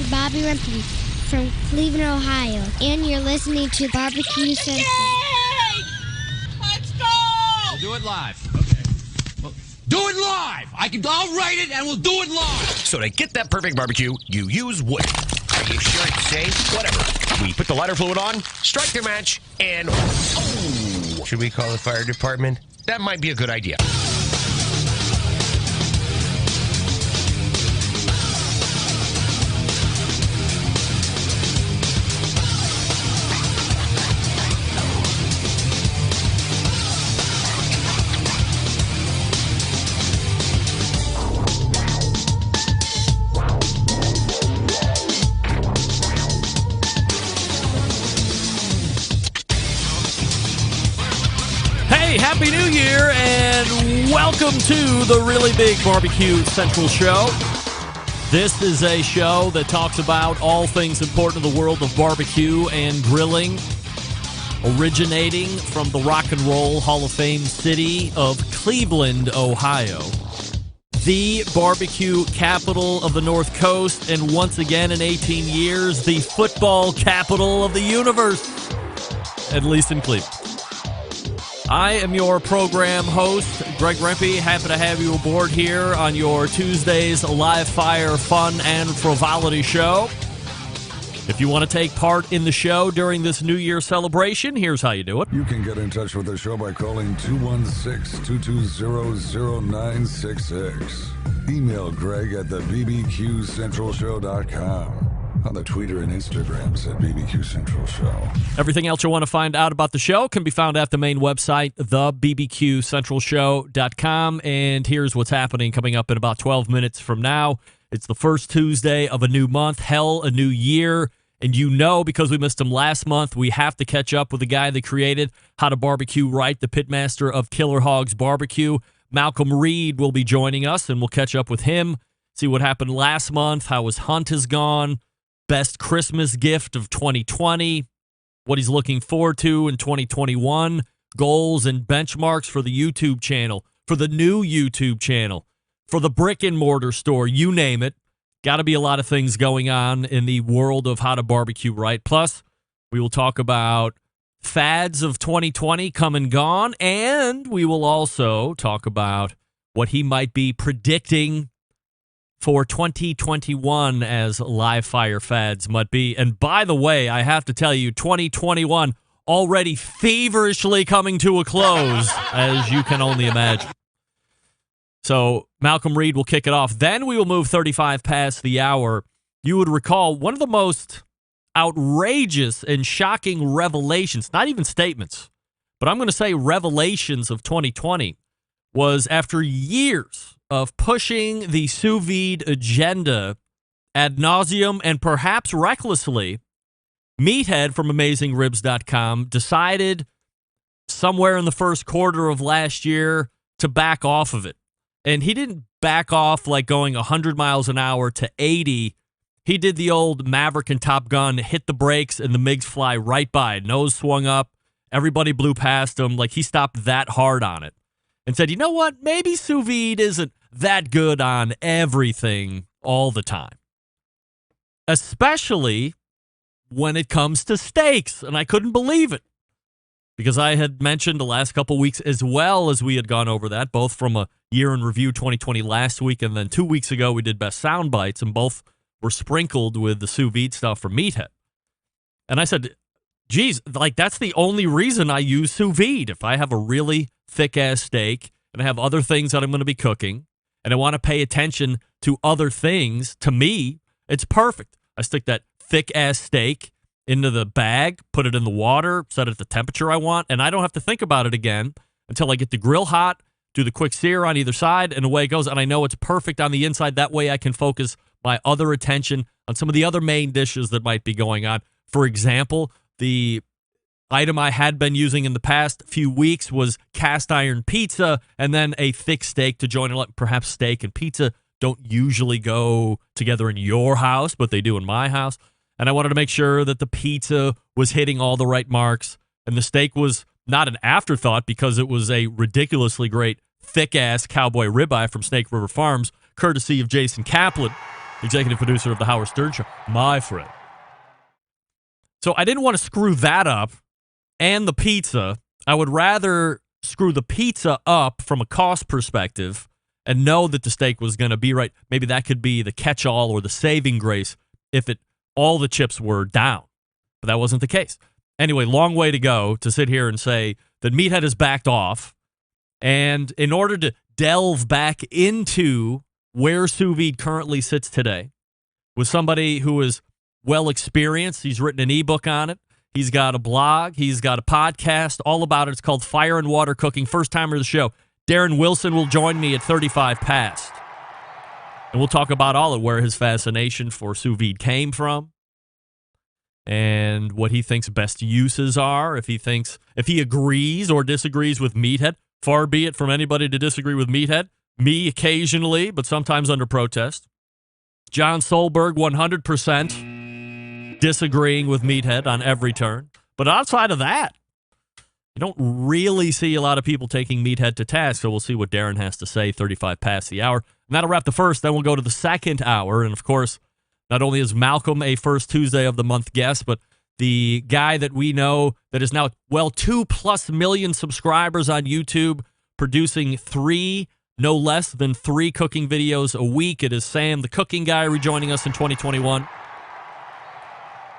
Bobby Rempe from Cleveland, Ohio, and you're listening to BBQ Central. Yay! Let's go! We'll do it live. Okay. Well, do it live! I'll write it and we'll do it live! So to get that perfect barbecue, you use wood. Are you sure it's safe? Whatever. We put the lighter fluid on, strike the match, and... Oh! Should we call the fire department? That might be a good idea. Happy New Year, and welcome to the Really Big BBQ Central Show. This is a show that talks about all things important in the world of barbecue and grilling, originating from the Rock and Roll Hall of Fame city of Cleveland, Ohio, the barbecue capital of the North Coast, and once again in 18 years, the football capital of the universe, at least in Cleveland. I am your program host, Greg Rempe. Happy to have you aboard here on your Tuesday's live fire fun and frivolity show. If you want to take part in the show during this New Year celebration, here's how you do it. You can get in touch with the show by calling 216-220-0966. Email Greg at the bbqcentralshow.com. On the Twitter and Instagrams at BBQ Central Show. Everything else you want to find out about the show can be found at the main website, thebbqcentralshow.com. And here's what's happening coming up in about 12 minutes from now. It's the first Tuesday of a new month, hell, a new year. And you know, because we missed him last month, we have to catch up with the guy that created How to Barbecue Right, the pitmaster of Killer Hogs Barbecue. Malcolm Reed will be joining us, and we'll catch up with him, see what happened last month, how his hunt has gone, best Christmas gift of 2020, what he's looking forward to in 2021, goals and benchmarks for the YouTube channel, for the new YouTube channel, for the brick and mortar store, you name it. Got to be a lot of things going on in the world of How to Barbecue Right. Plus, we will talk about fads of 2020 come and gone, and we will also talk about what he might be predicting for 2021 as live fire fads might be. And by the way, I have to tell you, 2021 already feverishly coming to a close, as you can only imagine. So Malcolm Reed will kick it off. Then we will move 35 past the hour. You would recall one of the most outrageous and shocking revelations, not even statements, but I'm going to say revelations of 2020 was after years of pushing the sous vide agenda ad nauseum and perhaps recklessly, Meathead from AmazingRibs.com decided somewhere in the first quarter of last year to back off of it. And he didn't back off like going 100 miles an hour to 80. He did the old Maverick and Top Gun, hit the brakes, and the MiGs fly right by. Nose swung up. Everybody blew past him. Like he stopped that hard on it and said, you know what? Maybe sous vide isn't that good on everything all the time, especially when it comes to steaks. And I couldn't believe it because I had mentioned the last couple weeks as well as we had gone over that, both from a year in review 2020 last week, and then 2 weeks ago we did best sound bites, and both were sprinkled with the sous vide stuff from Meathead. And I said, geez, like that's the only reason I use sous vide. If I have a really thick ass steak and I have other things that I'm going to be cooking, and I want to pay attention to other things, to me, it's perfect. I stick that thick-ass steak into the bag, put it in the water, set it at the temperature I want, and I don't have to think about it again until I get the grill hot, do the quick sear on either side, and away it goes. And I know it's perfect on the inside. That way I can focus my other attention on some of the other main dishes that might be going on. For example, the item I had been using in the past few weeks was cast iron pizza and then a thick steak to join it. Perhaps steak and pizza don't usually go together in your house, but they do in my house. And I wanted to make sure that the pizza was hitting all the right marks. And the steak was not an afterthought because it was a ridiculously great thick-ass cowboy ribeye from Snake River Farms, courtesy of Jason Kaplan. executive producer of The Howard Stern Show, my friend. So I didn't want to screw that up and the pizza. I would rather screw the pizza up from a cost perspective and know that the steak was going to be right. Maybe that could be the catch-all or the saving grace if all the chips were down. But that wasn't the case. Anyway, long way to go to sit here and say that Meathead has backed off. And in order to delve back into where sous vide currently sits today, with somebody who is well experienced, he's written an ebook on it. He's got a blog. He's got a podcast all about it. It's called Fire and Water Cooking. First timer of the show. Darren Wilson will join me at 35 past. And we'll talk about all of where his fascination for sous vide came from and what he thinks best uses are. If he agrees or disagrees with Meathead. Far be it from anybody to disagree with Meathead. Me occasionally, but sometimes under protest. John Solberg, 100% disagreeing with Meathead on every turn. But outside of that, you don't really see a lot of people taking Meathead to task, so we'll see what Darren has to say 35 past the hour. And that'll wrap the first, then we'll go to the second hour. And, of course, not only is Malcolm a first Tuesday of the month guest, but the guy that we know that is now, 2+ million subscribers on YouTube, producing no less than three cooking videos a week. It is Sam, the cooking guy, rejoining us in 2021.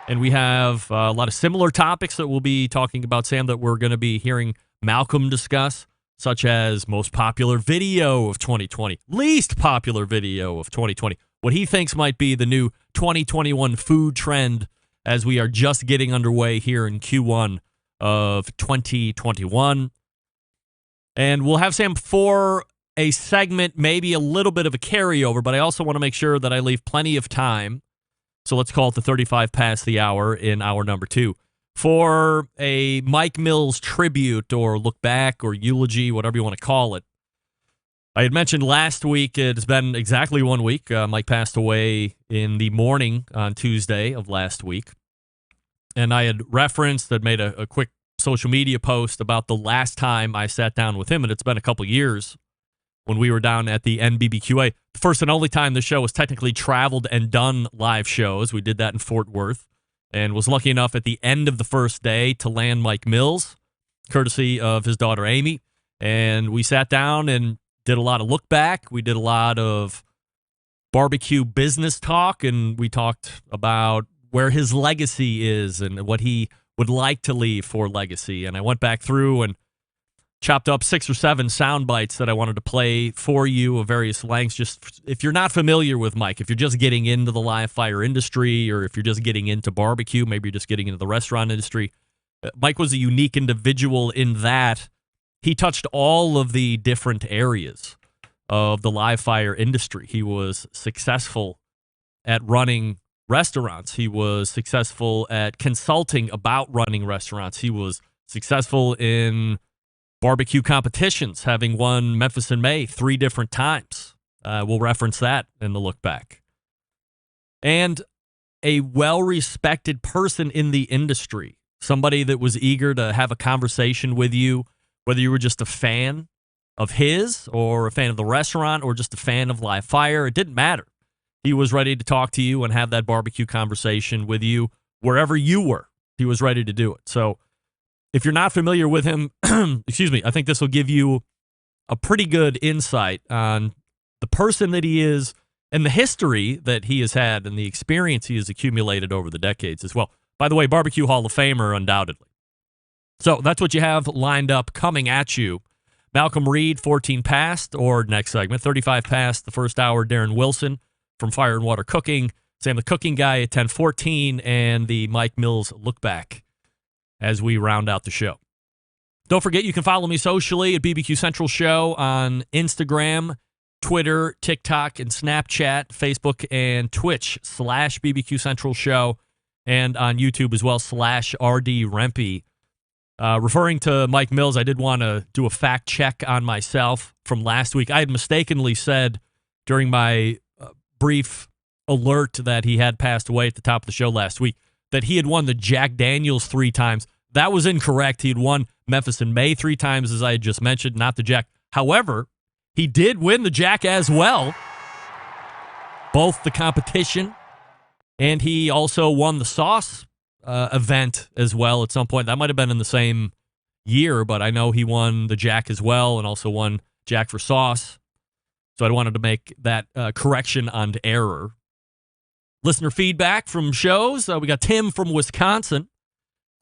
And we have a lot of similar topics that we'll be talking about, Sam, that we're going to be hearing Malcolm discuss, such as most popular video of 2020, least popular video of 2020, what he thinks might be the new 2021 food trend as we are just getting underway here in Q1 of 2021. And we'll have Sam for a segment, maybe a little bit of a carryover, but I also want to make sure that I leave plenty of time. So let's call it the 35 past the hour in hour number 2 for a Mike Mills tribute or look back or eulogy, whatever you want to call it. I had mentioned last week, it's been exactly 1 week. Mike passed away in the morning on Tuesday of last week. And I had made a quick social media post about the last time I sat down with him, and it's been a couple years when we were down at the NBBQA. The first and only time the show has technically traveled and done live shows. We did that in Fort Worth and was lucky enough at the end of the first day to land Mike Mills, courtesy of his daughter Amy. And we sat down and did a lot of look back. We did a lot of barbecue business talk, and we talked about where his legacy is and what he would like to leave for legacy. And I went back through and chopped up 6 or 7 sound bites that I wanted to play for you of various lengths. Just if you're not familiar with Mike, if you're just getting into the live fire industry, or if you're just getting into barbecue, maybe you're just getting into the restaurant industry, Mike was a unique individual in that he touched all of the different areas of the live fire industry. He was successful at running restaurants. He was successful at consulting about running restaurants. He was successful in barbecue competitions, having won Memphis in May 3 different times. We'll reference that in the look back. And a well-respected person in the industry, somebody that was eager to have a conversation with you, whether you were just a fan of his or a fan of the restaurant or just a fan of live fire. It didn't matter. He was ready to talk to you and have that barbecue conversation with you wherever you were. He was ready to do it. So if you're not familiar with him, excuse me, I think this will give you a pretty good insight on the person that he is and the history that he has had and the experience he has accumulated over the decades as well. By the way, Barbecue Hall of Famer, undoubtedly. So that's what you have lined up coming at you. Malcolm Reed, 14 past, or next segment, 35 past, the first hour, Darren Wilson from Fire and Water Cooking, Sam the Cooking Guy at 10:14, and the Mike Mills look back as we round out the show. Don't forget, you can follow me socially at BBQ Central Show on Instagram, Twitter, TikTok, and Snapchat, Facebook, and Twitch /BBQ Central Show, and on YouTube as well /RD Rempe. Referring to Mike Mills, I did want to do a fact check on myself from last week. I had mistakenly said during my brief alert that he had passed away at the top of the show last week that he had won the Jack Daniels 3 times. That was incorrect. He had won Memphis in May 3 times, as I had just mentioned, not the Jack. However, he did win the Jack as well. both the competition, and he also won the sauce event as well at some point. That might have been in the same year, but I know he won the Jack as well and also won Jack for sauce. So I wanted to make that correction on error. Listener feedback from shows. We got Tim from Wisconsin.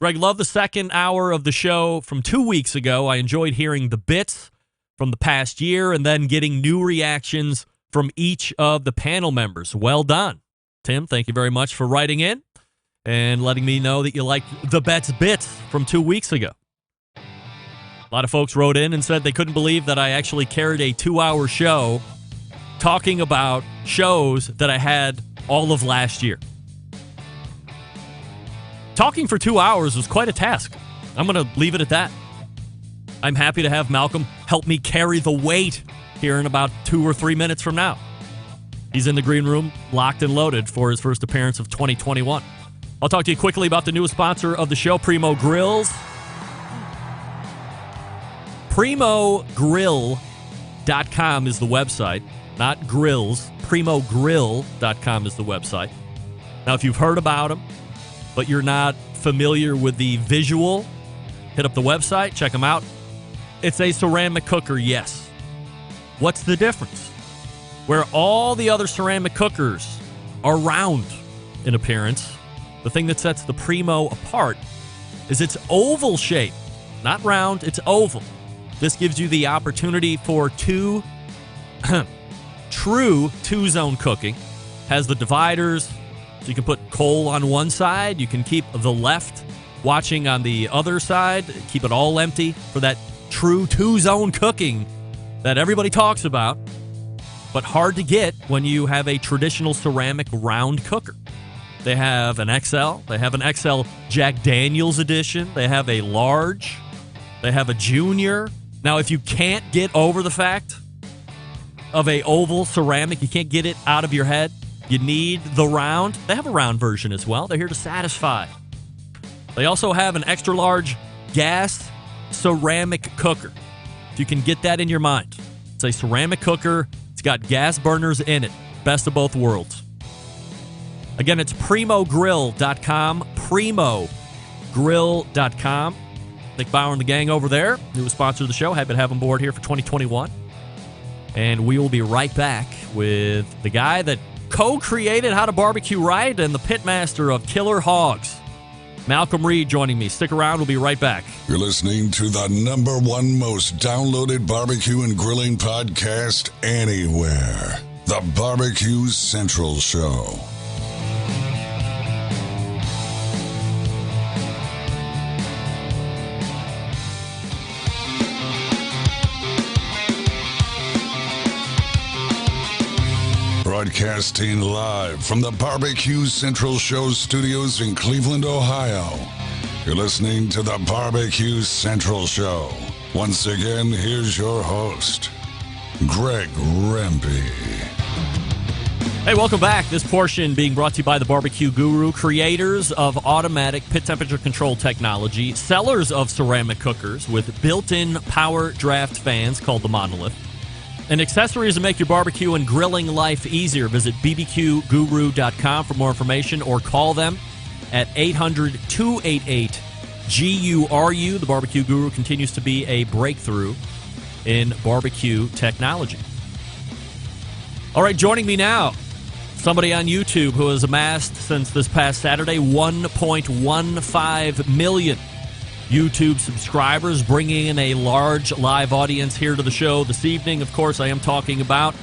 Greg, loved the second hour of the show from 2 weeks ago. I enjoyed hearing the bits from the past year and then getting new reactions from each of the panel members. Well done. Tim, thank you very much for writing in and letting me know that you liked the bits from 2 weeks ago. A lot of folks wrote in and said they couldn't believe that I actually carried a 2-hour show talking about shows that I had all of last year. Talking for 2 hours was quite a task. I'm going to leave it at that. I'm happy to have Malcolm help me carry the weight here in about 2 or 3 minutes from now. He's in the green room, locked and loaded for his first appearance of 2021. I'll talk to you quickly about the newest sponsor of the show, Primo Grills. PrimoGrill.com is the website, not grills. PrimoGrill.com is the website. Now, if you've heard about them, but you're not familiar with the visual, hit up the website, check them out. It's a ceramic cooker, yes. What's the difference? Where all the other ceramic cookers are round in appearance, the thing that sets the Primo apart is its oval shape. Not round, it's oval. This gives you the opportunity for true two-zone cooking. Has the dividers, so you can put coal on one side. You can keep the left watching on the other side. Keep it all empty for that true two-zone cooking that everybody talks about, but hard to get when you have a traditional ceramic round cooker. They have an XL. They have an XL Jack Daniels edition. They have a large. They have a junior. Now, if you can't get over the fact of a oval ceramic, you can't get it out of your head, you need the round. They have a round version as well. They're here to satisfy. They also have an extra large gas ceramic cooker. If you can get that in your mind. It's a ceramic cooker. It's got gas burners in it. Best of both worlds. Again, it's PrimoGrill.com. PrimoGrill.com. Nick Bauer and the gang over there, newest sponsor of the show. Happy to have them aboard here for 2021. And we will be right back with the guy that co-created How to Barbecue Right and the pitmaster of Killer Hogs. Malcolm Reed joining me. Stick around. We'll be right back. You're listening to the #1 most downloaded barbecue and grilling podcast anywhere. The Barbecue Central Show. Broadcasting live from the Barbecue Central Show studios in Cleveland, Ohio. You're listening to the Barbecue Central Show. Once again, here's your host, Greg Rempe. Hey, welcome back. This portion being brought to you by the Barbecue Guru, creators of automatic pit temperature control technology, sellers of ceramic cookers with built-in power draft fans called the Monolith, and accessories to make your barbecue and grilling life easier. Visit bbqguru.com for more information or call them at 800-288-GURU. The Barbecue Guru continues to be a breakthrough in barbecue technology. All right, joining me now, somebody on YouTube who has amassed since this past Saturday 1.15 million YouTube subscribers, bringing in a large live audience here to the show this evening. Of course, I am talking about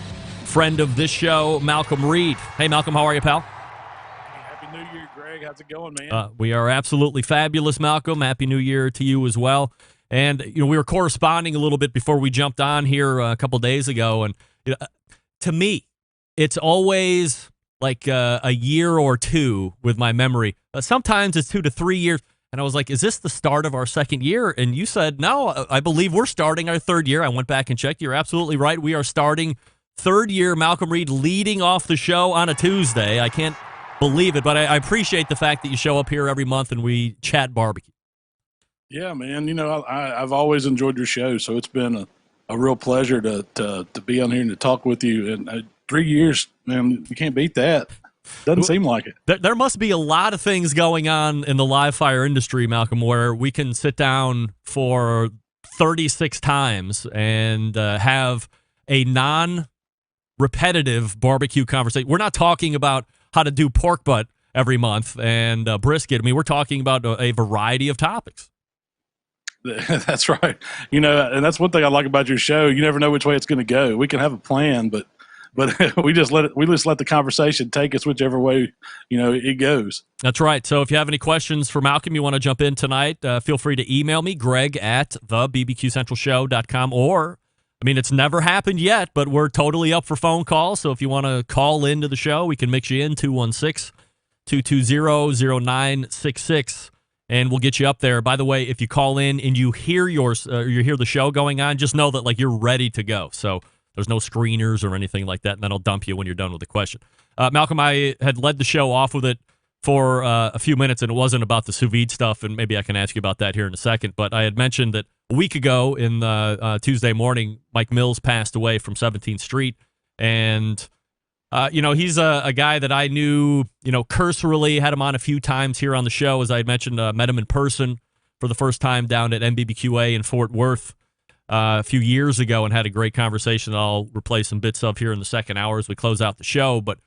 friend of this show, Malcolm Reed. Hey, Malcolm, how are you, pal? Happy New Year, Greg. How's it going, man? We are absolutely fabulous, Malcolm. Happy New Year to you as well. And, we were corresponding a little bit before we jumped on here a couple days ago. And to me, it's always like a year or two with my memory. Sometimes it's 2 to 3 years. And I was like, is this the start of our second year? And you said, no, I believe we're starting our third year. I went back and checked. You're absolutely right. We are starting third year. Malcolm Reed leading off the show on a Tuesday. I can't believe it, but I appreciate the fact that you show up here every month and we chat barbecue. Yeah, man. I've always enjoyed your show, so it's been a real pleasure to be on here and to talk with you. And 3 years, man, you can't beat that. Doesn't seem like it. There must be a lot of things going on in the live fire industry, Malcolm, where we can sit down for 36 times and have a non-repetitive barbecue conversation. We're not talking about how to do pork butt every month and brisket. I mean, we're talking about a variety of topics. That's right. You know, and that's one thing I like about your show. You never know which way it's going to go. We can have a plan, but we just let the conversation take us whichever way, you know, it goes. That's right. So if you have any questions for Malcolm, you want to jump in tonight, feel free to email me, greg@thebbqcentralshow.com, or, I mean, it's never happened yet, but we're totally up for phone calls. So if you want to call into the show, we can mix you in, 216-220-0966, and we'll get you up there. By the way, if you call in and you hear you hear the show going on, just know that like you're ready to go. So there's no screeners or anything like that, and then I'll dump you when you're done with the question. Malcolm, I had led the show off with it for a few minutes, and it wasn't about the sous vide stuff, and maybe I can ask you about that here in a second, but I had mentioned that a week ago in Tuesday morning, Mike Mills passed away from 17th Street, and you know, he's a guy that I knew, you know, cursorily, had him on a few times here on the show. As I had mentioned, met him in person for the first time down at MBBQA in Fort Worth a few years ago and had a great conversation that I'll replay some bits of here in the second hour as we close out the show. But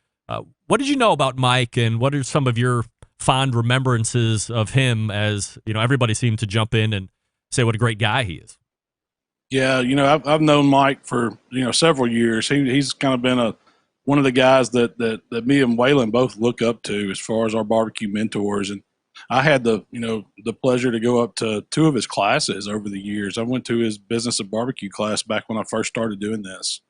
what did you know about Mike, and what are some of your fond remembrances of him, as, you know, everybody seemed to jump in and say what a great guy he is? Yeah, you know, I've known Mike for, you know, several years. He's kind of been one of the guys that me and Waylon both look up to as far as our barbecue mentors. And I had the pleasure to go up to two of his classes over the years. I went to his business of barbecue class back when I first started doing this.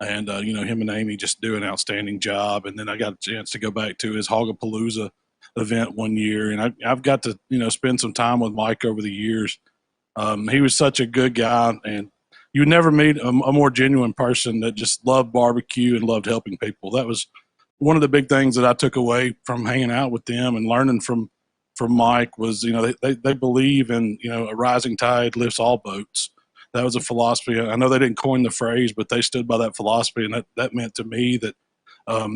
And, you know, him and Amy just do an outstanding job. And then I got a chance to go back to his Hogapalooza event one year. And I've got to, you know, spend some time with Mike over the years. He was such a good guy, and you would never meet a more genuine person that just loved barbecue and loved helping people. That was one of the big things that I took away from hanging out with them and learning from Mike was, you know, they believe in, you know, a rising tide lifts all boats. That was a philosophy. I know they didn't coin the phrase, but they stood by that philosophy, and that meant to me that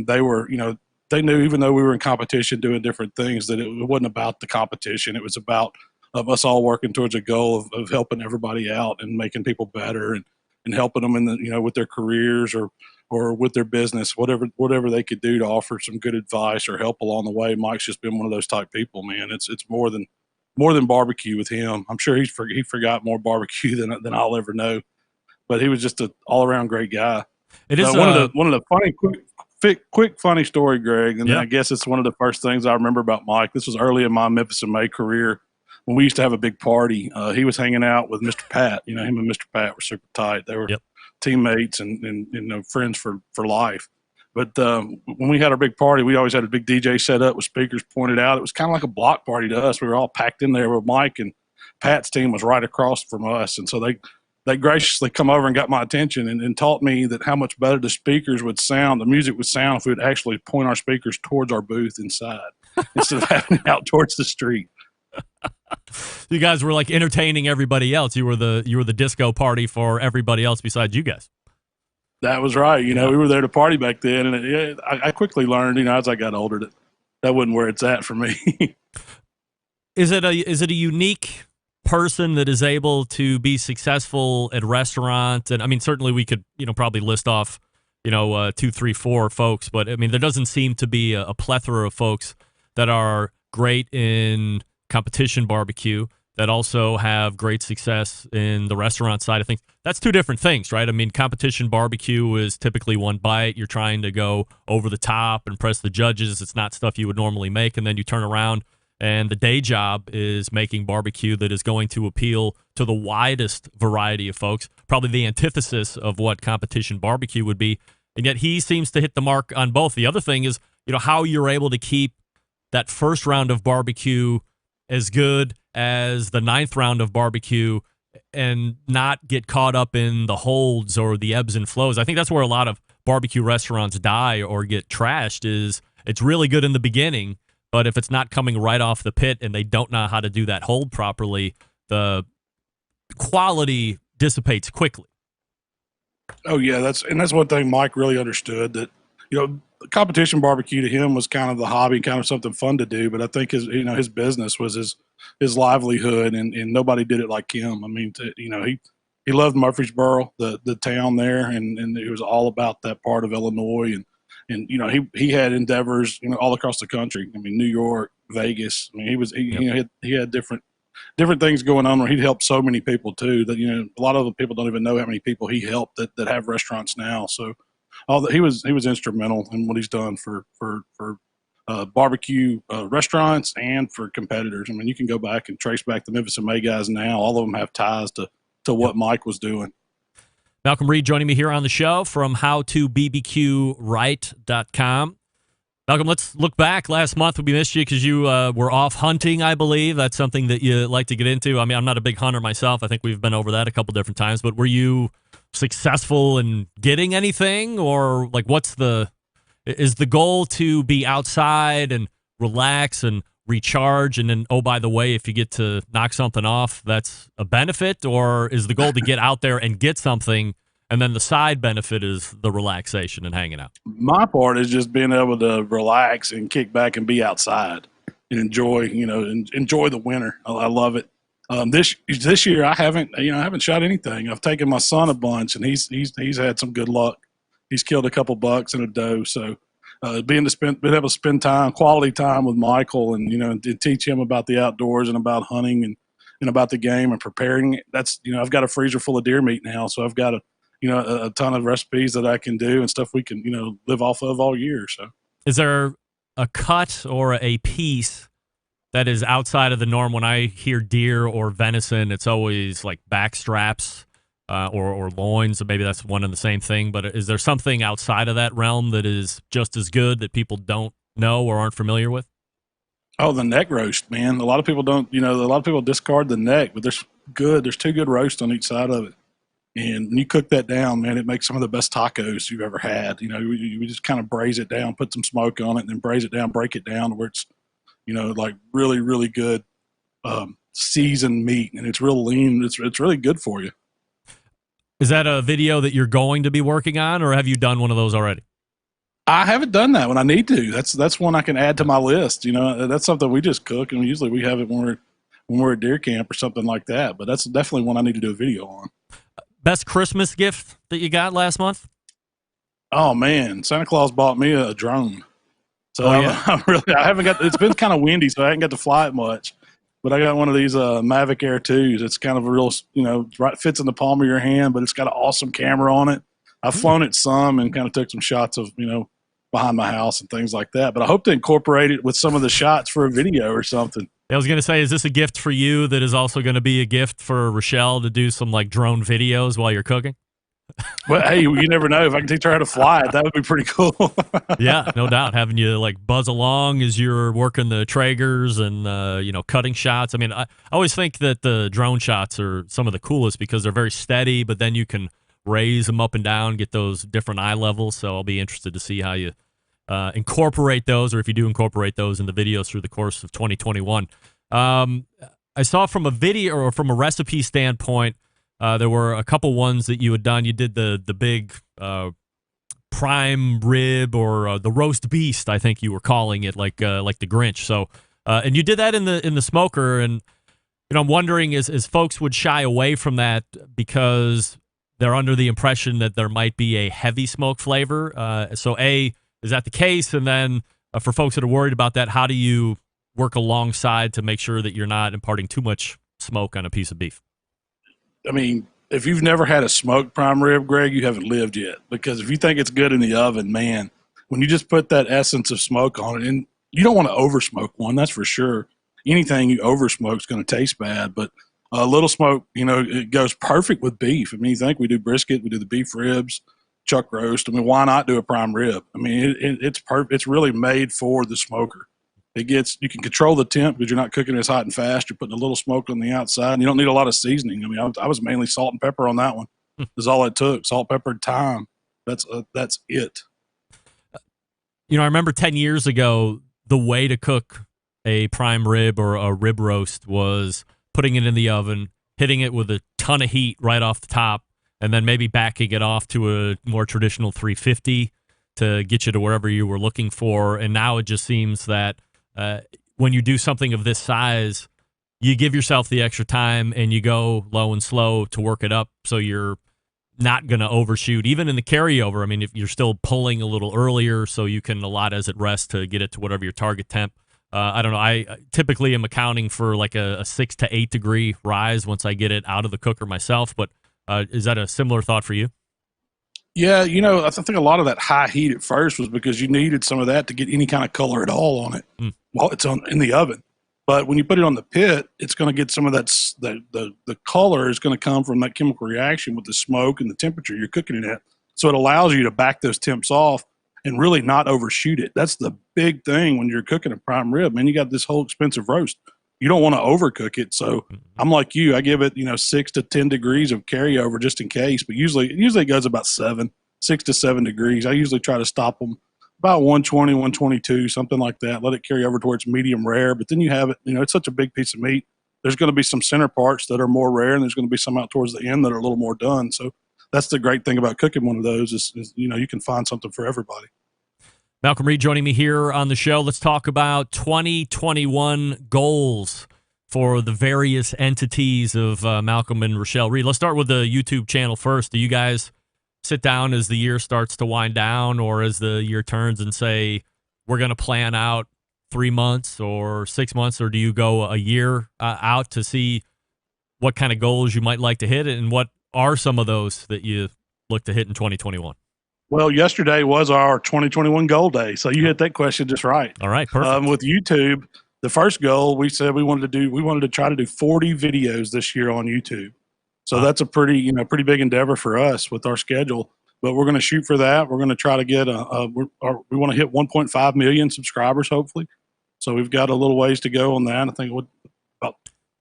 they were, you know, they knew, even though we were in competition doing different things, that it wasn't about the competition. It was about us all working towards a goal of helping everybody out and making people better and helping them in the, you know, with their careers or with their business, whatever they could do to offer some good advice or help along the way. Mike's just been one of those type people, man. It's more than barbecue with him. I'm sure he forgot more barbecue than I'll ever know, but he was just an all around great guy. It is one of the funny quick funny story, Greg, and yeah. I guess it's one of the first things I remember about Mike. This was early in my Memphis and May career when we used to have a big party. He was hanging out with Mr. Pat. You know, him and Mr. Pat were super tight. They were teammates and you know, friends for life. But when we had our big party, we always had a big DJ set up with speakers pointed out. It was kind of like a block party to us. We were all packed in there with Mike, and Pat's team was right across from us. And so they graciously come over and got my attention and taught me that how much better the speakers would sound, the music would sound, if we would actually point our speakers towards our booth inside instead of having it out towards the street. You guys were like entertaining everybody else. You were the disco party for everybody else besides you guys. That was right. You know, we were there to party back then, and I quickly learned, you know, as I got older, that wasn't where it's at for me. Is it a unique person that is able to be successful at restaurants? And I mean, certainly we could, you know, probably list off, you know, 2, 3, 4 folks, but I mean, there doesn't seem to be a plethora of folks that are great in competition barbecue that also have great success in the restaurant side of things. That's two different things, right? I mean, competition barbecue is typically one bite. You're trying to go over the top and impress the judges. It's not stuff you would normally make. And then you turn around and the day job is making barbecue that is going to appeal to the widest variety of folks, probably the antithesis of what competition barbecue would be. And yet he seems to hit the mark on both. The other thing is, you know, how you're able to keep that first round of barbecue as good as the 9th round of barbecue and not get caught up in the holds or the ebbs and flows. I think that's where a lot of barbecue restaurants die or get trashed, is it's really good in the beginning, but if it's not coming right off the pit and they don't know how to do that hold properly, the quality dissipates quickly. Oh yeah, that's one thing Mike really understood, that competition barbecue to him was kind of the hobby, kind of something fun to do. But I think his business was his livelihood, and nobody did it like him. I mean, he loved Murfreesboro, the town there, and it was all about that part of Illinois, and he had endeavors all across the country. I mean, New York, Vegas. I mean, he had different things going on where he'd helped so many people too, that a lot of the people don't even know how many people he helped that have restaurants now. So he was instrumental in what he's done for barbecue restaurants and for competitors. I mean, you can go back and trace back the Memphis and May guys now. All of them have ties to what Mike was doing. Malcolm Reed joining me here on the show from howtobbqright.com. Malcolm, let's look back. Last month we missed you because you were off hunting, I believe. That's something that you like to get into. I mean, I'm not a big hunter myself. I think we've been over that a couple different times. But were you successful in getting anything? Or, like, is the goal to be outside and relax and recharge? And then, oh, by the way, if you get to knock something off, that's a benefit? Or is the goal to get out there and get something, and then the side benefit is the relaxation and hanging out? My part is just being able to relax and kick back and be outside and enjoy the winter. I love it. This year I haven't shot anything. I've taken my son a bunch, and he's had some good luck. He's killed a couple bucks and a doe. So being able to spend quality time with Michael, and to teach him about the outdoors and about hunting and about the game and preparing. That's I've got a freezer full of deer meat now, so I've got a ton of recipes that I can do and stuff we can, live off of all year. So, is there a cut or a piece that is outside of the norm? When I hear deer or venison, it's always like back straps or loins. So maybe that's one and the same thing. But is there something outside of that realm that is just as good that people don't know or aren't familiar with? Oh, the neck roast, man. A lot of people don't, a lot of people discard the neck, but there's two good roasts on each side of it. And when you cook that down, man, it makes some of the best tacos you've ever had. You just kind of braise it down, put some smoke on it, and then braise it down, break it down to where it's, like really, really good seasoned meat, and it's real lean. It's really good for you. Is that a video that you're going to be working on, or have you done one of those already? I haven't done that one. I need to. That's one I can add to my list. That's something we just cook, and usually we have it when we're at deer camp or something like that. But that's definitely one I need to do a video on. Best Christmas gift that you got last month? Oh man, Santa Claus bought me a drone. So I haven't got. It's been kind of windy, so I haven't got to fly it much. But I got one of these Mavic Air 2s. It's kind of a real, right, fits in the palm of your hand, but it's got an awesome camera on it. I've flown it some and kind of took some shots of, behind my house and things like that. But I hope to incorporate it with some of the shots for a video or something. I was going to say, is this a gift for you that is also going to be a gift for Rochelle to do some like drone videos while you're cooking? Well, hey, you never know. If I can teach her how to fly it, that would be pretty cool. Yeah, no doubt. Having you like buzz along as you're working the Traegers and, cutting shots. I mean, I always think that the drone shots are some of the coolest because they're very steady, but then you can raise them up and down, get those different eye levels. So I'll be interested to see how you incorporate those, or if you do incorporate those in the videos through the course of 2021. I saw from a video or from a recipe standpoint, there were a couple ones that you had done. You did the big prime rib or the roast beast, I think you were calling it, like the Grinch. So, and you did that in the smoker. And I'm wondering, is folks would shy away from that because they're under the impression that there might be a heavy smoke flavor. So, is that the case? And then for folks that are worried about that, how do you work alongside to make sure that you're not imparting too much smoke on a piece of beef? I mean, if you've never had a smoked prime rib, Greg, you haven't lived yet. Because if you think it's good in the oven, man, when you just put that essence of smoke on it, and you don't want to over smoke one, that's for sure. Anything you over smoke is going to taste bad, but a little smoke, it goes perfect with beef. I mean, you think we do brisket, we do the beef ribs, chuck roast. I mean, why not do a prime rib? I mean, it's perfect. It's really made for the smoker. You can control the temp because you're not cooking as hot and fast. You're putting a little smoke on the outside, and you don't need a lot of seasoning. I mean, I was mainly salt and pepper on that one. That's all it took. Salt, pepper, thyme. That's it. I remember 10 years ago, the way to cook a prime rib or a rib roast was putting it in the oven, hitting it with a ton of heat right off the top, and then maybe backing it off to a more traditional 350 to get you to wherever you were looking for. And now it just seems that when you do something of this size, you give yourself the extra time and you go low and slow to work it up so you're not going to overshoot. Even in the carryover, I mean, if you're still pulling a little earlier so you can allot as it rests to get it to whatever your target temp. I don't know. I typically am accounting for like a 6 to 8 degree rise once I get it out of the cooker myself, but is that a similar thought for you? Yeah, I think a lot of that high heat at first was because you needed some of that to get any kind of color at all on it while it's in the oven. But when you put it on the pit, it's going to get some of that. The color is going to come from that chemical reaction with the smoke and the temperature you're cooking it at. So it allows you to back those temps off and really not overshoot it. That's the big thing when you're cooking a prime rib. Man, you got this whole expensive roast. You don't want to overcook it. So I'm like you. I give it 6 to 10 degrees of carryover just in case. But usually it goes about 6 to 7 degrees. I usually try to stop them about 120, 122, something like that. Let it carry over towards medium rare. But then you have it, it's such a big piece of meat. There's going to be some center parts that are more rare, and there's going to be some out towards the end that are a little more done. So that's the great thing about cooking one of those is you can find something for everybody. Malcolm Reed joining me here on the show. Let's talk about 2021 goals for the various entities of Malcolm and Rochelle Reed. Let's start with the YouTube channel first. Do you guys sit down as the year starts to wind down or as the year turns and say, we're going to plan out 3 months or 6 months, or do you go a year out to see what kind of goals you might like to hit, and what are some of those that you look to hit in 2021? Well, yesterday was our 2021 goal day, so you hit that question just right. All right, perfect. With YouTube, the first goal we said we wanted to try to do 40 videos this year on YouTube. So that's a pretty big endeavor for us with our schedule. But we're going to shoot for that. We're going to try to get we want to hit 1.5 million subscribers, hopefully. So we've got a little ways to go on that. I think about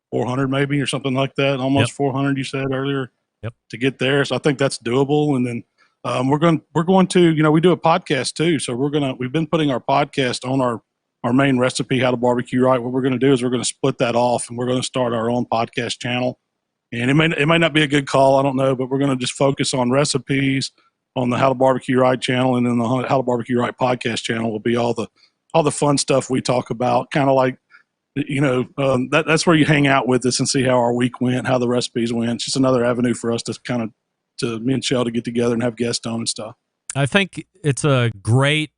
400 maybe or something like that. Almost 400 you said earlier. Yep. To get there. So I think that's doable. And then we're going to we do a podcast too. So we've been putting our podcast on our main recipe, How to Barbecue Right. What we're going to do is we're going to split that off, and we're going to start our own podcast channel. And it may not be a good call, I don't know, but we're going to just focus on recipes on the How to Barbecue Right channel, and then the How to Barbecue Right podcast channel will be all the fun stuff we talk about, kind of like that's where you hang out with us and see how our week went, how the recipes went. It's just another avenue for us to me and Shell to get together and have guests on and stuff. I think it's a great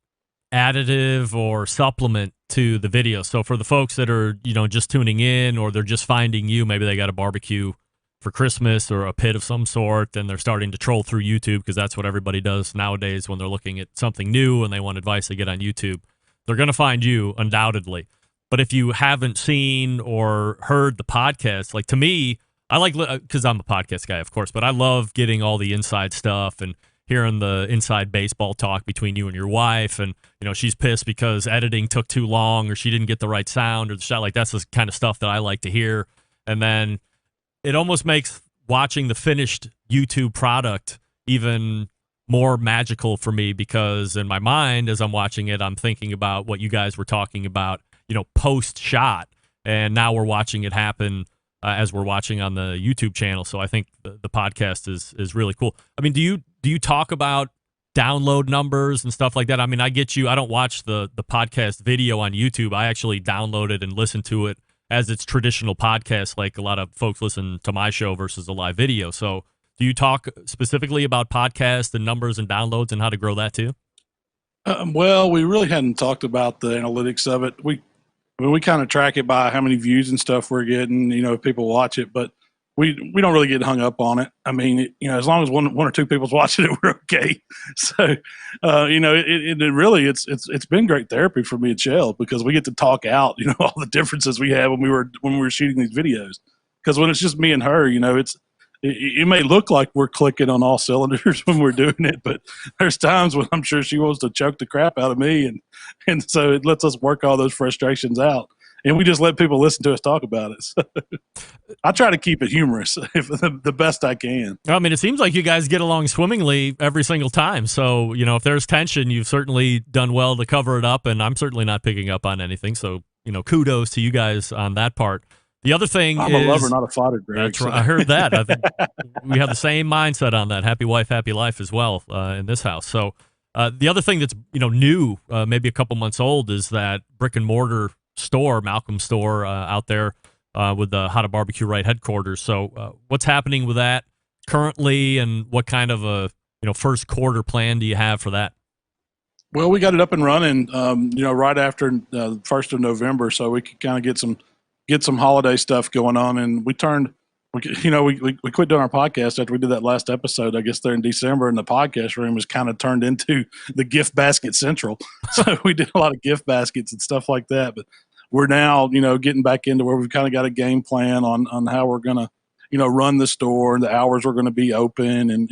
additive or supplement to the video. So for the folks that are, just tuning in, or they're just finding you, maybe they got a barbecue for Christmas or a pit of some sort, and they're starting to troll through YouTube because that's what everybody does nowadays when they're looking at something new and they want advice, they get on YouTube. They're going to find you undoubtedly. But if you haven't seen or heard the podcast, like to me, I like, because I'm a podcast guy, of course, but I love getting all the inside stuff and hearing the inside baseball talk between you and your wife. And, she's pissed because editing took too long, or she didn't get the right sound or the shot. Like, that's the kind of stuff that I like to hear. And then it almost makes watching the finished YouTube product even more magical for me, because in my mind, as I'm watching it, I'm thinking about what you guys were talking about, post shot. And now we're watching it happen as we're watching on the YouTube channel. So I think the podcast is really cool. I mean, do you talk about download numbers and stuff like that? I mean, I get you. I don't watch the podcast video on YouTube. I actually download it and listen to it as it's traditional podcast, like a lot of folks listen to my show versus a live video. So do you talk specifically about podcasts and numbers and downloads and how to grow that too? Well, we really hadn't talked about the analytics of it. We kind of track it by how many views and stuff we're getting, if people watch it, but we don't really get hung up on it. I mean, as long as one or two people's watching it, we're okay. So, it really, it's been great therapy for me and Shell, because we get to talk out, all the differences we had when we were shooting these videos. Because when it's just me and her, it may look like we're clicking on all cylinders when we're doing it, but there's times when I'm sure she wants to choke the crap out of me. And so it lets us work all those frustrations out. And we just let people listen to us talk about it. So I try to keep it humorous the best I can. I mean, it seems like you guys get along swimmingly every single time. So, if there's tension, you've certainly done well to cover it up. And I'm certainly not picking up on anything. So, kudos to you guys on that part. The other thing I'm a lover, not a fighter, Greg. That's right. I heard that. I think we have the same mindset on that. Happy wife, happy life as well in this house. So the other thing that's new, maybe a couple months old, is that brick and mortar store, Malcolm store out there with the How to Barbecue Right headquarters. So what's happening with that currently, and what kind of a first quarter plan do you have for that? Well, we got it up and running, right after the 1st of November, so we could kind of get some holiday stuff going on. And we quit doing our podcast after we did that last episode, I guess there in December, and the podcast room was kind of turned into the gift basket central. So we did a lot of gift baskets and stuff like that. But we're now, getting back into where we've kind of got a game plan on how we're going to, run the store and the hours we're going to be open. And,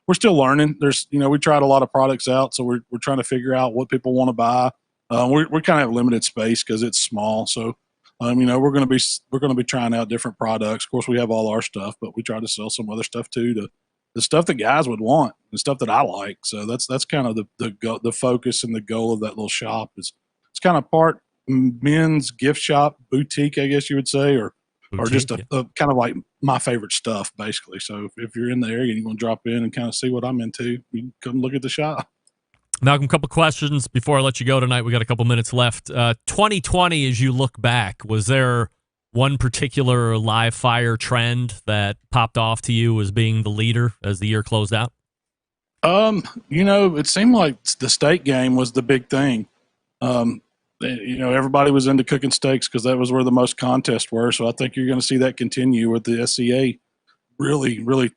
we're still learning. There's, we tried a lot of products out, so we're trying to figure out what people want to buy. We kind of have limited space because it's small. So, we're going to be trying out different products. Of course, we have all our stuff, but we try to sell some other stuff too, the stuff that guys would want, the stuff that I like. So that's kind of the focus and the goal of that little shop is it's kind of part men's gift shop boutique, I guess you would say, or just a kind of like my favorite stuff, basically. So if you're in the area and you want to drop in and kind of see what I'm into, you can come look at the shop. Malcolm, a couple questions before I let you go tonight. We got a couple minutes left. 2020, as you look back, was there one particular live fire trend that popped off to you as being the leader as the year closed out? It seemed like the steak game was the big thing. Everybody was into cooking steaks because that was where the most contests were. So I think you're going to see that continue with the SCA really, really,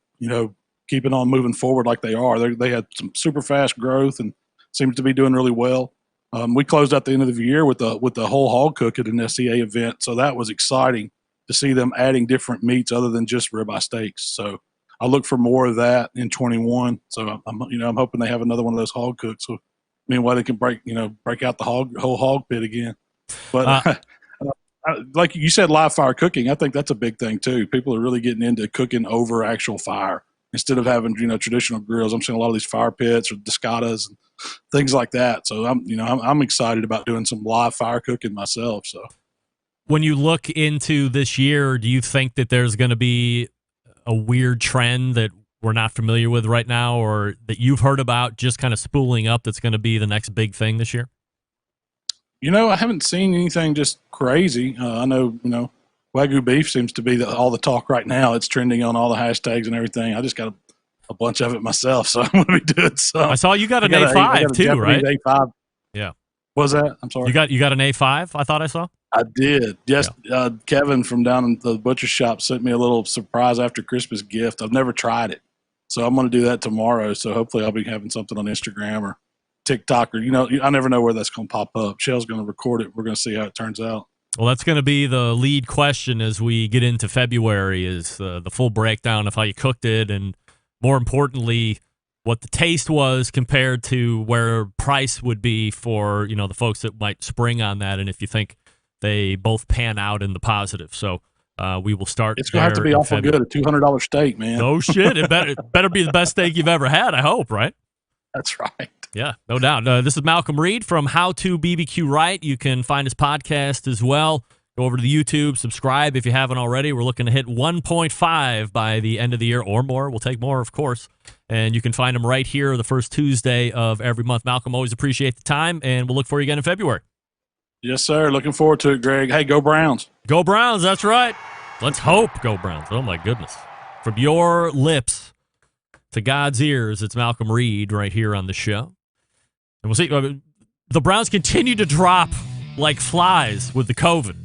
keeping on moving forward like they are. They had some super fast growth and seems to be doing really well. We closed out the end of the year with the whole hog cook at an SCA event. So that was exciting to see them adding different meats other than just ribeye steaks. So I look for more of that in 21. So I'm hoping they have another one of those hog cooks. So meanwhile, they can break out the whole hog pit again. But like you said, live fire cooking, I think that's a big thing too. People are really getting into cooking over actual fire instead of having traditional grills. I'm seeing a lot of these fire pits or discatas and things like that. So I'm excited about doing some live fire cooking myself. So when you look into this year, do you think that there's going to be a weird trend that we're not familiar with right now, or that you've heard about just kind of spooling up that's going to be the next big thing this year? I haven't seen anything just crazy. I know, Wagyu beef seems to be all the talk right now. It's trending on all the hashtags and everything. I just got a bunch of it myself, so I'm going to be doing some. I saw you got an A5 too, right? A5. Yeah. What was that? I'm sorry. You got an A5, I thought I saw? I did. Yes. Yeah. Kevin from down in the butcher shop sent me a little surprise after Christmas gift. I've never tried it. So I'm going to do that tomorrow. So hopefully I'll be having something on Instagram or TikTok, or, I never know where that's going to pop up. Shell's going to record it. We're going to see how it turns out. Well, that's going to be the lead question as we get into February, is the full breakdown of how you cooked it, and more importantly, what the taste was compared to where price would be for, the folks that might spring on that, and if you think they both pan out in the positive. So we will start. It's going to have to be awful good, a $200 steak, man. No shit. It better be the best steak you've ever had, I hope, right? That's right. Yeah, no doubt. This is Malcolm Reed from How to BBQ Right. You can find his podcast as well. Go over to the YouTube, subscribe if you haven't already. We're looking to hit 1.5 by the end of the year or more. We'll take more, of course. And you can find him right here the first Tuesday of every month. Malcolm, always appreciate the time, and we'll look for you again in February. Yes, sir. Looking forward to it, Greg. Hey, go Browns. Go Browns, that's right. Let's hope go Browns. Oh, my goodness. From your lips to God's ears, it's Malcolm Reed right here on the show. And we'll see. The Browns continue to drop like flies with the COVID.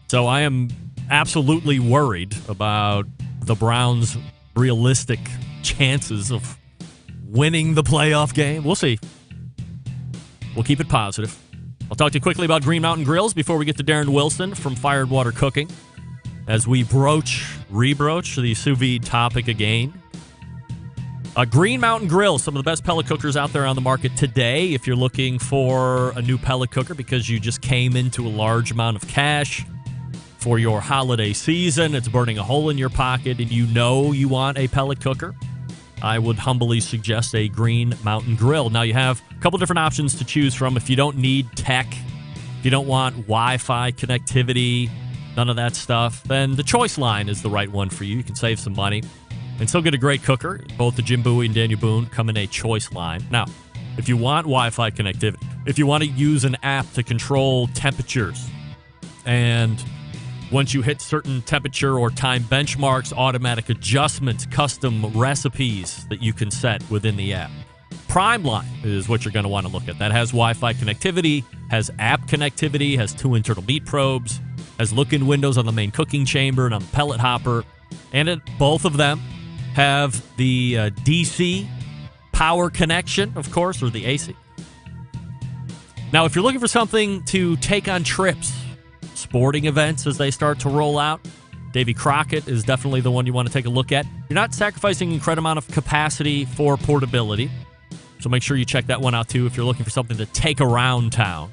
So I am absolutely worried about the Browns' realistic chances of winning the playoff game. We'll see. We'll keep it positive. I'll talk to you quickly about Green Mountain Grills before we get to Darren Wilson from Fired Water Cooking as we rebroach the sous vide topic again. Green Mountain Grill, some of the best pellet cookers out there on the market today. If you're looking for a new pellet cooker because you just came into a large amount of cash for your holiday season, it's burning a hole in your pocket, and you want a pellet cooker, I would humbly suggest a Green Mountain Grill. Now, you have a couple different options to choose from. If you don't need tech if you don't want Wi-Fi connectivity, none of that stuff, then the Choice line is the right one for you. You can save some money and still get a great cooker. Both the Jim Bowie and Daniel Boone come in a Choice line. Now, if you want Wi-Fi connectivity, if you want to use an app to control temperatures, and once you hit certain temperature or time benchmarks, automatic adjustments, custom recipes that you can set within the app. Prime line is what you're going to want to look at. That has Wi-Fi connectivity, has app connectivity, has 2 internal meat probes, has look-in windows on the main cooking chamber and on the pellet hopper, and both of them have the DC power connection, of course, or the AC. Now, if you're looking for something to take on trips, sporting events as they start to roll out, Davy Crockett is definitely the one you want to take a look at. You're not sacrificing an incredible amount of capacity for portability, so make sure you check that one out too if you're looking for something to take around town.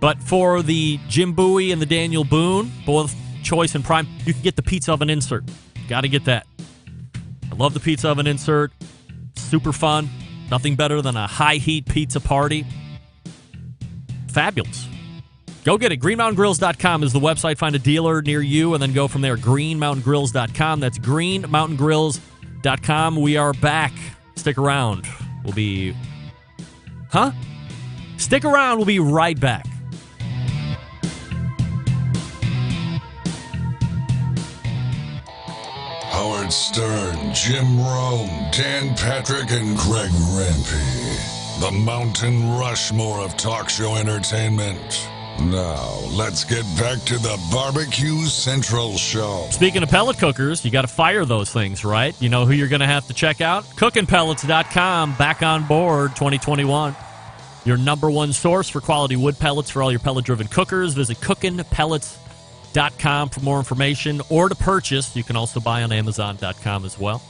But for the Jim Bowie and the Daniel Boone, both Choice and Prime, you can get the pizza oven insert. Got to get that. I love the pizza oven insert. Super fun. Nothing better than a high heat pizza party. Fabulous. Go get it. GreenMountainGrills.com is the website. Find a dealer near you and then go from there. GreenMountainGrills.com. That's GreenMountainGrills.com. We are back. Stick around. We'll be... Huh? Stick around. We'll be right back. Howard Stern, Jim Rome, Dan Patrick, and Greg Rempe. The Mountain Rushmore of talk show entertainment. Now, let's get back to the Barbecue Central Show. Speaking of pellet cookers, you got to fire those things, right? You know who you're going to have to check out? CookingPellets.com, back on board 2021. Your number one source for quality wood pellets for all your pellet-driven cookers. Visit CookingPellets.com for more information or to purchase. You can also buy on Amazon.com as well.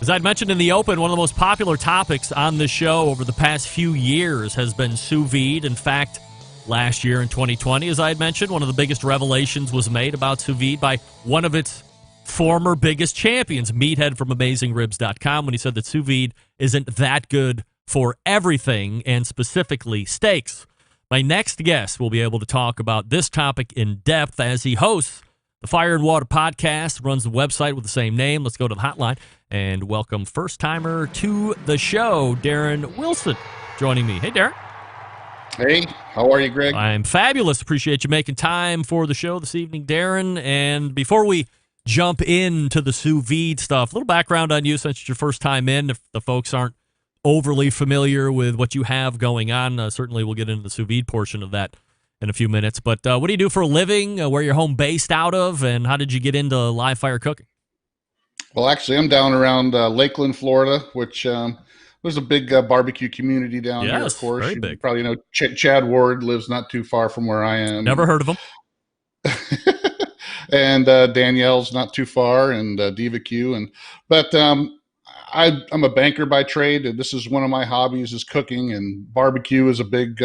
As I'd mentioned in the open, one of the most popular topics on this show over the past few years has been sous vide. In fact, last year in 2020, as I had mentioned, one of the biggest revelations was made about sous vide by one of its former biggest champions, Meathead from AmazingRibs.com, when he said that sous vide isn't that good for everything, and specifically steaks. My next guest will be able to talk about this topic in depth as he hosts the Fire and Water podcast, runs the website with the same name. Let's go to the hotline and welcome first-timer to the show, Darren Wilson, joining me. Hey, Darren. Hey, how are you, Greg? I'm fabulous. Appreciate you making time for the show this evening, Darren. And before we jump into the sous vide stuff, a little background on you since it's your first time in. If the folks aren't overly familiar with what you have going on, certainly we'll get into the sous vide portion of that in a few minutes. But what do you do for a living, where you're home based out of, and how did you get into live fire cooking? Well, actually, I'm down around Lakeland, Florida, which there's a big barbecue community down here, of course. Very you big. probably know Chad Ward lives not too far from where I am. Never heard of him. And Danielle's not too far, and Diva Q. But I'm a banker by trade. And this is one of my hobbies is cooking, and barbecue is a big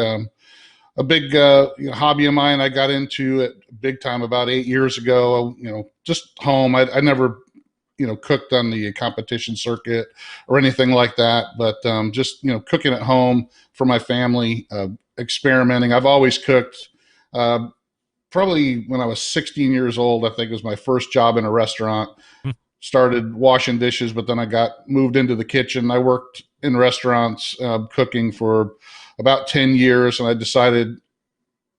hobby of mine. I got into it big time about 8 years ago. Just home. I never cooked on the competition circuit or anything like that, but just cooking at home for my family, experimenting. I've always cooked. Probably when I was 16 years old, I think it was my first job in a restaurant. Started washing dishes, but then I got moved into the kitchen. I worked in restaurants cooking for about 10 years, and I decided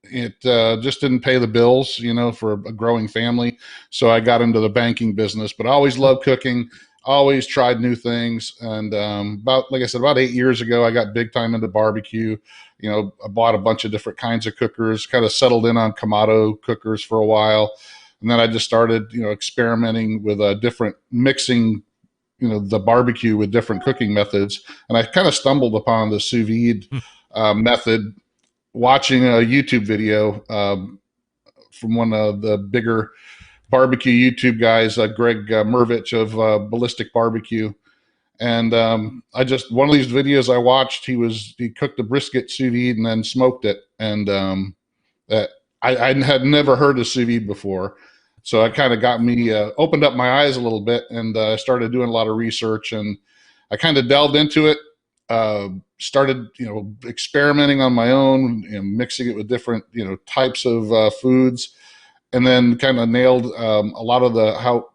it just didn't pay the bills, for a growing family. So I got into the banking business, but I always loved cooking, always tried new things. And about 8 years ago, I got big time into barbecue. I bought a bunch of different kinds of cookers, kind of settled in on Kamado cookers for a while. And then I just started, experimenting with different mixing, the barbecue with different cooking methods. And I kind of stumbled upon the sous vide method watching a YouTube video from one of the bigger barbecue YouTube guys, Greg Mervich of Ballistic Barbecue. And one of these videos I watched, he cooked a brisket sous vide and then smoked it. And I had never heard of sous vide before. So it kind of got me, opened up my eyes a little bit, and I started doing a lot of research, and I kind of delved into it. started, experimenting on my own and mixing it with different, types of foods, and then kind of nailed a lot of the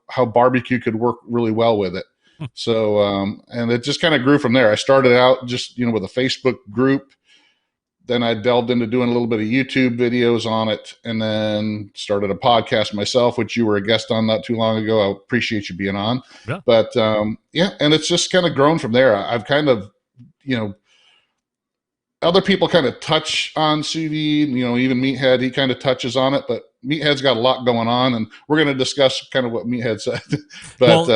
how barbecue could work really well with it. So and it just kind of grew from there. I started out just with a Facebook group. Then I delved into doing a little bit of YouTube videos on it, and then started a podcast myself, which you were a guest on not too long ago. I appreciate you being on. Yeah. But and it's just kind of grown from there. I've kind of, other people kind of touch on sous vide, even Meathead, he kind of touches on it, but Meathead's got a lot going on, and we're going to discuss kind of what Meathead said. But,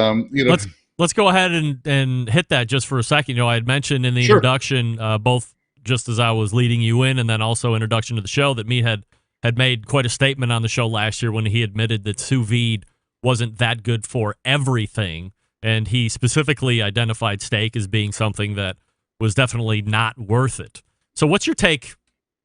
let's go ahead and hit that just for a second. I had mentioned in the introduction, both just as I was leading you in, and then also introduction to the show, that Meathead had made quite a statement on the show last year when he admitted that sous vide wasn't that good for everything. And he specifically identified steak as being something that was definitely not worth it. So what's your take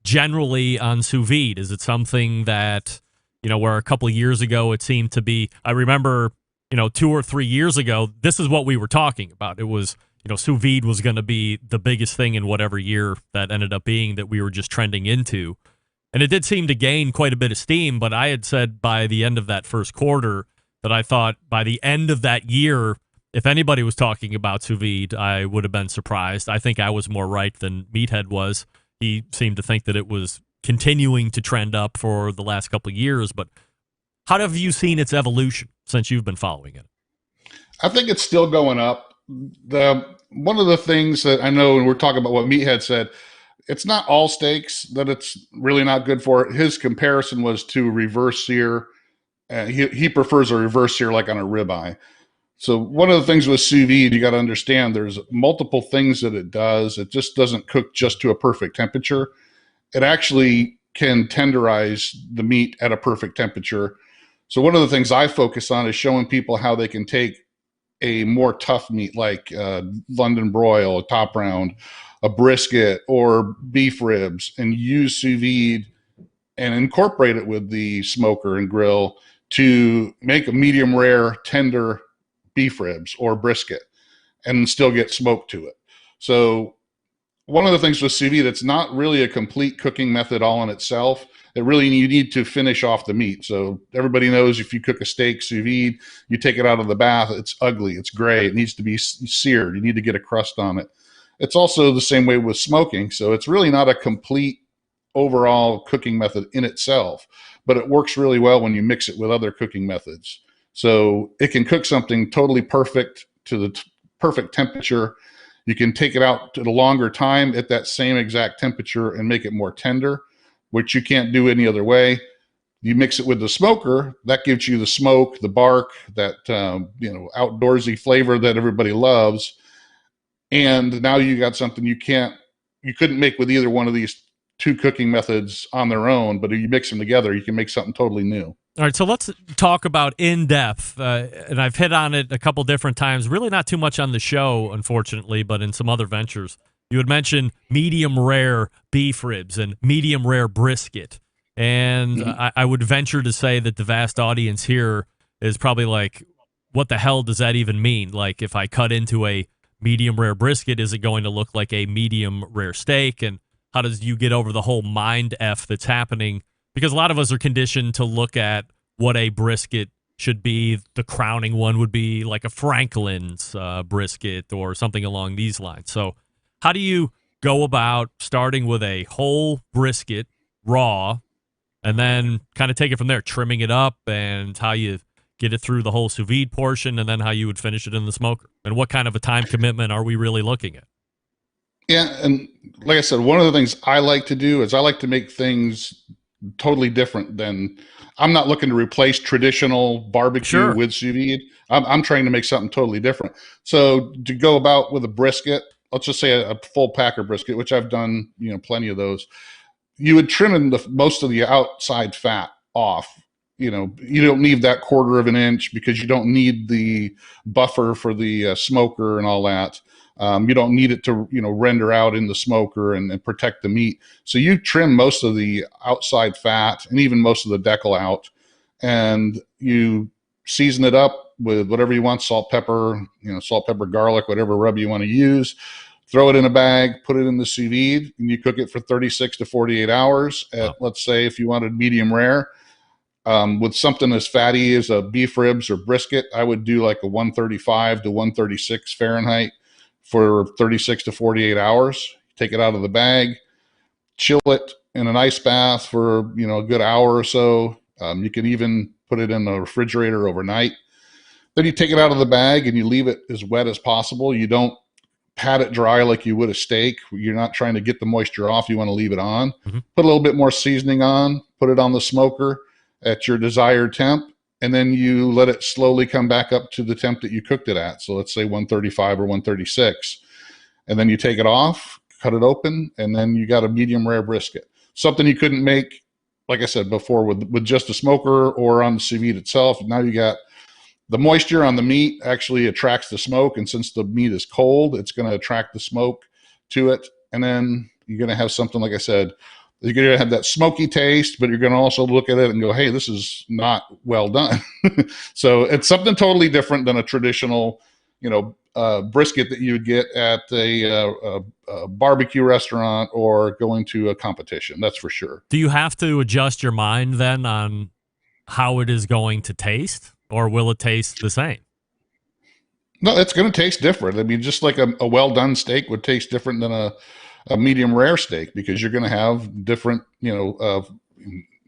generally on sous vide? Is it something that, where a couple of years ago it seemed to be, I remember, 2 or 3 years ago, this is what we were talking about. It was, sous vide was going to be the biggest thing in whatever year that ended up being that we were just trending into. And it did seem to gain quite a bit of steam, but I had said by the end of that first quarter that I thought by the end of that year, if anybody was talking about sous vide, I would have been surprised. I think I was more right than Meathead was. He seemed to think that it was continuing to trend up for the last couple of years. But how have you seen its evolution since you've been following it? I think it's still going up. One of the things that I know, and we're talking about what Meathead said, it's not all steaks that it's really not good for. His comparison was to reverse sear. He prefers a reverse sear like on a ribeye. So one of the things with sous vide, you got to understand there's multiple things that it does. It just doesn't cook just to a perfect temperature. It actually can tenderize the meat at a perfect temperature. So one of the things I focus on is showing people how they can take a more tough meat like London broil, a top round, a brisket, or beef ribs, and use sous vide and incorporate it with the smoker and grill to make a medium rare, tender beef ribs or brisket and still get smoke to it. So one of the things with sous vide, it's not really a complete cooking method all in itself. You need to finish off the meat. So everybody knows if you cook a steak sous vide, you take it out of the bath, it's ugly, it's gray, it needs to be seared, you need to get a crust on it. It's also the same way with smoking. So it's really not a complete overall cooking method in itself, but it works really well when you mix it with other cooking methods. So it can cook something totally perfect to the perfect temperature. You can take it out at a longer time at that same exact temperature and make it more tender, which you can't do any other way. You mix it with the smoker, that gives you the smoke, the bark, that outdoorsy flavor that everybody loves. And now you got something you couldn't make with either one of these two cooking methods on their own, but if you mix them together, you can make something totally new. All right, so let's talk about in-depth, and I've hit on it a couple different times, really not too much on the show, unfortunately, but in some other ventures. You had mentioned medium rare beef ribs and medium rare brisket, and I would venture to say that the vast audience here is probably like, what the hell does that even mean? Like, if I cut into a medium rare brisket, is it going to look like a medium rare steak? And how does you get over the whole mind F that's happening? Because a lot of us are conditioned to look at what a brisket should be. The crowning one would be like a Franklin's brisket or something along these lines. So how do you go about starting with a whole brisket raw and then kind of take it from there, trimming it up, and how you get it through the whole sous vide portion, and then how you would finish it in the smoker? And what kind of a time commitment are we really looking at? Yeah, and like I said, one of the things I like to do is I like to make things totally different than, I'm not looking to replace traditional barbecue with sous vide. I'm trying to make something totally different. So to go about with a brisket, let's just say a full packer brisket, which I've done, plenty of those. You would trim most of the outside fat off. You don't need that 1/4 of an inch because you don't need the buffer for the smoker and all that. You don't need it to, render out in the smoker and protect the meat. So you trim most of the outside fat and even most of the decal out, and you season it up with whatever you want, salt, pepper, garlic, whatever rub you want to use. throw it in a bag, put it in the sous vide, and you cook it for 36 to 48 hours at, let's say, if you wanted medium rare. With something as fatty as a beef ribs or brisket, I would do like a 135 to 136 Fahrenheit for 36 to 48 hours. Take it out of the bag, chill it in an ice bath for, a good hour or so. You can even put it in the refrigerator overnight. Then you take it out of the bag and you leave it as wet as possible. You don't pat it dry like you would a steak. You're not trying to get the moisture off. You want to leave it on. Mm-hmm. Put a little bit more seasoning on, put it on the smoker at your desired temp, and then you let it slowly come back up to the temp that you cooked it at. So let's say 135 or 136. And then you take it off, cut it open, and then you got a medium rare brisket. Something you couldn't make, like I said before, with just a smoker or on the sous vide itself. Now you got the moisture on the meat actually attracts the smoke, and since the meat is cold, it's going to attract the smoke to it. And then you're going to have something, like I said, you're going to have that smoky taste, but you're going to also look at it and go, hey, this is not well done. So it's something totally different than a traditional, brisket that you would get at a barbecue restaurant or going to a competition. That's for sure. Do you have to adjust your mind then on how it is going to taste, or will it taste the same? No, it's going to taste different. I mean, just like a well-done steak would taste different than a medium rare steak, because you're going to have different,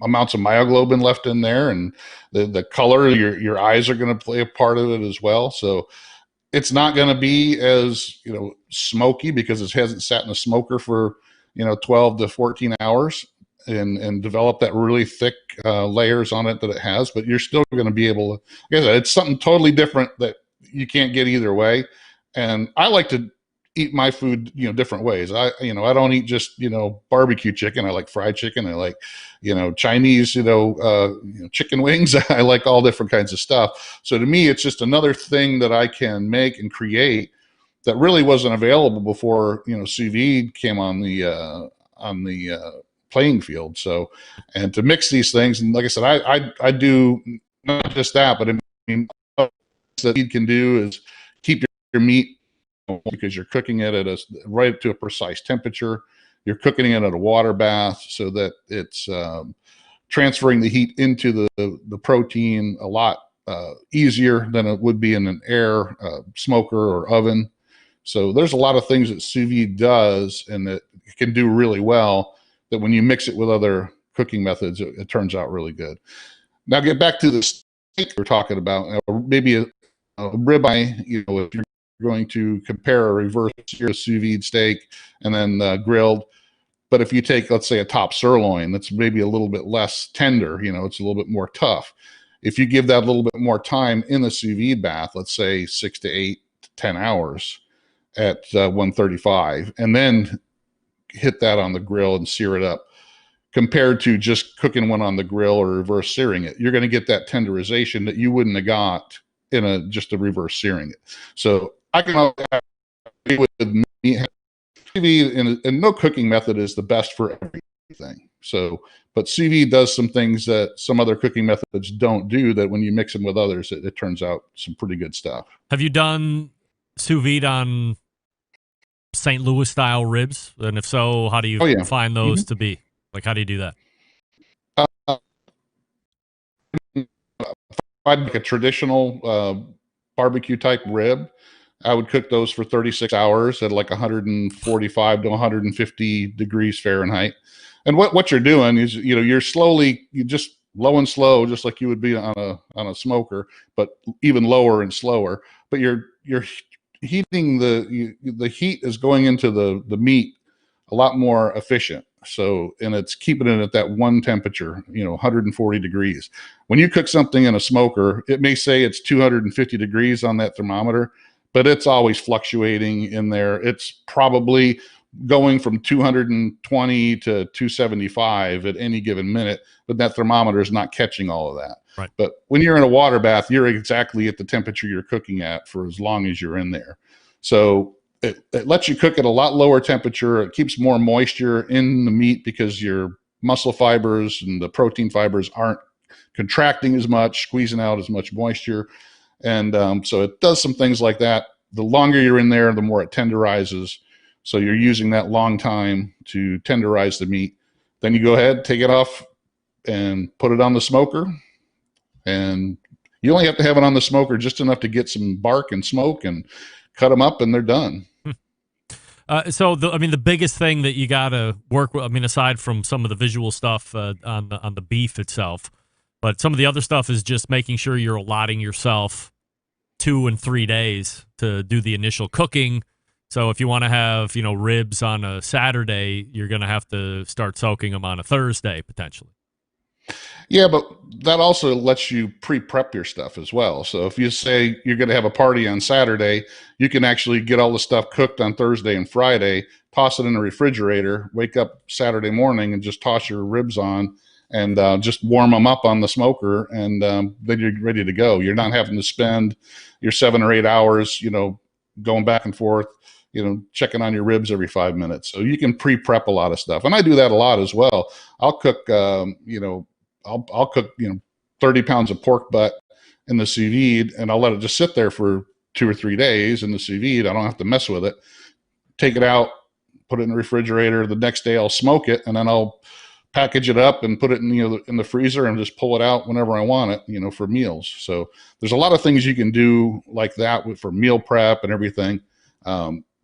amounts of myoglobin left in there, and the color, your eyes are going to play a part of it as well. So it's not going to be as, smoky because it hasn't sat in a smoker for, 12 to 14 hours and develop that really thick layers on it that it has, but you're still going to be able to, like I said, it's something totally different that you can't get either way. And I like to eat my food, different ways. I don't eat just, barbecue chicken. I like fried chicken. I like, Chinese, chicken wings. I like all different kinds of stuff. So to me, it's just another thing that I can make and create that really wasn't available before, sous vide came on the playing field. So, and to mix these things, and like I said, I do not just that, but I mean, that you can do is keep your meat, because you're cooking it at right to a precise temperature. You're cooking it at a water bath so that it's transferring the heat into the protein a lot easier than it would be in an air smoker or oven. So there's a lot of things that sous vide does and that it can do really well, that when you mix it with other cooking methods, it turns out really good. Now get back to the steak we're talking about. Maybe a ribeye, if you're going to compare a reverse sear sous vide steak and then grilled. But if you take, let's say, a top sirloin, that's maybe a little bit less tender, it's a little bit more tough. If you give that a little bit more time in the sous vide bath, let's say 6 to 8 to 10 hours at 135, and then hit that on the grill and sear it up, compared to just cooking one on the grill or reverse searing it, you're going to get that tenderization that you wouldn't have got in just a reverse searing it. So I can agree with me, and no cooking method is the best for everything. So, but sous vide does some things that some other cooking methods don't do, that when you mix them with others, it turns out some pretty good stuff. Have you done sous vide on St. Louis style ribs? And if so, how do you find those to be? Like, how do you do that? I'd make a traditional barbecue type rib. I would cook those for 36 hours at like 145 to 150 degrees Fahrenheit. And what you're doing is, you're just low and slow, just like you would be on a smoker, but even lower and slower. But you're heating the heat is going into the meat a lot more efficient. So, and it's keeping it at that one temperature, 140 degrees. When you cook something in a smoker, it may say it's 250 degrees on that thermometer, but it's always fluctuating in there. It's probably going from 220 to 275 at any given minute, but that thermometer is not catching all of that. Right. But when you're in a water bath, you're exactly at the temperature you're cooking at for as long as you're in there. So it lets you cook at a lot lower temperature. It keeps more moisture in the meat because your muscle fibers and the protein fibers aren't contracting as much, squeezing out as much moisture. And so it does some things like that. The longer you're in there, the more it tenderizes. So you're using that long time to tenderize the meat. Then you go ahead, take it off, and put it on the smoker. And you only have to have it on the smoker just enough to get some bark and smoke, and cut them up, and they're done. The biggest thing that you got to work with, aside from some of the visual stuff on the beef itself, but some of the other stuff is just making sure you're allotting yourself 2 and 3 days to do the initial cooking. So if you want to have, ribs on a Saturday, you're going to have to start soaking them on a Thursday, potentially. Yeah, but that also lets you pre-prep your stuff as well. So if you say you're going to have a party on Saturday, you can actually get all the stuff cooked on Thursday and Friday, toss it in the refrigerator, wake up Saturday morning and just toss your ribs on and just warm them up on the smoker, and then you're ready to go. You're not having to spend your 7 or 8 hours, going back and forth, checking on your ribs every 5 minutes. So you can pre-prep a lot of stuff. And I do that a lot as well. I'll cook, I'll cook, 30 pounds of pork butt in the sous vide, and I'll let it just sit there for 2 or 3 days in the sous vide. I don't have to mess with it. Take it out, put it in the refrigerator. The next day I'll smoke it, and then I'll package it up and put it in the freezer and just pull it out whenever I want it, for meals. So there's a lot of things you can do like that for meal prep and everything.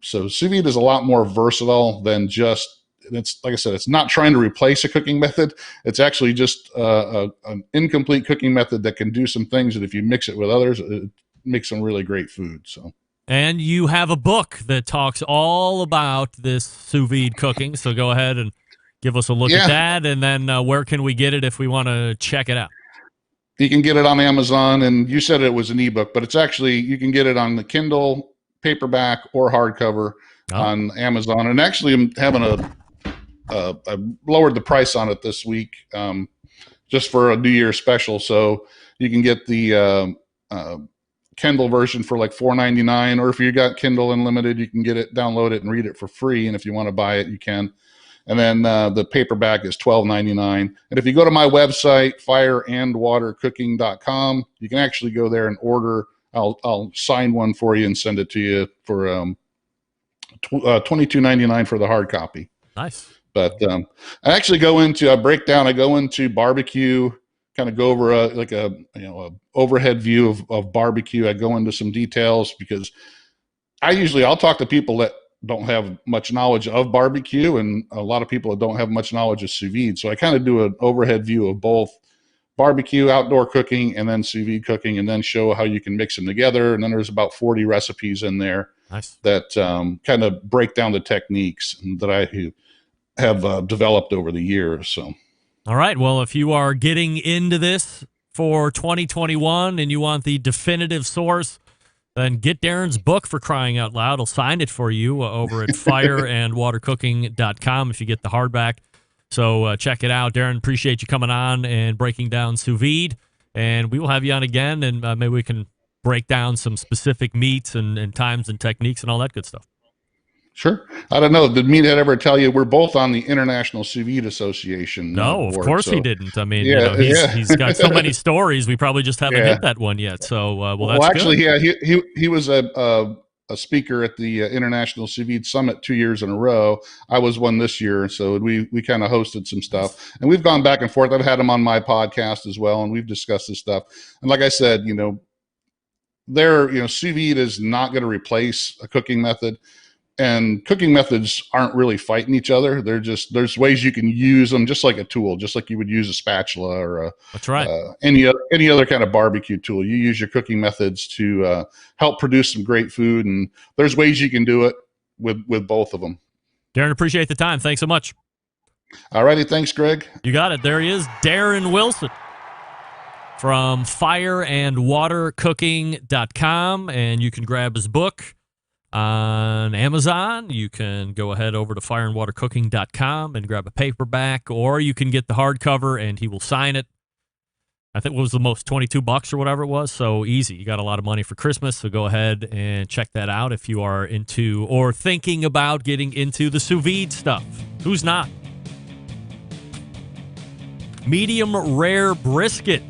So sous vide is a lot more versatile than just, it's like I said, it's not trying to replace a cooking method. It's actually just an incomplete cooking method that can do some things that if you mix it with others, it makes some really great food. So. And you have a book that talks all about this sous vide cooking. So go ahead and give us a look at that. And then where can we get it if we want to check it out? You can get it on Amazon, and you said it was an ebook, but it's actually, you can get it on the Kindle, paperback, or hardcover on Amazon. And actually I'm having I lowered the price on it this week just for a New Year special. So you can get the Kindle version for like $4.99, or if you got Kindle Unlimited, you can get it, download it, and read it for free. And if you want to buy it, you can. And then the paperback is $12.99. And if you go to my website, fireandwatercooking.com, you can actually go there and order. I'll sign one for you and send it to you for $22.99 for the hard copy. Nice. But I actually go into barbecue, kind of go over a overhead view of barbecue. I go into some details because I'll talk to people that don't have much knowledge of barbecue, and a lot of people that don't have much knowledge of sous vide. So I kind of do an overhead view of both barbecue, outdoor cooking, and then sous vide cooking, and then show how you can mix them together. And then there's about 40 recipes in there. Nice. That kind of break down the techniques that I have developed over the years. So, all right. Well, if you are getting into this for 2021 and you want the definitive source, then get Darren's book, for crying out loud. He'll sign it for you over at fireandwatercooking.com if you get the hardback. So check it out. Darren, appreciate you coming on and breaking down sous vide. And we will have you on again, and maybe we can break down some specific meats and times and techniques and all that good stuff. Sure. I don't know. Did Meathead ever tell you we're both on the International Sous Vide Association? No, of course he didn't. I mean, yeah, he's got so many stories. We probably just haven't hit that one yet. So, that's actually, good. Yeah, he was a speaker at the International Sous Vide Summit 2 years in a row. I was one this year, so we kind of hosted some stuff, and we've gone back and forth. I've had him on my podcast as well, and we've discussed this stuff. And like I said, sous vide is not going to replace a cooking method. And cooking methods aren't really fighting each other. There's ways you can use them just like a tool, just like you would use a spatula or that's right. Any other kind of barbecue tool. You use your cooking methods to help produce some great food, and there's ways you can do it with both of them. Darren, appreciate the time. Thanks so much. All righty. Thanks, Greg. You got it. There he is, Darren Wilson from fireandwatercooking.com, and you can grab his book on Amazon. You can go ahead over to fireandwatercooking.com and grab a paperback, or you can get the hardcover and he will sign it. I think it was the most, $22 or whatever it was. So easy. You got a lot of money for Christmas. So go ahead and check that out if you are into or thinking about getting into the sous vide stuff. Who's not? Medium rare brisket.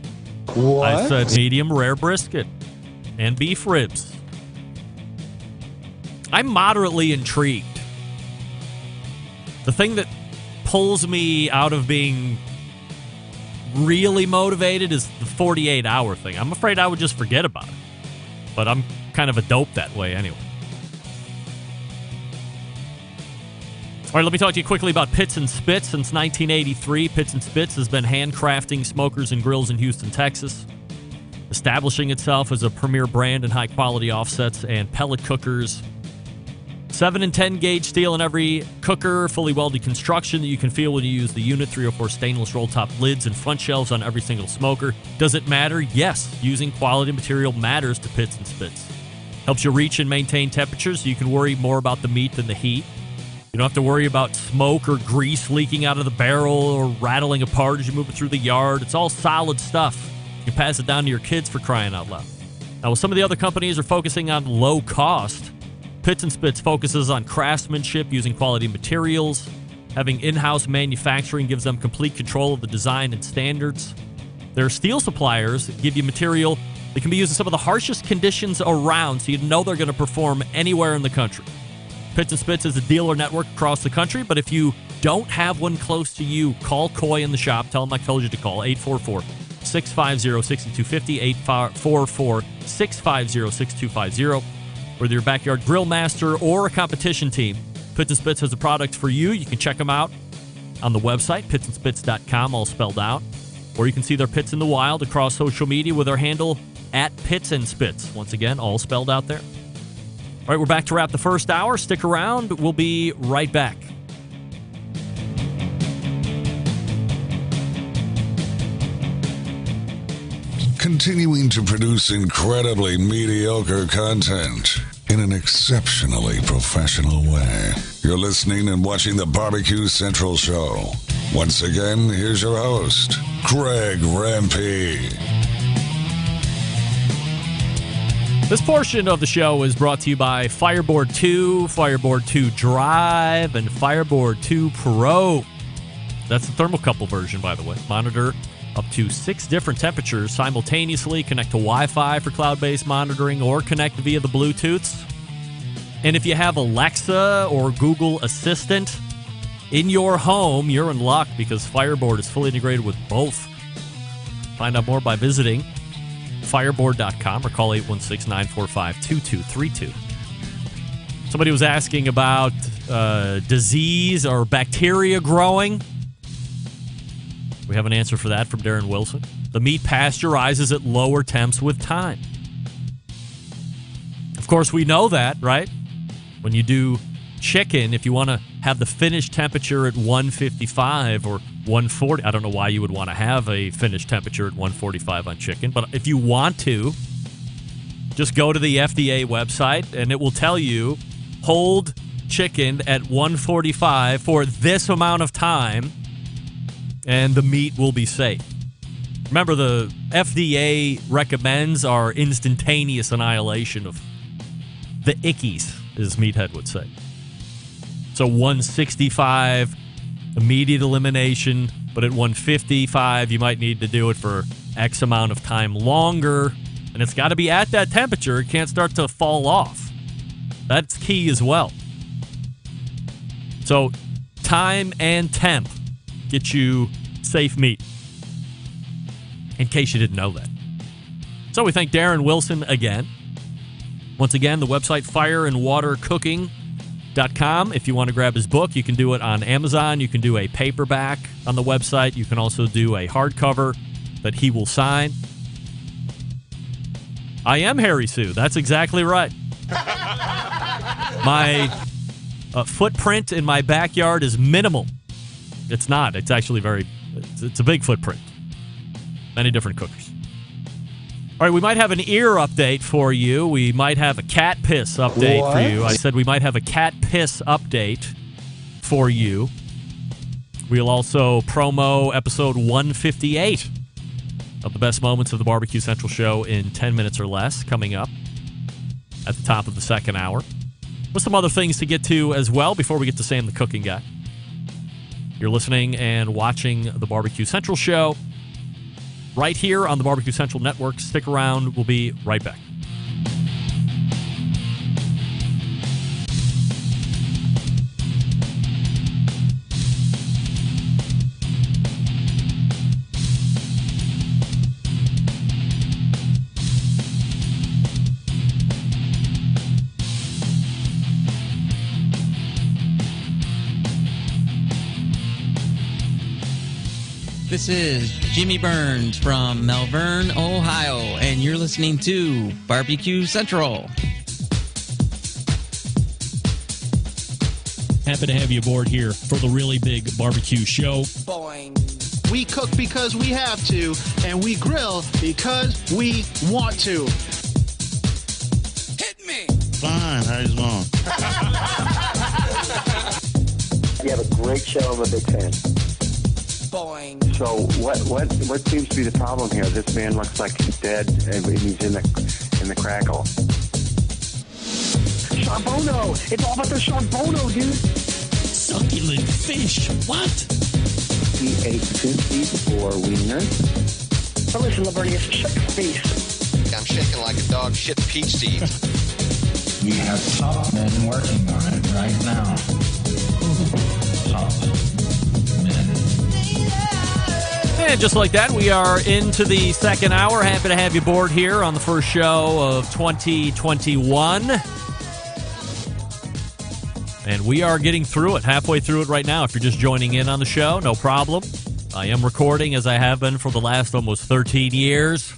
What? I said medium rare brisket and beef ribs. I'm moderately intrigued The thing that pulls me out of being really motivated is the 48-hour thing. I'm afraid I would just forget about it. But I'm kind of a dope that way anyway. All right, let me talk to you quickly about Pits and Spits. Since 1983, Pits and Spits has been handcrafting smokers and grills in Houston, Texas, establishing itself as a premier brand in high-quality offsets and pellet cookers. 7 and 10 gauge steel in every cooker, fully welded construction that you can feel when you use the unit, 3 or 4 stainless roll-top lids and front shelves on every single smoker. Does it matter? Yes. Using quality material matters to Pits and Spits. Helps you reach and maintain temperatures so you can worry more about the meat than the heat. You don't have to worry about smoke or grease leaking out of the barrel or rattling apart as you move it through the yard. It's all solid stuff. You can pass it down to your kids, for crying out loud. Now, while some of the other companies are focusing on low cost, Pits and Spits focuses on craftsmanship, using quality materials. Having in-house manufacturing gives them complete control of the design and standards. Their steel suppliers give you material that can be used in some of the harshest conditions around, so you know they're going to perform anywhere in the country. Pits and Spits is a dealer network across the country, but if you don't have one close to you, call Coy in the shop. Tell them I told you to call 844-650-6250, 844-650-6250. Whether you're a backyard grill master or a competition team, Pits and Spits has a product for you. You can check them out on the website, pitsandspits.com, all spelled out. Or you can see their pits in the wild across social media with their handle @PitsandSpits. Once again, all spelled out there. All right, we're back to wrap the first hour. Stick around. We'll be right back. Continuing to produce incredibly mediocre content in an exceptionally professional way. You're listening and watching the Barbecue Central Show. Once again, here's your host, Greg Rempe. This portion of the show is brought to you by Fireboard 2, Fireboard 2 Drive, and Fireboard 2 Pro. That's the thermocouple version, by the way. Monitor up to 6 different temperatures simultaneously, connect to Wi-Fi for cloud-based monitoring, or connect via the Bluetooths. And if you have Alexa or Google Assistant in your home, you're in luck because Fireboard is fully integrated with both. Find out more by visiting fireboard.com or call 816-945-2232. Somebody was asking about disease or bacteria growing. We have an answer for that from Darren Wilson. The meat pasteurizes at lower temps with time. Of course, we know that, right? When you do chicken, if you want to have the finished temperature at 155 or 140, I don't know why you would want to have a finished temperature at 145 on chicken, but if you want to, just go to the FDA website and it will tell you, hold chicken at 145 for this amount of time and the meat will be safe. Remember, the FDA recommends our instantaneous annihilation of the ickies, as Meathead would say. So 165, immediate elimination, but at 155, you might need to do it for X amount of time longer, and it's got to be at that temperature. It can't start to fall off. That's key as well. So time and temp get you safe meat, in case you didn't know that. So we thank Darren Wilson again. Once again, the website fireandwatercooking.com. If you want to grab his book, you can do it on Amazon. You can do a paperback on the website. You can also do a hardcover that he will sign. I am Harry Sue. That's exactly right. My footprint in my backyard is minimal. It's not. It's actually it's a big footprint. Many different cookers. All right, we might have an ear update for you. We might have a cat piss update for you. I said we might have a cat piss update for you. We'll also promo episode 158 of the best moments of the Barbecue Central Show in 10 minutes or less, coming up at the top of the second hour. With some other things to get to as well before we get to Sam the Cooking Guy. You're listening and watching the Barbecue Central Show right here on the Barbecue Central Network. Stick around. We'll be right back. This is Jimmy Burns from Malvern, Ohio, and you're listening to BBQ Central. Happy to have you aboard here for the really big barbecue show. Boing. We cook because we have to, and we grill because we want to. Hit me! Fine, how's it going? You have a great show. I'm a big fan. Boing. So what seems to be the problem here? This man looks like he's dead, and he's in the crackle. Charbono! It's all about the charbono, dude. Succulent fish. What? He ate 54 wieners. So listen, Lavernius, shut your face. I'm shaking like a dog shit peach seed. We have top men working on it right now. Top men. And just like that, we are into the second hour. Happy to have you aboard here on the first show of 2021. And we are getting through it, halfway through it right now. If you're just joining in on the show, no problem. I am recording, as I have been for the last almost 13 years.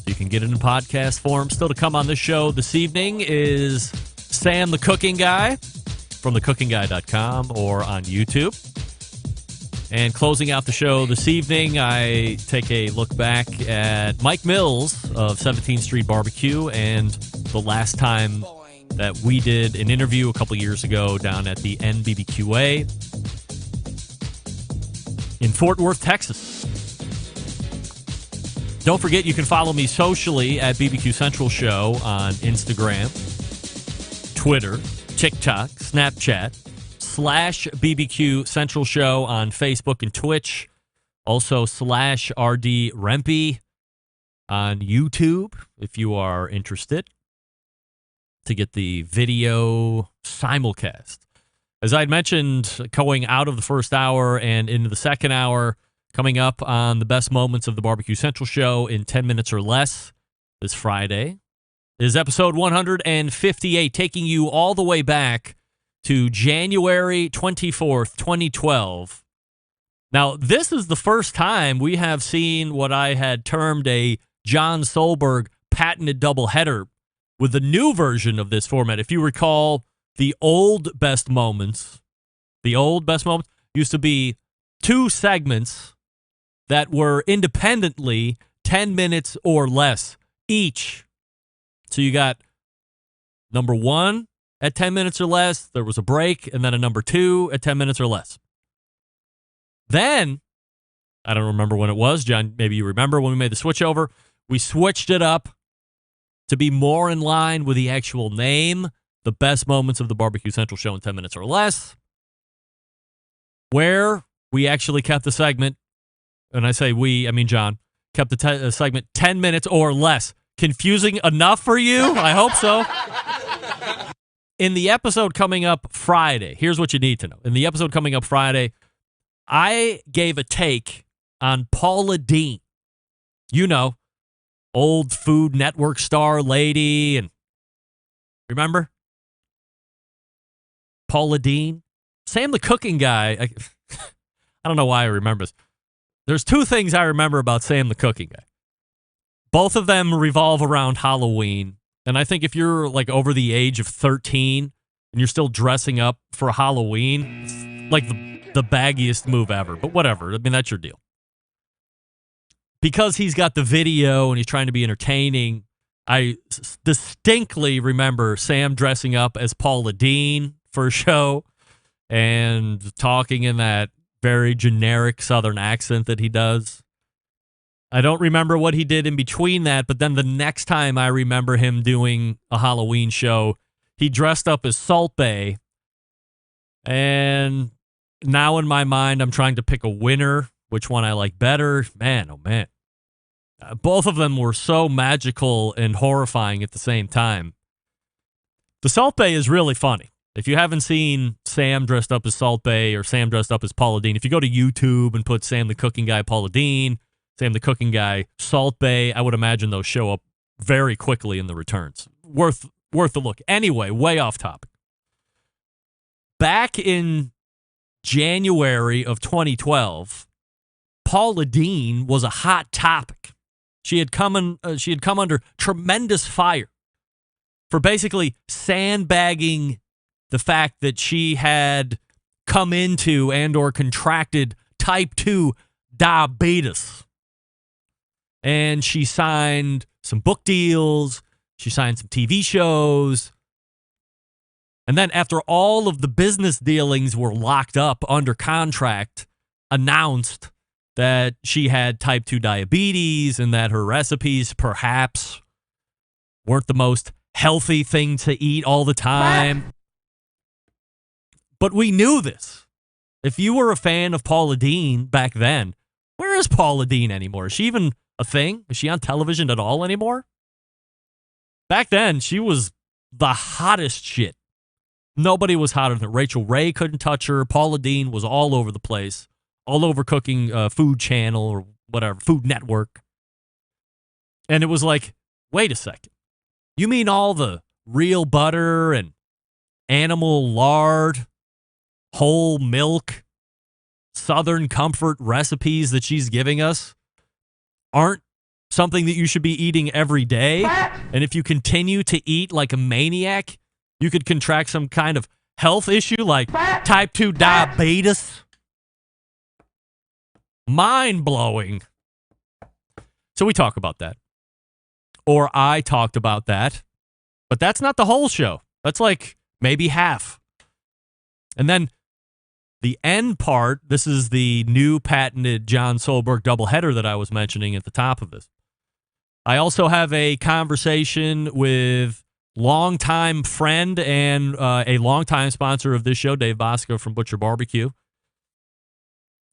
You can get it in podcast form. Still to come on this show this evening is Sam the Cooking Guy from thecookingguy.com or on YouTube. And closing out the show this evening, I take a look back at Mike Mills of 17th Street Barbecue and the last time that we did an interview a couple years ago down at the NBBQA in Fort Worth, Texas. Don't forget, you can follow me socially at BBQ Central Show on Instagram, Twitter, TikTok, Snapchat, /BBQ Central Show on Facebook and Twitch. Also /RD Rempe on YouTube if you are interested to get the video simulcast. As I had mentioned, going out of the first hour and into the second hour, coming up on the best moments of the Barbecue Central Show in 10 minutes or less this Friday is episode 158, taking you all the way back to January 24th, 2012. Now, this is the first time we have seen what I had termed a John Solberg patented doubleheader with the new version of this format. If you recall, the old best moments used to be two segments that were independently 10 minutes or less each. So you got number one at 10 minutes or less, there was a break, and then a number two at 10 minutes or less. Then, I don't remember when it was, John, maybe you remember when we made the switch over, we switched it up to be more in line with the actual name, the best moments of the Barbecue Central Show in 10 minutes or less, where we actually kept the segment, and I say we, I mean John, kept the segment 10 minutes or less. Confusing enough for you? I hope so. In the episode coming up Friday, here's what you need to know. In the episode coming up Friday, I gave a take on Paula Deen. You know, old Food Network star lady, and remember? Paula Deen? Sam the Cooking Guy. I don't know why I remember this. There's two things I remember about Sam the Cooking Guy. Both of them revolve around Halloween. And I think if you're like over the age of 13 and you're still dressing up for Halloween, it's like the baggiest move ever. But whatever. I mean, that's your deal. Because he's got the video and he's trying to be entertaining, I distinctly remember Sam dressing up as Paula Deen for a show and talking in that very generic Southern accent that he does. I don't remember what he did in between that, but then the next time I remember him doing a Halloween show, he dressed up as Salt Bae. And now in my mind, I'm trying to pick a winner. Which one I like better? Man, oh man. Both of them were so magical and horrifying at the same time. The Salt Bae is really funny. If you haven't seen Sam dressed up as Salt Bae or Sam dressed up as Paula Deen, if you go to YouTube and put Sam the Cooking Guy Paula Deen, Sam the Cooking Guy Salt Bae, I would imagine those show up very quickly in the returns. Worth a look. Anyway, way off topic. Back in January of 2012, Paula Deen was a hot topic. She had come under tremendous fire for basically sandbagging the fact that she had come into and or contracted type 2 diabetes. And she signed some book deals. She signed some TV shows. And then after all of the business dealings were locked up under contract, announced that she had type 2 diabetes and that her recipes perhaps weren't the most healthy thing to eat all the time. But we knew this. If you were a fan of Paula Deen back then, where is Paula Deen anymore? Is she even a thing? Is she on television at all anymore? Back then, she was the hottest shit. Nobody was hotter than her. Rachel Ray couldn't touch her. Paula Deen was all over the place, all over Cooking Food Channel or whatever, Food Network. And it was like, wait a second. You mean all the real butter and animal lard, whole milk, Southern Comfort recipes that she's giving us aren't something that you should be eating every day? And if you continue to eat like a maniac, you could contract some kind of health issue like type 2 diabetes? Mind-blowing. So we talk about that. Or I talked about that. But that's not the whole show. That's like maybe half. And then the end part, this is the new patented John Solberg doubleheader that I was mentioning at the top of this. I also have a conversation with longtime friend and a longtime sponsor of this show, Dave Bosco from Butcher Barbecue.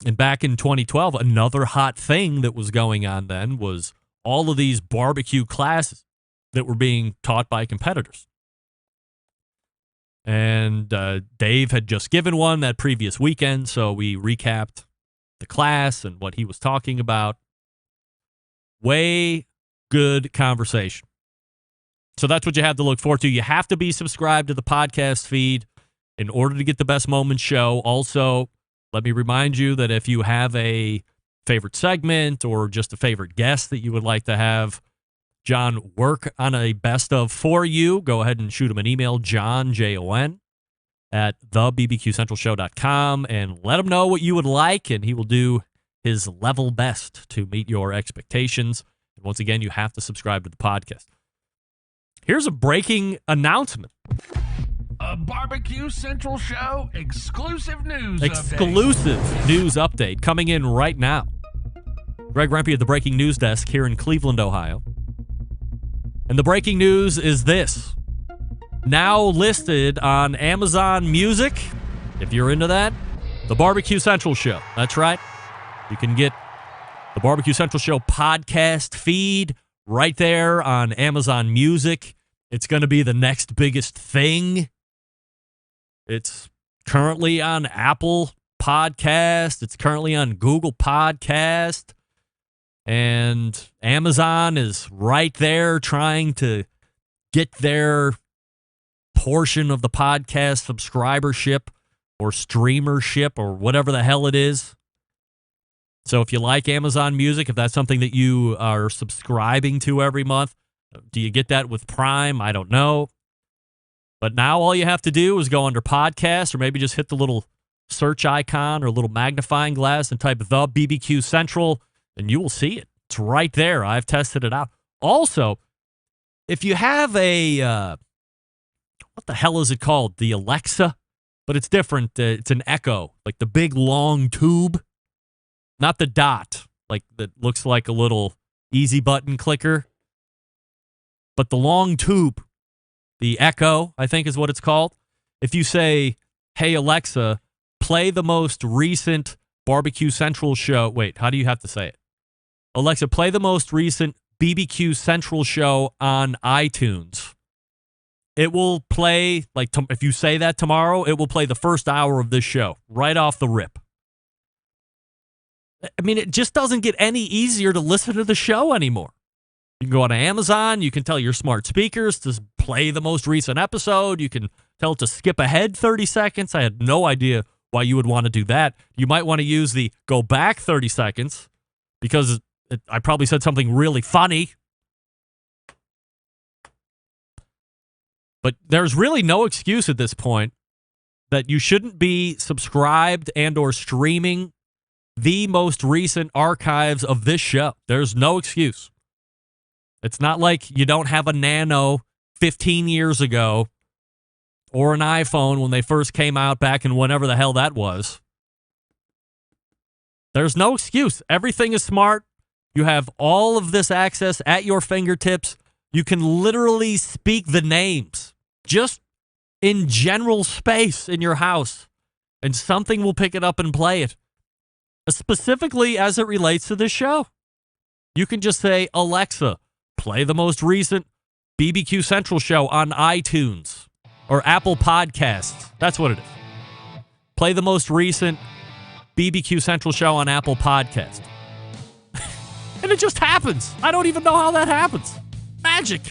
And back in 2012, another hot thing that was going on then was all of these barbecue classes that were being taught by competitors. And Dave had just given one that previous weekend, so we recapped the class and what he was talking about. Way good conversation. So that's what you have to look forward to. You have to be subscribed to the podcast feed in order to get the Best Moments show. Also, let me remind you that if you have a favorite segment or just a favorite guest that you would like to have John work on a best of for you, go ahead and shoot him an email, John, Jon, at thebbqcentralshow.com, and let him know what you would like, and he will do his level best to meet your expectations. And once again, you have to subscribe to the podcast. Here's a breaking announcement. A Barbecue Central Show exclusive news Exclusive news update coming in right now. Greg Rempe at the Breaking News Desk here in Cleveland, Ohio. And the breaking news is this. Now listed on Amazon Music, if you're into that, the Barbecue Central Show. That's right. You can get the Barbecue Central Show podcast feed right there on Amazon Music. It's going to be the next biggest thing. It's currently on Apple Podcast. It's currently on Google Podcast. And Amazon is right there trying to get their portion of the podcast subscribership or streamership or whatever the hell it is. So if you like Amazon Music, if that's something that you are subscribing to every month, do you get that with Prime? I don't know. But now all you have to do is go under podcast or maybe just hit the little search icon or little magnifying glass and type the BBQ Central, and you will see it. It's right there. I've tested it out. Also, if you have a, what the hell is it called? The Alexa? But it's different. It's an Echo, like the big long tube. Not the dot, like that looks like a little easy button clicker. But the long tube, the Echo, I think is what it's called. If you say, hey, Alexa, play the most recent Barbecue Central show. Wait, how do you have to say it? Alexa, play the most recent BBQ Central show on iTunes. It will play, like if you say that tomorrow, it will play the first hour of this show right off the rip. I mean, it just doesn't get any easier to listen to the show anymore. You can go on Amazon. You can tell your smart speakers to play the most recent episode. You can tell it to skip ahead 30 seconds. I had no idea why you would want to do that. You might want to use the go back 30 seconds because I probably said something really funny. But there's really no excuse at this point that you shouldn't be subscribed and or streaming the most recent archives of this show. There's no excuse. It's not like you don't have a Nano 15 years ago or an iPhone when they first came out back in whenever the hell that was. There's no excuse. Everything is smart. You have all of this access at your fingertips. You can literally speak the names just in general space in your house, and something will pick it up and play it. Specifically as it relates to this show. You can just say, Alexa, play the most recent BBQ Central show on iTunes or Apple Podcasts. That's what it is. Play the most recent BBQ Central show on Apple Podcasts. And it just happens. I don't even know how that happens. Magic.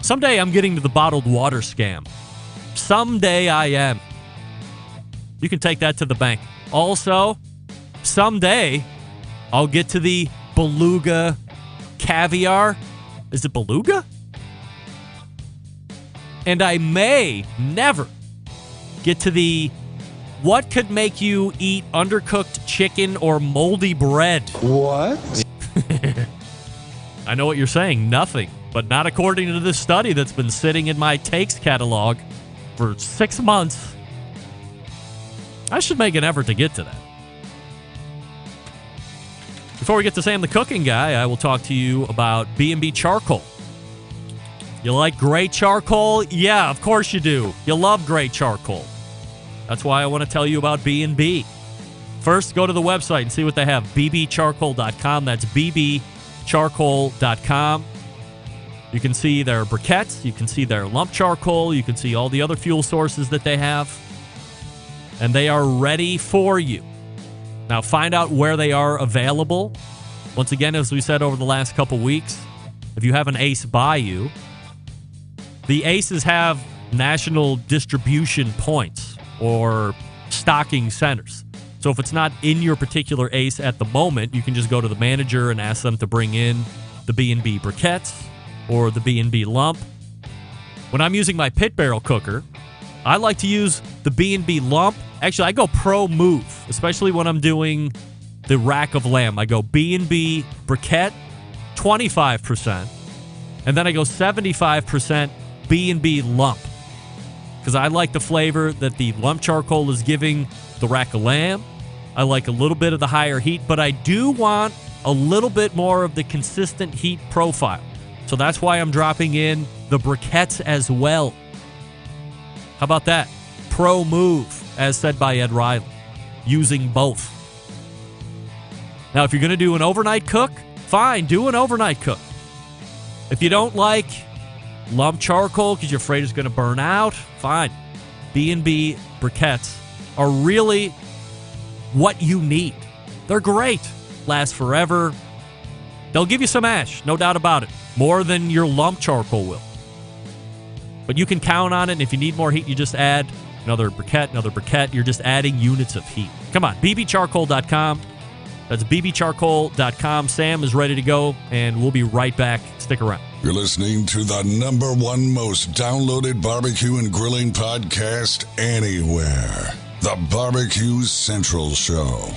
Someday I'm getting to the bottled water scam. Someday I am. You can take that to the bank. Also, someday I'll get to the beluga caviar. Is it beluga? And I may never get to the what could make you eat undercooked chicken or moldy bread. What? I know what you're saying. Nothing. But not according to this study that's been sitting in my takes catalog for 6 months. I should make an effort to get to that. Before we get to Sam the Cooking Guy, I will talk to you about B&B Charcoal. You like gray charcoal? Yeah, of course you do. You love gray charcoal. That's why I want to tell you about B&B. First, go to the website and see what they have. bbcharcoal.com. That's bbcharcoal.com. You can see their briquettes. You can see their lump charcoal. You can see all the other fuel sources that they have. And they are ready for you. Now, find out where they are available. Once again, as we said over the last couple weeks, if you have an Ace by you, the Aces have national distribution points or stocking centers. So if it's not in your particular Ace at the moment, you can just go to the manager and ask them to bring in the B&B briquettes or the B&B lump. When I'm using my pit barrel cooker, I like to use the B&B lump. Actually, I go pro move, especially when I'm doing the rack of lamb. I go B&B briquette, 25%, and then I go 75% B&B lump because I like the flavor that the lump charcoal is giving the rack of lamb. I like a little bit of the higher heat, but I do want a little bit more of the consistent heat profile. So that's why I'm dropping in the briquettes as well. How about that? Pro move, as said by Ed Riley, using both. Now, if you're going to do an overnight cook, fine, do an overnight cook. If you don't like lump charcoal because you're afraid it's going to burn out, fine. B&B briquettes are really what you need. They're great. Last forever. They'll give you some ash, no doubt about it. More than your lump charcoal will. But you can count on it, and if you need more heat, you just add another briquette. You're just adding units of heat. Come on, bbcharcoal.com. That's bbcharcoal.com. Sam is ready to go, and we'll be right back. Stick around. You're listening to the #1 most downloaded barbecue and grilling podcast anywhere. The BBQ Central Show.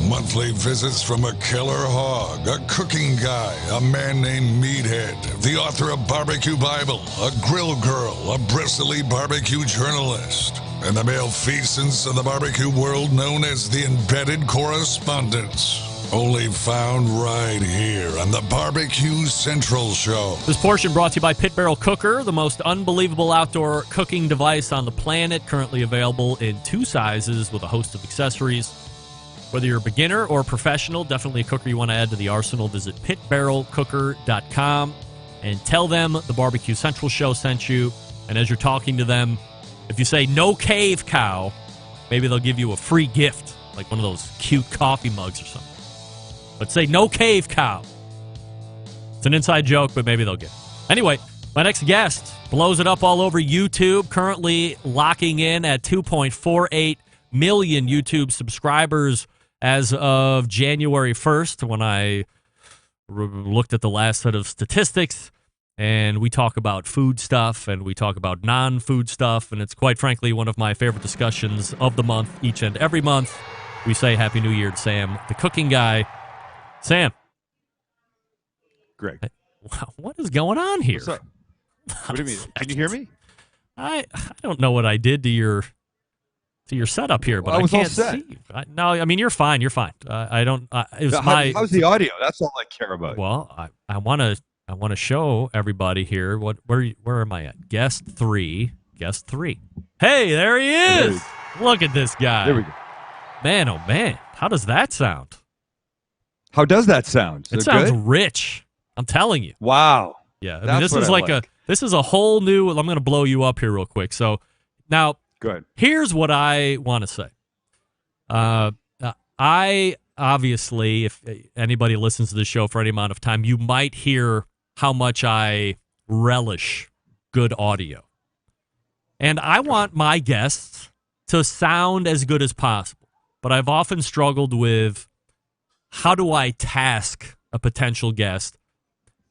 Monthly visits from a killer hog, a cooking guy, a man named Meathead, the author of Barbecue Bible, a grill girl, a bristly barbecue journalist, and the male feasts of the barbecue world known as the embedded correspondents. Only found right here on the BBQ Central Show. This portion brought to you by Pit Barrel Cooker, the most unbelievable outdoor cooking device on the planet, currently available in 2 sizes with a host of accessories. Whether you're a beginner or a professional, definitely a cooker you want to add to the arsenal, visit pitbarrelcooker.com and tell them the Barbecue Central Show sent you. And as you're talking to them, if you say no cave cow, maybe they'll give you a free gift, like one of those cute coffee mugs or something. But say no cave cow. It's an inside joke, but maybe they'll get it. Anyway, my next guest blows it up all over YouTube, currently locking in at 2.48 million YouTube subscribers as of January 1st when I looked at the last set of statistics. And we talk about food stuff and we talk about non-food stuff. And it's quite frankly one of my favorite discussions of the month each and every month. We say Happy New Year to Sam, the cooking guy. Sam. Greg. What is going on here? What's up? What do you mean? Can you hear me? I don't know what I did to your setup here, but I can't see you. No, I mean you're fine. You're fine. I don't. How's the audio? That's all I care about. Well, I want to show everybody here where am I at? Guest three. Hey, there he is. Look at this guy. There we go. Man, oh man, how does that sound? How does that sound? It sounds rich. I'm telling you. Wow. Yeah, I mean, this is this is a whole new. I'm going to blow you up here real quick. So now, good. Here's what I want to say. I obviously, if anybody listens to this show for any amount of time, you might hear how much I relish good audio, and I want my guests to sound as good as possible. But I've often struggled with how do I task a potential guest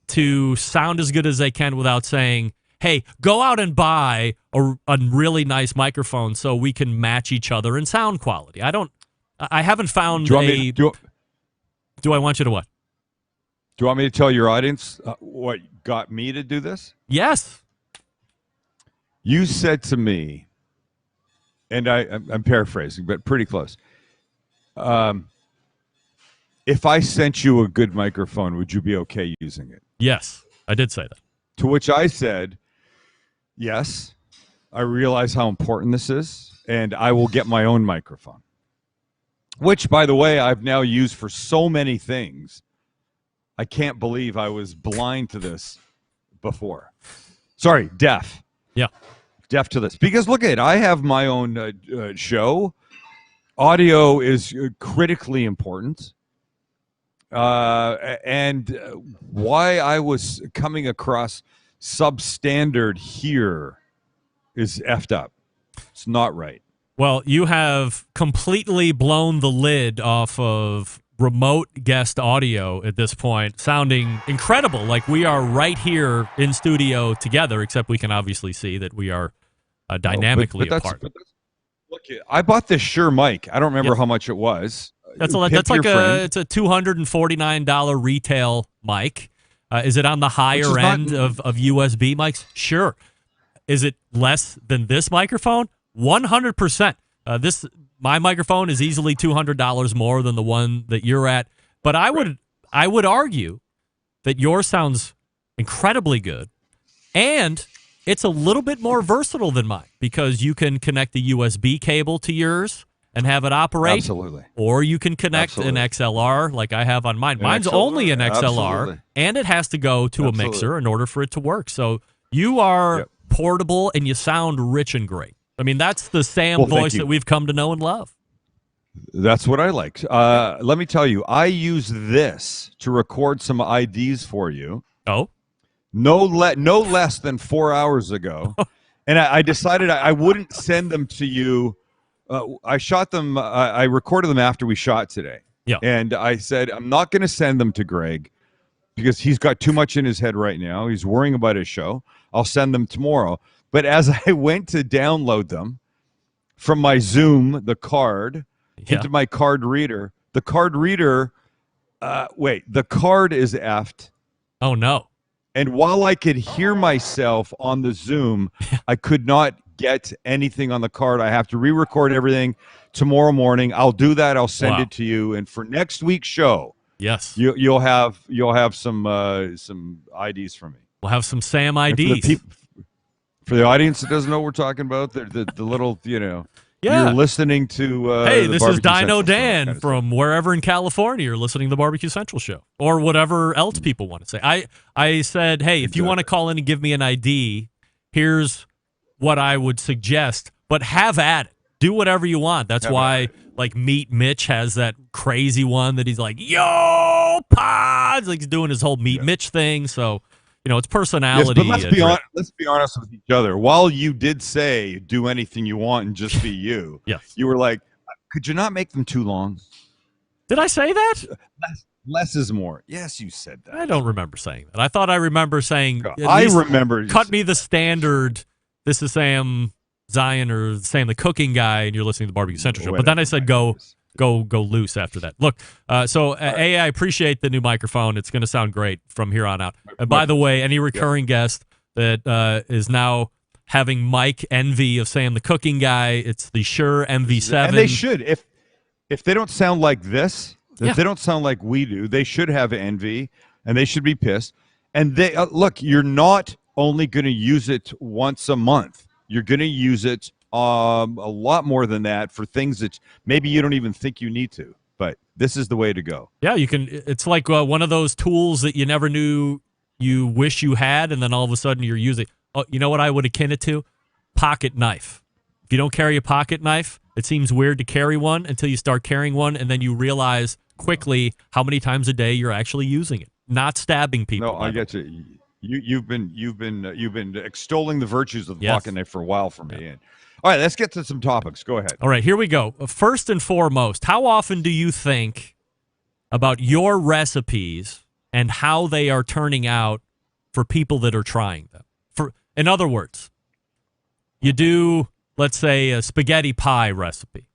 to sound as good as they can without saying, hey, go out and buy a really nice microphone so we can match each other in sound quality. I haven't found do I want you to what? Do you want me to tell your audience what got me to do this? Yes. You said to me, and I'm paraphrasing, but pretty close. If I sent you a good microphone, would you be okay using it? Yes, I did say that. To which I said, yes, I realize how important this is, and I will get my own microphone. Which, by the way, I've now used for so many things. I can't believe I was blind to this before. Sorry, deaf. Yeah. Deaf to this. Because look at it, I have my own show. Audio is critically important. And why I was coming across substandard here is effed up. It's not right. Well, you have completely blown the lid off of remote guest audio at this point, sounding incredible. Like we are right here in studio together, except we can obviously see that we are dynamically apart. Look, I bought this Shure mic. I don't remember how much it was. It's a $249 retail mic. Is it on the higher end of USB mics? Sure. Is it less than this microphone? 100%. My microphone is easily $200 more than the one that you're at. But I would argue that yours sounds incredibly good, and it's a little bit more versatile than mine because you can connect the USB cable to yours and have it operate. Absolutely. Or you can connect an XLR like I have on mine. Mine's only an XLR, and it has to go to a mixer in order for it to work. So you are portable, and you sound rich and great. I mean, that's the Sam voice that we've come to know and love. That's what I like. Let me tell you, I use this to record some IDs for you. Oh? No less than 4 hours ago. And I decided I wouldn't send them to you. I shot them. I recorded them after we shot today. Yeah. And I said, I'm not going to send them to Greg because he's got too much in his head right now. He's worrying about his show. I'll send them tomorrow. But as I went to download them from my Zoom, the card, into my card reader, the card reader, the card is effed. Oh, no. And while I could hear myself on the Zoom, I could not get anything on the card. I have to re-record everything tomorrow morning. I'll do that. I'll send it to you. And for next week's show, yes, you'll have some IDs from me. We'll have some Sam IDs. For the audience that doesn't know what we're talking about, the little, you're listening to hey, this is Dino Central Dan from wherever in California you're listening to the Barbecue Central show or whatever else people want to say. I said, hey, if you want to call in and give me an ID, here's what I would suggest, but have at it. Do whatever you want. That's why, like, Meat Mitch has that crazy one that he's like, yo, pods. Like, he's doing his whole Meat Mitch thing. So, it's personality. Yes, but let's be honest with each other. While you did say do anything you want and just be you, yes, you were like, could you not make them too long? Did I say that? Less is more. Yes, you said that. I don't remember saying that. I thought I rember saying, cut me the standard. This is Sam Zion or Sam the cooking guy, and you're listening to the Barbecue Central show. But then I said go loose after that. Look, I appreciate the new microphone. It's going to sound great from here on out. And by the way, any recurring guest that is now having mic envy of Sam the cooking guy, it's the Shure MV7. And they should. If they don't sound like this, if they don't sound like we do, they should have envy, and they should be pissed. And they look, you're not only going to use it once a month. You're going to use it a lot more than that for things that maybe you don't even think you need to. But this is the way to go. Yeah, you can. It's like one of those tools that you never knew you wish you had, and then all of a sudden you're using. Oh, you know what I would akin it to? Pocket knife. If you don't carry a pocket knife, it seems weird to carry one until you start carrying one, and then you realize quickly how many times a day you're actually using it, not stabbing people. No, I get you. You've been extolling the virtues of the pocket knife for a while for me. And all right, let's get to some topics. Go ahead. All right, here we go. First and foremost, how often do you think about your recipes and how they are turning out for people that are trying them? In other words, you do, let's say, a spaghetti pie recipe,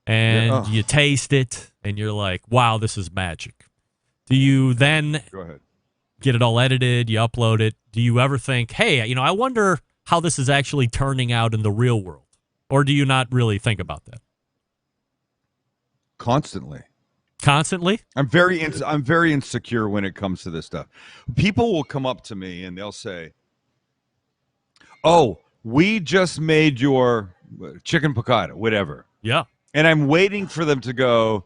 and you taste it, and you're like, wow, this is magic. Do you then get it all edited, you upload it? Do you ever think, hey, I wonder how this is actually turning out in the real world? Or do you not really think about that? Constantly. Constantly? I'm very insecure when it comes to this stuff. People will come up to me and they'll say, oh, we just made your chicken piccata, whatever. Yeah. And I'm waiting for them to go,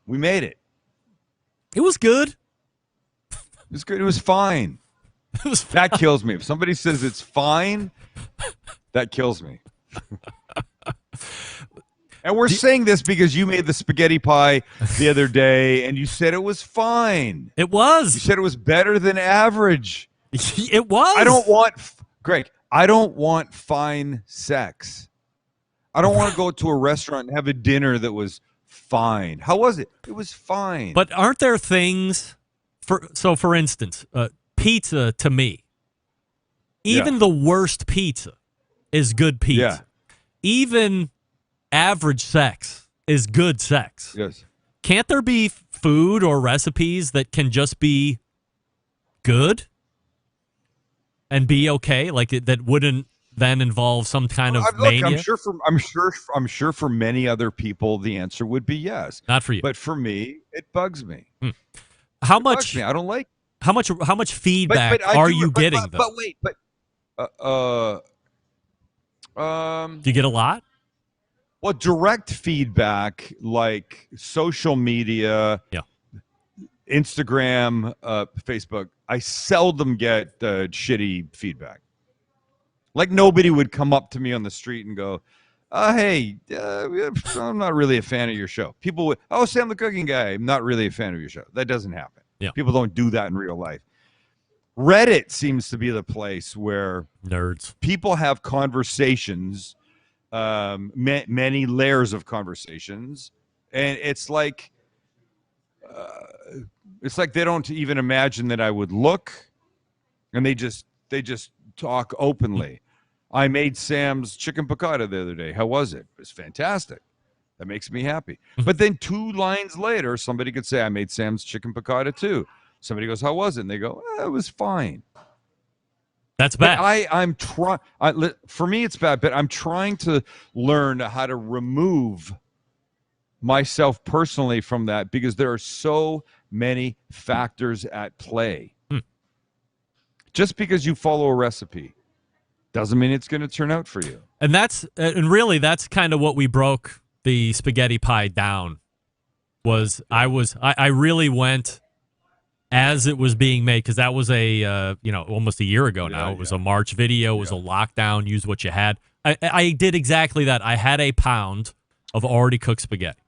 we made it. It was good. It was good. It was fine. That kills me. If somebody says it's fine, that kills me. And we're saying this because you made the spaghetti pie the other day, and you said it was fine. It was. You said it was better than average. It was. Greg, I don't want fine sex. I don't want to go to a restaurant and have a dinner that was fine. How was it? It was fine. But aren't there things, for instance, pizza to me, even the worst pizza is good pizza. Yeah. Even average sex is good sex. Yes. Can't there be food or recipes that can just be good and be okay? Like that wouldn't then involve some kind of mania? I'm sure for many other people the answer would be yes. Not for you. But for me, it bugs me. How much? I don't like. How much feedback are you getting though? But wait, do you get a lot? Well, direct feedback like social media, Instagram, Facebook, I seldom get shitty feedback. Like nobody would come up to me on the street and go, hey, I'm not really a fan of your show. People would, Sam the cooking guy, I'm not really a fan of your show. That doesn't happen. Yeah. People don't do that in real life. Reddit seems to be the place where nerds, people have conversations, many layers of conversations, and it's like they don't even imagine that I would look, and they just talk openly. I made Sam's chicken piccata the other day. How was it? It was fantastic. That makes me happy. But then 2 lines later, somebody could say, I made Sam's chicken piccata too. Somebody goes, how was it? And they go, it was fine. That's bad. I'm trying. For me, it's bad, but I'm trying to learn how to remove myself personally from that because there are so many factors at play. Just because you follow a recipe doesn't mean it's going to turn out for you. And that's kind of what we broke the spaghetti pie down. I really went as it was being made, because that was almost a year ago now. It was a March video. It was a lockdown. Use what you had. I did exactly that. I had a pound of already cooked spaghetti.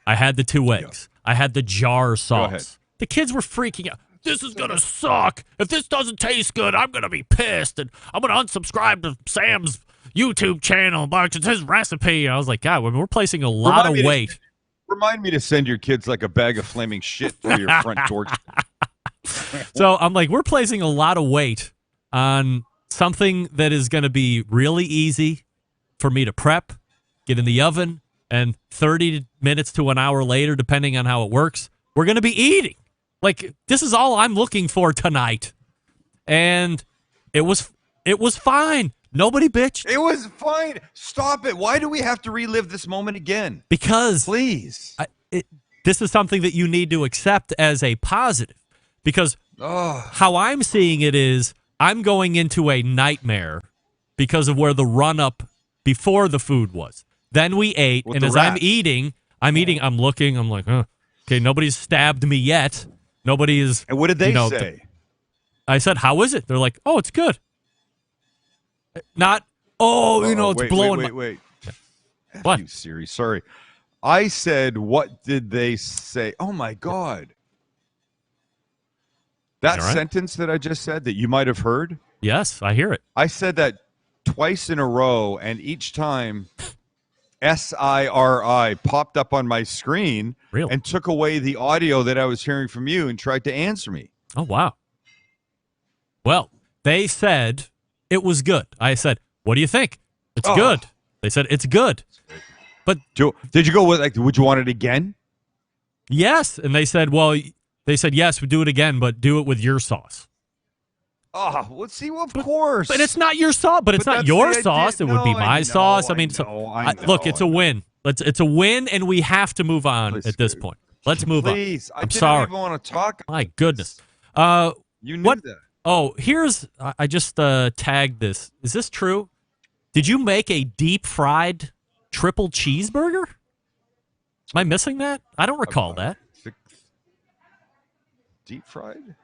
I had the 2 eggs. I had the jar sauce. The kids were freaking out. This is going to suck. If this doesn't taste good, I'm going to be pissed. And I'm going to unsubscribe to Sam's YouTube channel. It's his recipe. And I was like, God, we're placing a lot of weight. Remind me to send your kids like a bag of flaming shit through your front door. So I'm like, we're placing a lot of weight on something that is going to be really easy for me to prep, get in the oven, and 30 minutes to an hour later, depending on how it works, we're going to be eating. Like, this is all I'm looking for tonight. And it was fine. Nobody bitched. It was fine. Stop it. Why do we have to relive this moment again? Because please. This is something that you need to accept as a positive. Because how I'm seeing it is I'm going into a nightmare because of where the run-up before the food was. Then we ate, and as I'm eating, I'm looking, I'm like, okay, nobody's stabbed me yet. Nobody is. And what did they say? I said, how is it? They're like, oh, it's good. Not, it's blowing. Wait. What? You Siri, sorry. I said, what did they say? Oh, my God. That sentence that I just said that you might have heard? Yes, I hear it. I said that twice in a row, and each time SIRI popped up on my screen and took away the audio that I was hearing from you and tried to answer me. Oh, wow. Well, they said it was good. I said, what do you think? It's good. They said, it's good. But did you go with, like, would you want it again? Yes. And they said, yes, we do it again, but do it with your sauce. Oh, let's see. Well, of course. But it's not your sauce. But it's not your sauce. It would be my sauce. I mean, look, it's a win. It's a win, and we have to move on at this point. Let's move on. Please, I'm sorry. I didn't even want to talk. My goodness. You knew that. Oh, I just tagged this. Is this true? Did you make a deep fried triple cheeseburger? Am I missing that? I don't recall that. Deep fried?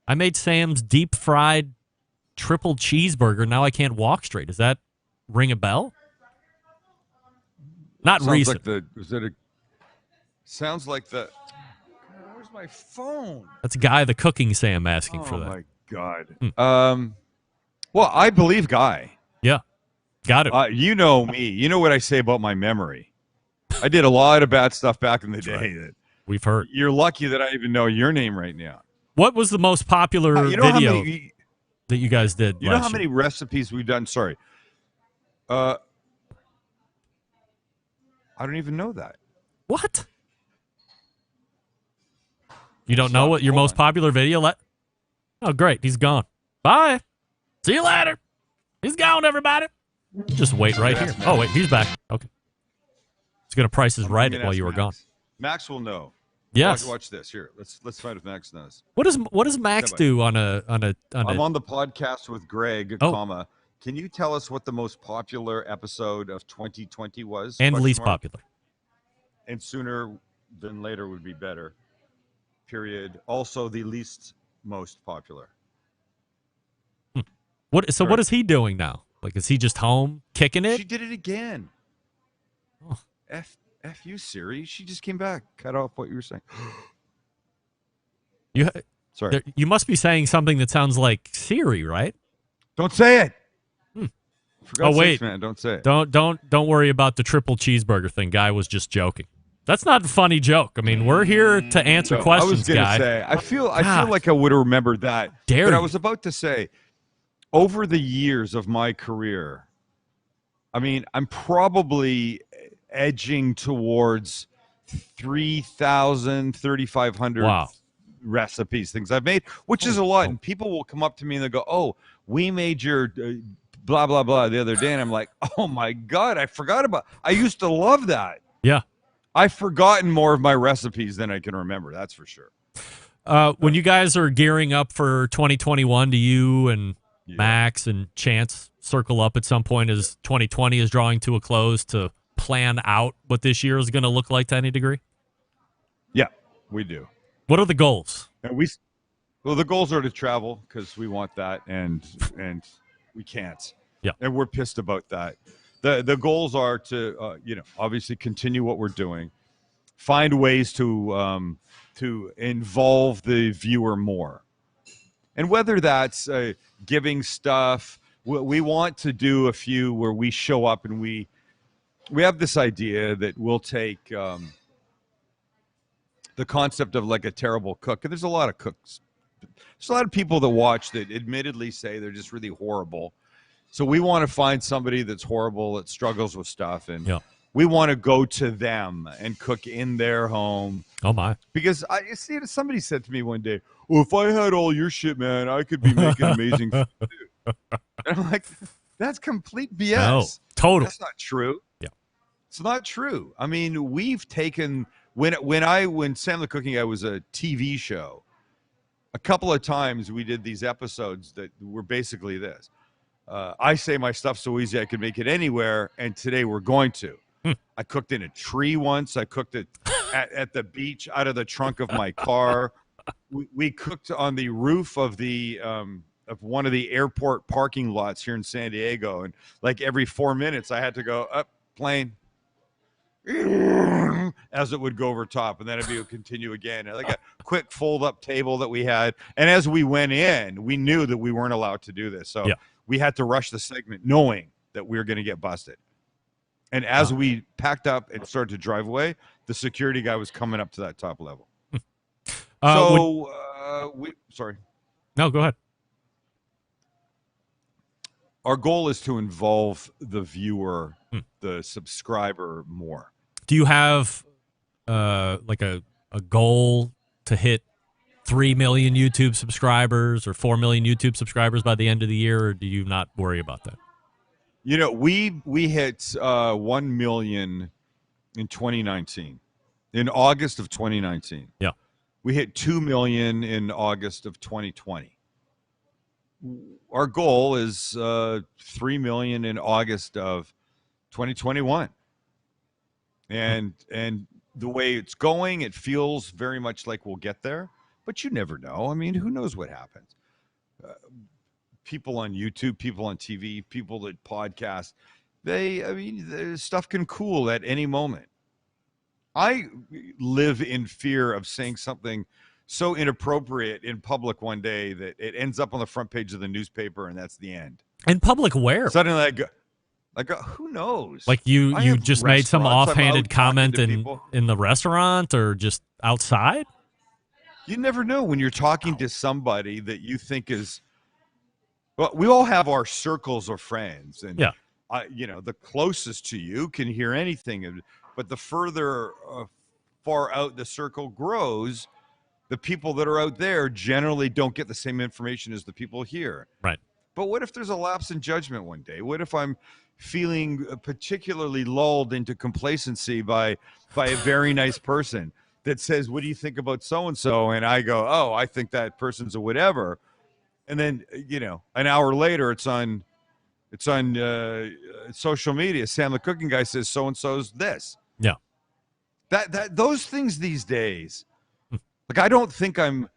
I made Sam's deep fried triple cheeseburger. Now I can't walk straight. Does that ring a bell? Not recent. Sounds like the. Where's my phone? That's Guy the Cooking Sam asking for that. Oh my God. Well, I believe Guy. Yeah, got it. You know me. You know what I say about my memory. I did a lot of bad stuff back in the day. That we've heard. You're lucky that I even know your name right now. What was the most popular video that you guys did? You know how many recipes we've done? Sorry. I don't even know that. What? You don't know what your most popular video? Oh, great. He's gone. Bye. See you later. He's gone, everybody. Just wait right here. Oh, wait. He's back. Okay. He's going to price his right while you were gone. Max will know. Yes. Watch this. Here, let's find if Max knows. What does Max do on a? I'm on the podcast with Greg, comma. Can you tell us what the most popular episode of 2020 was? And least popular. And sooner than later would be better. Period. Also the least most popular. What is he doing now? Like, is he just home kicking it? She did it again. Oh. F you, Siri. She just came back. Cut off what you were saying. Sorry. You must be saying something that sounds like Siri, right? Don't say it. Oh, wait. Man, don't say it. Don't worry about the triple cheeseburger thing. Guy was just joking. That's not a funny joke. I mean, we're here to answer questions, I was gonna Guy. say, I feel like I would have remembered that. But I was about to say, over the years of my career, I mean, I'm probably edging towards 3,000, 3,500 recipes, things I've made, which is a lot. And people will come up to me and they'll go, oh, we made your blah, blah, blah the other day. And I'm like, oh, my God, I forgot about I used to love that. Yeah. I've forgotten more of my recipes than I can remember. That's for sure. When you guys are gearing up for 2021, do you and Max and Chance circle up at some point as 2020 is drawing to a close to plan out what this year is going to look like to any degree? Yeah, we do. What are the goals? And Well, the goals are to travel because we want that, and we can't. Yeah, and we're pissed about that. The goals are to obviously continue what we're doing, find ways to involve the viewer more, and whether that's giving stuff. We want to do a few where we show up and we have this idea that we'll take the concept of like a terrible cook, and there's a lot of cooks. There's a lot of people that watch that admittedly say they're just really horrible. So we want to find somebody that's horrible, that struggles with stuff, and we want to go to them and cook in their home. Oh my! Because somebody said to me one day, "Well, if I had all your shit, man, I could be making amazing food." And I'm like, "That's complete BS. No, totally. That's not true. Yeah, it's not true. I mean, we've taken when Sam the Cooking Guy was a TV show. A couple of times we did these episodes that were basically this. I say my stuff's so easy I can make it anywhere, and today we're going to. I cooked in a tree once. I cooked it at the beach out of the trunk of my car. We cooked on the roof of of one of the airport parking lots here in San Diego, and like every 4 minutes I had to go up plane as it would go over top, and then it would continue again. And like a quick fold-up table that we had, and as we went in, we knew that we weren't allowed to do this, so we had to rush the segment, knowing that we were going to get busted. And as we packed up and started to drive away, the security guy was coming up to that top level. Sorry. No, go ahead. Our goal is to involve the viewer, the subscriber more. Do you have like a goal to hit 3 million YouTube subscribers or 4 million YouTube subscribers by the end of the year, or do you not worry about that? You know, we hit 1 million in 2019, in August of 2019. Yeah. We hit 2 million in August of 2020. Our goal is 3 million in August of 2021. And the way it's going, it feels very much like we'll get there, but you never know. I mean, who knows what happens? People on YouTube, people on TV, people that podcast, the stuff can cool at any moment. I live in fear of saying something so inappropriate in public one day that it ends up on the front page of the newspaper, and that's the end. In public where? Suddenly I go, who knows? Like you just made some offhanded comment in the restaurant or just outside? You never know when you're talking to somebody that you think is, well, we all have our circles of friends, and the closest to you can hear anything, but the further far out the circle grows, the people that are out there generally don't get the same information as the people here. Right. But what if there's a lapse in judgment one day? What if I'm feeling particularly lulled into complacency by a very nice person that says, "What do you think about so-and-so?" And I go, "Oh, I think that person's a whatever." And then, an hour later, it's on social media. Sam the Cooking Guy says so-and-so's this. Yeah. That those things these days, like, I don't think I'm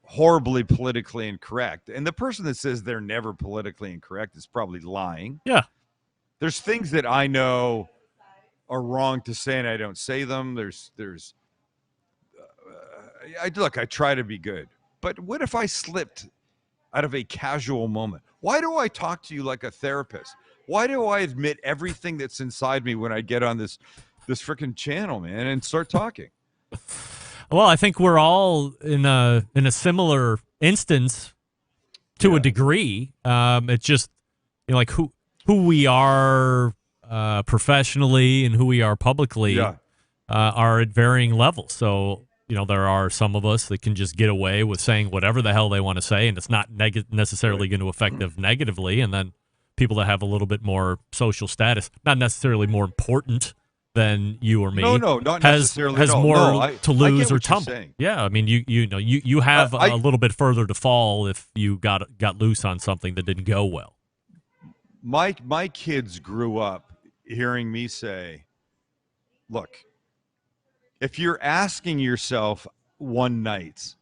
horribly politically incorrect. And the person that says they're never politically incorrect is probably lying. Yeah. There's things that I know are wrong to say, and I don't say them. I try to be good. But what if I slipped out of a casual moment? Why do I talk to you like a therapist? Why do I admit everything that's inside me when I get on this freaking channel, man, and start talking? Well, I think we're all in a similar instance to a degree. It's just like who we are professionally and who we are publicly are at varying levels. So there are some of us that can just get away with saying whatever the hell they want to say, and it's not necessarily going to affect them negatively. And then people that have a little bit more social status, not necessarily more important than you or me, no, not necessarily, has more to lose or tumble. Saying. Yeah, I mean, you have a little bit further to fall if you got loose on something that didn't go well. My kids grew up hearing me say, "Look, if you're asking yourself one night,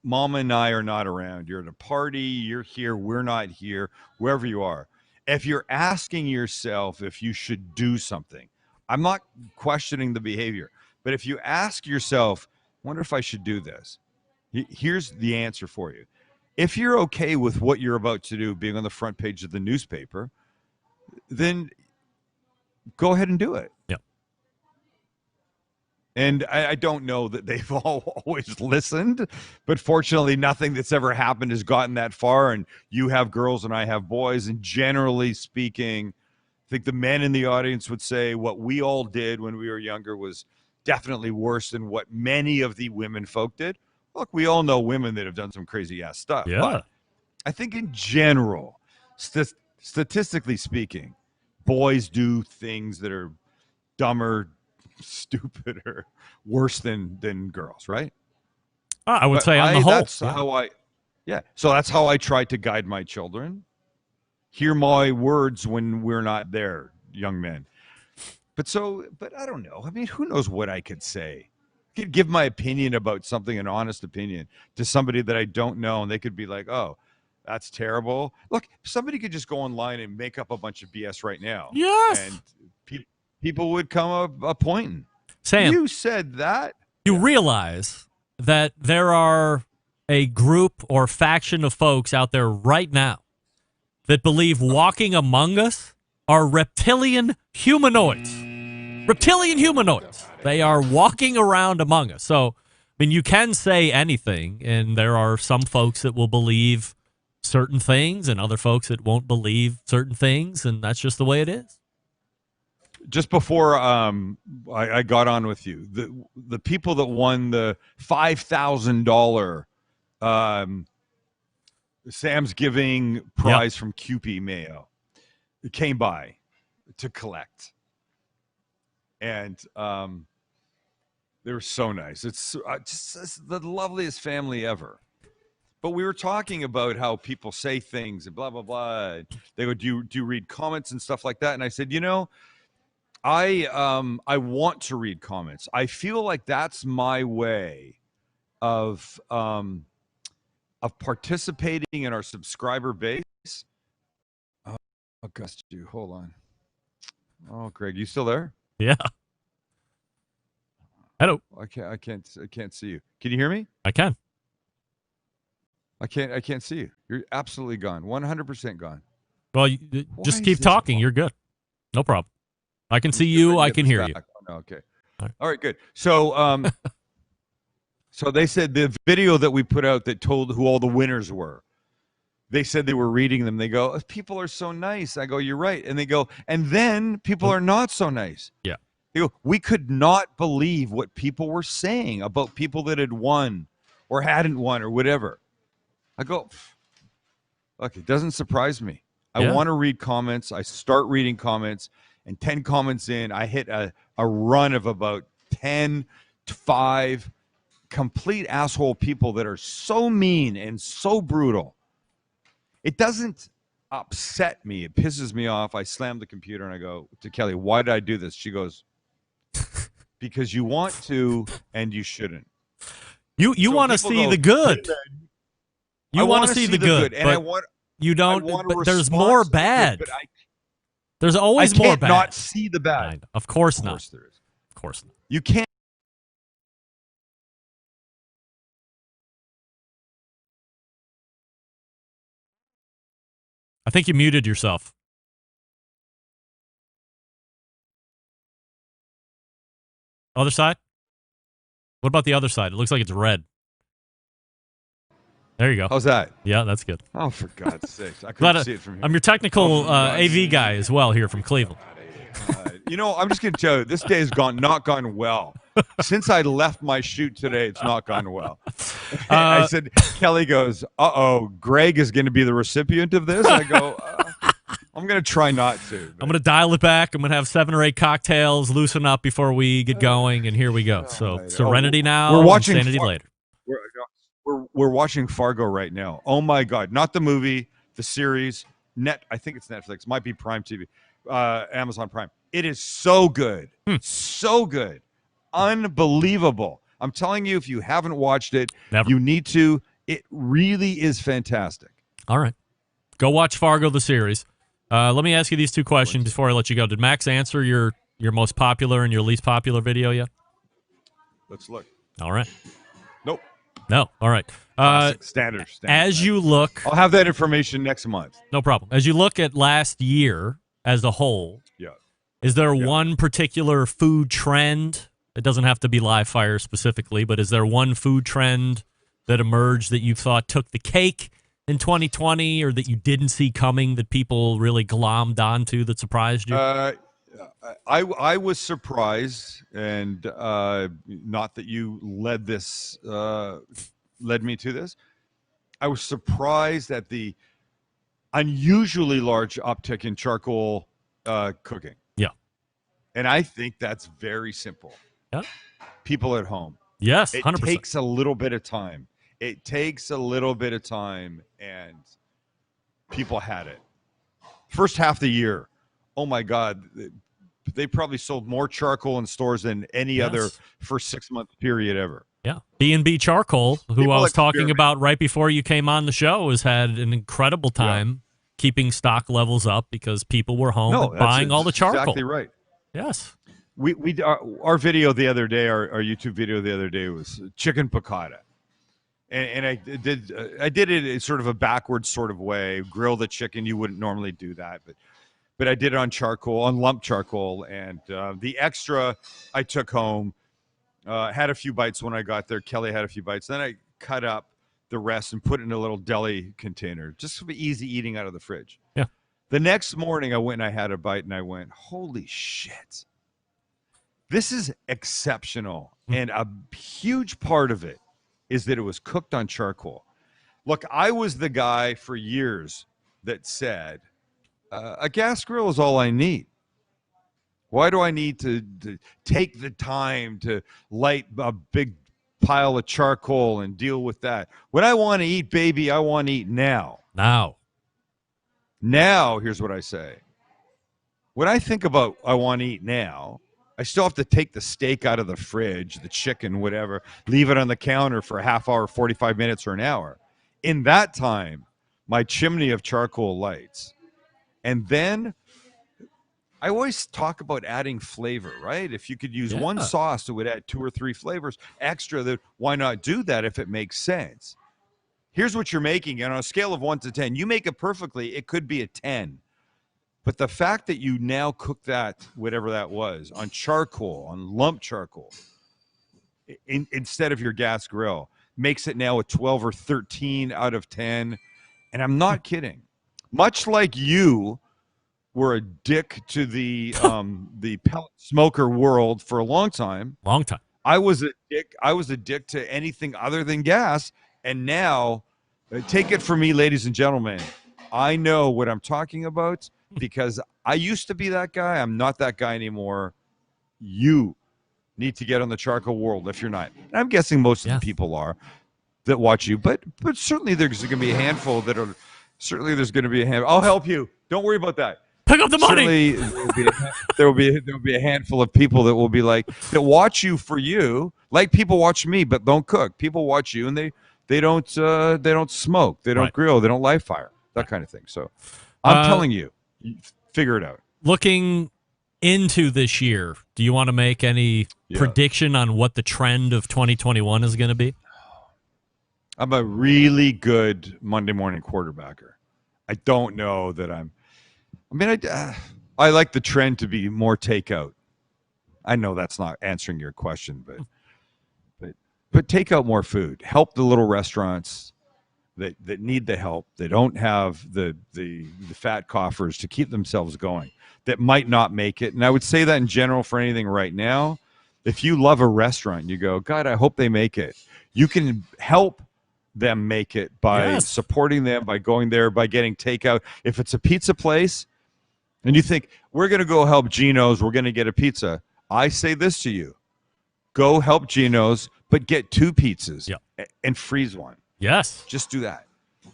Mama and I are not around. You're at a party. You're here. We're not here. Wherever you are. If you're asking yourself if you should do something, I'm not questioning the behavior, but if you ask yourself, wonder if I should do this, here's the answer for you. If you're okay with what you're about to do being on the front page of the newspaper, then go ahead and do it. Yep. And I don't know that they've all always listened, but fortunately nothing that's ever happened has gotten that far. And you have girls and I have boys. And generally speaking, I think the men in the audience would say what we all did when we were younger was definitely worse than what many of the women folk did. Look, we all know women that have done some crazy ass stuff. Yeah. But I think in general, statistically speaking, boys do things that are dumber, stupider, worse than girls, right? I would say on the whole. That's how so that's how I try to guide my children. Hear my words when we're not there, young men. But I don't know. I mean, who knows what I could say? I could give my opinion about something, an honest opinion, to somebody that I don't know, and they could be like, oh, that's terrible. Look, somebody could just go online and make up a bunch of BS right now. Yes. And people would come a pointing. Sam, you said that. You realize that there are a group or faction of folks out there right now that believe walking among us are reptilian humanoids. Reptilian humanoids. They are walking around among us. So, I mean, you can say anything, and there are some folks that will believe certain things and other folks that won't believe certain things, and that's just the way it is. Just before I got on with you, the people that won the $5,000 Sam's Giving prize from QP Mayo came by to collect, and they were so nice. It's the loveliest family ever. But we were talking about how people say things and blah blah blah. They go, do you read comments and stuff like that? And I said, I want to read comments. I feel like that's my way of participating in our subscriber base. Oh, August, hold on. Oh, Greg, you still there? Yeah. Hello. I can't see you. Can you hear me? I can. I can't see you. You're absolutely gone. 100% gone. Well, just keep talking. You're good. No problem. I can see you. I can hear you. Oh, okay. All right, good. So, so they said the video that we put out that told who all the winners were, they said they were reading them. They go, people are so nice. I go, you're right. And they go, and then people are not so nice. Yeah. They go, we could not believe what people were saying about people that had won or hadn't won or whatever. I go, look, it doesn't surprise me. I want to read comments. I start reading comments, and 10 comments in, I hit a run of about 10 to 5 complete asshole people that are so mean and so brutal. It doesn't upset me. It pisses me off. I slam the computer and I go to Kelly, why did I do this? She goes, because you want to and you shouldn't. You want to see the good. You want to see the good, and I want. You don't. But there's more bad. But there's always more bad. Not see the bad. Of course not. Of course there is. Of course not. You can't. I think you muted yourself. Other side? What about the other side? It looks like it's red. There you go. How's that? Yeah, that's good. Oh, for God's sakes. I couldn't see it from here. I'm your technical AV guy as well here from Cleveland. I'm just going to tell you, this day has not gone well. Since I left my shoot today, it's not gone well. I said, Kelly goes, Greg is going to be the recipient of this? I go, I'm going to try not to. But. I'm going to dial it back. I'm going to have 7 or 8 cocktails, loosen up before we get going, and here we go. So Serenity now, we're watching Insanity later. We're watching Fargo right now. Oh my God! Not the movie, the series. I think it's Netflix. Might be Prime TV, Amazon Prime. It is so good, so good, unbelievable. I'm telling you, if you haven't watched it, Never. you need to. It really is fantastic. All right. Go watch Fargo, the series. Let me ask you these two questions before I let you go. Did Max answer your most popular and your least popular video yet? Let's look. All right. Nope. No. All right. Classic, standard. As you look... I'll have that information next month. No problem. As you look at last year as a whole, is there one particular food trend? It doesn't have to be live fire specifically, but is there one food trend that emerged that you thought took the cake in 2020 or that you didn't see coming that people really glommed onto that surprised you? I was surprised, and not that you led me to this. I was surprised at the unusually large uptick in charcoal cooking. Yeah. And I think that's very simple. Yeah. People at home. Yes, it 100%. takes a little bit of time. It takes a little bit of time, and people had it. First half of the year, oh my God, they probably sold more charcoal in stores than any other first 6-month period ever. Yeah. B&B Charcoal, who People I was talking experiment. about right before you came on the show, has had an incredible time keeping stock levels up because people were home and buying all the charcoal. Exactly right. Yes. Our video the other day, our YouTube video the other day was chicken piccata. And I did it in sort of a backwards sort of way. Grill the chicken. You wouldn't normally do that, but I did it on charcoal, on lump charcoal, and the extra I took home. Had a few bites when I got there. Kelly had a few bites. Then I cut up the rest and put it in a little deli container, just for easy eating out of the fridge. Yeah. The next morning, I went and I had a bite, and I went, "Holy shit! This is exceptional." And a huge part of it is that it was cooked on charcoal. Look, I was the guy for years that said, a gas grill is all I need. Why do I need to take the time to light a big pile of charcoal and deal with that? When I want to eat, baby, I want to eat now. Now, here's what I say. When I think about I want to eat now, I still have to take the steak out of the fridge, the chicken, whatever, leave it on the counter for a half hour, 45 minutes, or an hour. In that time, my chimney of charcoal lights. And then I always talk about adding flavor, right? If you could use one sauce, it would add 2 or 3 flavors extra. That why not do that if it makes sense? Here's what you're making. And on a scale of 1 to 10, you make it perfectly, it could be a 10. But the fact that you now cook that, whatever that was, on charcoal, on lump charcoal, instead of your gas grill, makes it now a 12 or 13 out of 10. And I'm not kidding. Much like you were a dick to the pellet smoker world for a long time. I was a dick to anything other than gas. And now, take it from me, ladies and gentlemen, I know what I'm talking about because I used to be that guy. I'm not that guy anymore. You need to get on the charcoal world if you're not. And I'm guessing most of the people are that watch you, but certainly there's going to be a handful that are. Certainly, there's going to be a handful. I'll help you. Don't worry about that. Pick up the money. Certainly, there will be a handful of people that will be like that watch you for you, like people watch me, but don't cook. People watch you, and they don't smoke, they don't grill, they don't light fire, that kind of thing. So, I'm telling you, figure it out. Looking into this year, do you want to make any prediction on what the trend of 2021 is going to be? I'm a really good Monday morning quarterbacker. I don't know that I like the trend to be more takeout. I know that's not answering your question, but take out more food. Help the little restaurants that need the help. They don't have the fat coffers to keep themselves going, that might not make it. And I would say that in general for anything right now. If you love a restaurant, you go, God, I hope they make it. You can help them make it by supporting them, by going there, by getting takeout. If it's a pizza place and you think, we're going to go help Gino's, we're going to get a pizza. I say this to you. Go help Gino's, but get 2 pizzas and freeze one. Yes. Just do that.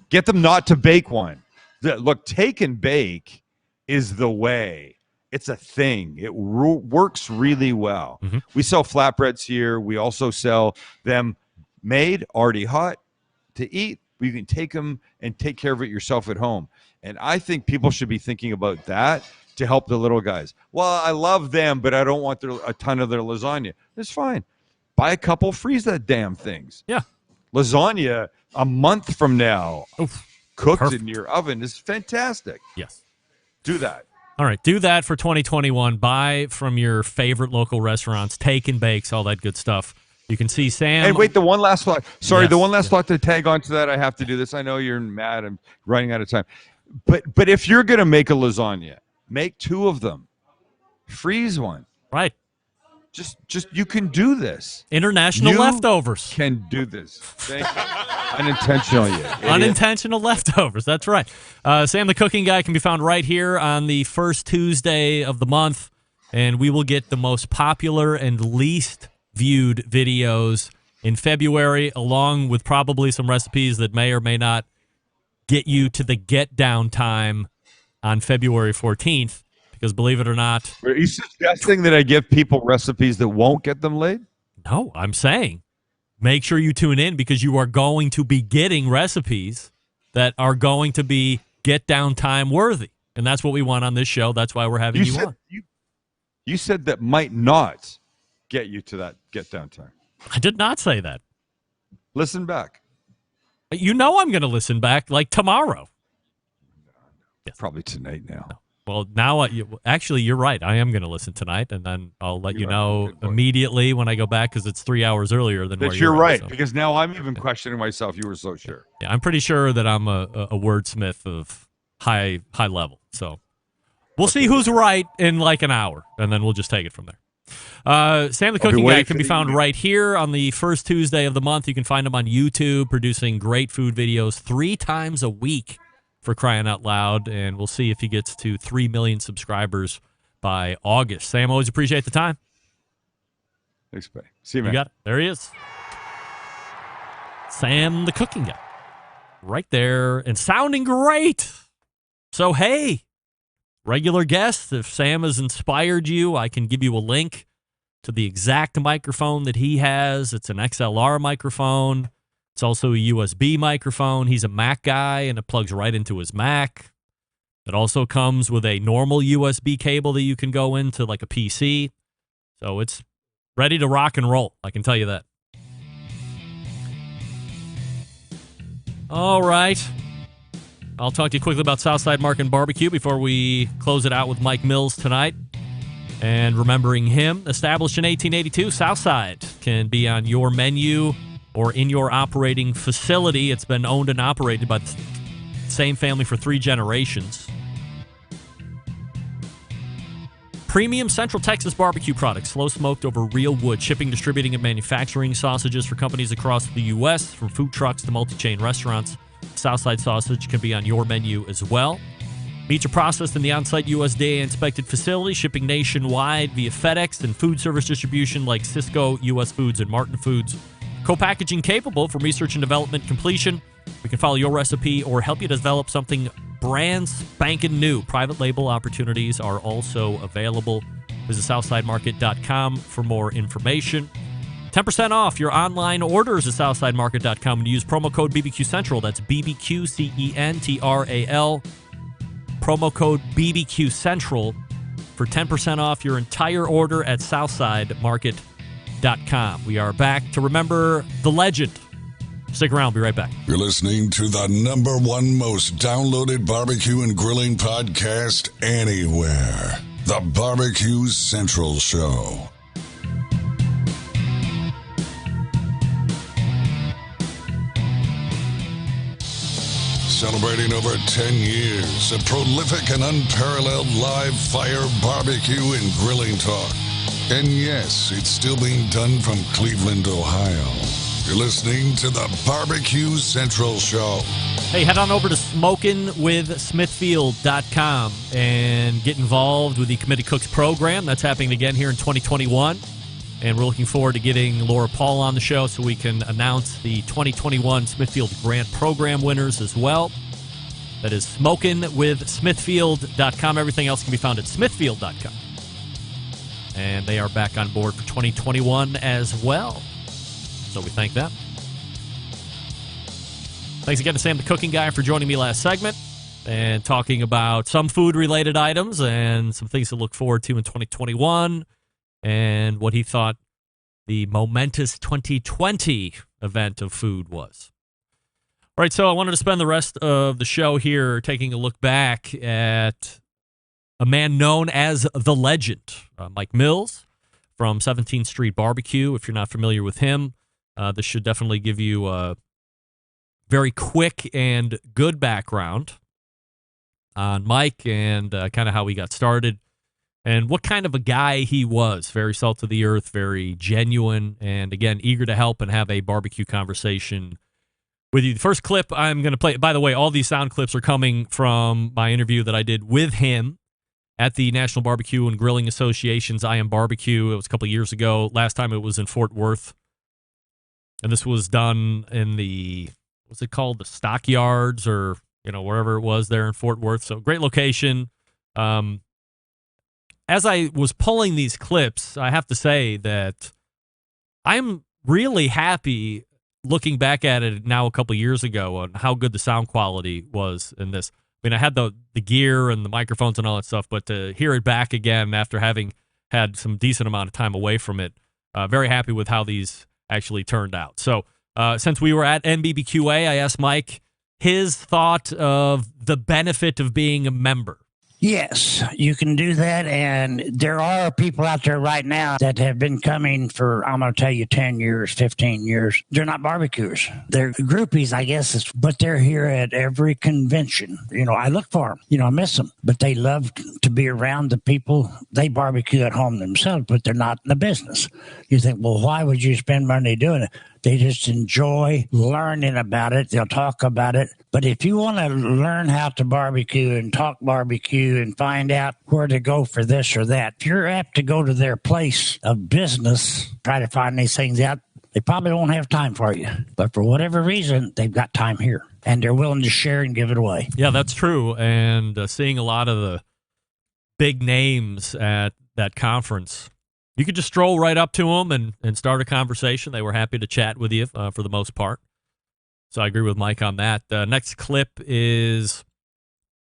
Get them not to bake one. Look, take and bake is the way. It's a thing. It works really well. We sell flatbreads here. We also sell them made, already hot to eat. You can take them and take care of it yourself at home. And I think people should be thinking about that to help the little guys. Well, I love them, but I don't want a ton of their lasagna. It's fine. Buy a couple, freeze that damn things. Yeah. Lasagna a month from now, cooked Perfect. in your oven is fantastic. Yes. Do that. All right, do that for 2021. Buy from your favorite local restaurants, take and bakes, all that good stuff. You can see Sam. And wait, the one last thought. Sorry, Yes, the one last thought to tag on to that. I have to do this. I know you're mad. I'm running out of time. But if you're going to make a lasagna, make 2 of them. Freeze one. Right. Just you can do this. International You leftovers. Can do this. Thank you. Unintentional, you idiot. Unintentional leftovers. That's right. Sam the Cooking Guy can be found right here on the first Tuesday of the month, and we will get the most popular and least viewed videos in February, along with probably some recipes that may or may not get you to the get down time on February 14th. Because believe it or not, Are you suggesting that I give people recipes that won't get them laid? No, I'm saying make sure you tune in because you are going to be getting recipes that are going to be get down time worthy. And that's what we want on this show. That's why we're having you on. You said that might not get you to that get down time. I did not say that. Listen back. You know I'm going to listen back like tomorrow. Yes. Probably tonight now. No. Well, now, actually, you're right. I am going to listen tonight, and then I'll let you know immediately when I go back because it's 3 hours earlier than where you're at, right, so. because now I'm even questioning myself. You were so sure. Yeah, I'm pretty sure that I'm a wordsmith of high level. So we'll see who's right in like an hour, and then we'll just take it from there. Sam the Cooking Guy can be found right here on the first Tuesday of the month. You can find him on YouTube producing great food videos 3 times a week. For crying out loud, and we'll see if he gets to 3 million subscribers by August. Sam, always appreciate the time. Thanks, buddy. See you, man. You got it. There he is. Sam the Cooking Guy. Right there, and sounding great. So, hey, regular guest, if Sam has inspired you, I can give you a link to the exact microphone that he has. It's an XLR microphone. It's also a USB microphone. He's a Mac guy, and it plugs right into his Mac. It also comes with a normal USB cable that you can go into like a PC. So it's ready to rock and roll. I can tell you that. All right. I'll talk to you quickly about Southside Market Barbecue before we close it out with Mike Mills tonight. And remembering him, established in 1882, Southside can be on your menu or in your operating facility. It's been owned and operated by the same family for 3 generations. Premium Central Texas barbecue products, slow smoked over real wood, shipping, distributing, and manufacturing sausages for companies across the U.S., from food trucks to multi-chain restaurants. Southside sausage can be on your menu as well. Meats are processed in the on-site USDA-inspected facility, shipping nationwide via FedEx and food service distribution like Sysco, U.S. Foods, and Martin Foods. Co-packaging capable for research and development completion. We can follow your recipe or help you develop something brand spanking new. Private label opportunities are also available. Visit SouthsideMarket.com for more information. 10% off your online orders at SouthsideMarket.com when you use promo code BBQ Central. That's BBQ CENTRAL. Promo code BBQ Central for 10% off your entire order at SouthsideMarket.com. We are back to remember the legend. Stick around. We'll be right back. You're listening to the #1 most downloaded barbecue and grilling podcast anywhere. The BBQ Central Show. Celebrating over 10 years of prolific and unparalleled live fire barbecue and grilling talk. And yes, it's still being done from Cleveland, Ohio. You're listening to the BBQ Central Show. Hey, head on over to SmokingWithSmithfield.com and get involved with the Committed Cooks program. That's happening again here in 2021. And we're looking forward to getting Laura Paul on the show so we can announce the 2021 Smithfield Grant Program winners as well. That is smokinwithsmithfield.com. Everything else can be found at smithfield.com. And they are back on board for 2021 as well. So we thank them. Thanks again to Sam the Cooking Guy for joining me last segment and talking about some food-related items and some things to look forward to in 2021 and what he thought the momentous 2020 event of food was. All right, so I wanted to spend the rest of the show here taking a look back at a man known as the Legend, Mike Mills from 17th Street Barbecue. If you're not familiar with him, this should definitely give you a very quick and good background on Mike and kind of how he got started and what kind of a guy he was. Very salt of the earth, very genuine, and again, eager to help and have a barbecue conversation with you. The first clip I'm going to play, by the way, all these sound clips are coming from my interview that I did with him at the National Barbecue and Grilling Association's I Am Barbecue. It was a couple of years ago. Last time it was in Fort Worth. And this was done in the, what's it called? The Stockyards or, wherever it was there in Fort Worth. So great location. As I was pulling these clips, I have to say that I'm really happy looking back at it now a couple of years ago on how good the sound quality was in this. I mean, I had the gear and the microphones and all that stuff, but to hear it back again after having had some decent amount of time away from it, very happy with how these actually turned out. So since we were at NBBQA, I asked Mike his thought of the benefit of being a member. Yes, you can do that. And there are people out there right now that have been coming for, I'm going to tell you, 10 years, 15 years. They're not barbecuers. They're groupies, I guess, but they're here at every convention. I look for them. I miss them. But they love to be around the people. They barbecue at home themselves, but they're not in the business. You think, well, why would you spend money doing it? They just enjoy learning about it. They'll talk about it. But if you want to learn how to barbecue and talk barbecue and find out where to go for this or that, if you're apt to go to their place of business, try to find these things out, they probably won't have time for you. But for whatever reason, they've got time here. And they're willing to share and give it away. Yeah, that's true. And seeing a lot of the big names at that conference, you could just stroll right up to them and start a conversation. They were happy to chat with you for the most part. So I agree with Mike on that. The next clip is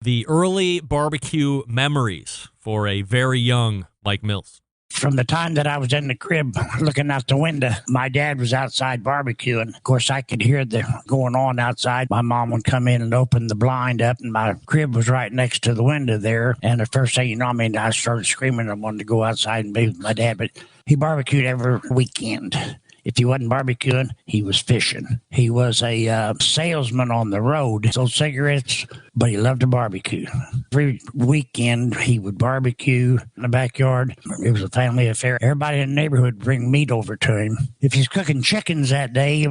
the early barbecue memories for a very young Mike Mills. From the time that I was in the crib looking out the window, my dad was outside barbecuing. Of course, I could hear the going on outside. My mom would come in and open the blind up, and my crib was right next to the window there. And the first thing you know, I started screaming. I wanted to go outside and be with my dad, but he barbecued every weekend. If he wasn't barbecuing, he was fishing. He was a salesman on the road, sold cigarettes, but he loved to barbecue. Every weekend, he would barbecue in the backyard. It was a family affair. Everybody in the neighborhood would bring meat over to him. If he's cooking chickens that day,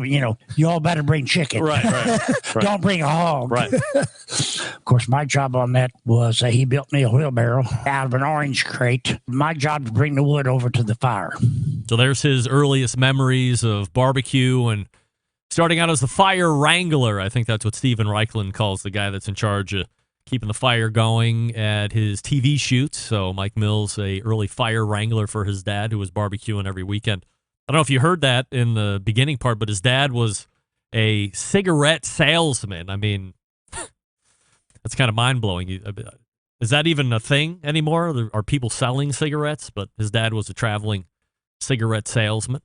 you all better bring chicken. Right. Don't bring a hog. Right. Of course, my job on that was he built me a wheelbarrow out of an orange crate. My job was to bring the wood over to the fire. So there's his earliest memories of barbecue and starting out as the fire wrangler. I think that's what Steven Reichlin calls the guy that's in charge of keeping the fire going at his TV shoots. So Mike Mills, a early fire wrangler for his dad, who was barbecuing every weekend. I don't know if you heard that in the beginning part, but his dad was a cigarette salesman. I mean, that's kind of mind-blowing. Is that even a thing anymore? Are people selling cigarettes? But his dad was a traveling cigarette salesman.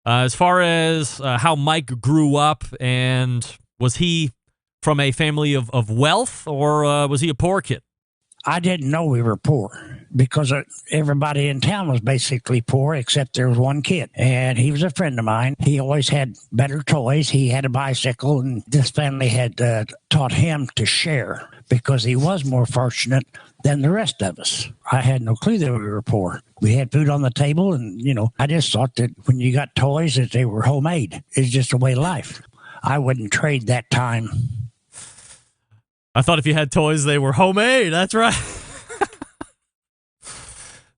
As far as how Mike grew up, and was he from a family of wealth, or was he a poor kid? I didn't know we were poor because everybody in town was basically poor except there was one kid, and he was a friend of mine. He always had better toys. He had a bicycle, and this family had taught him to share because he was more fortunate than the rest of us. I had no clue that we were poor. We had food on the table, and, I just thought that when you got toys that they were homemade. It's just a way of life. I wouldn't trade that time. I thought if you had toys, they were homemade. That's right.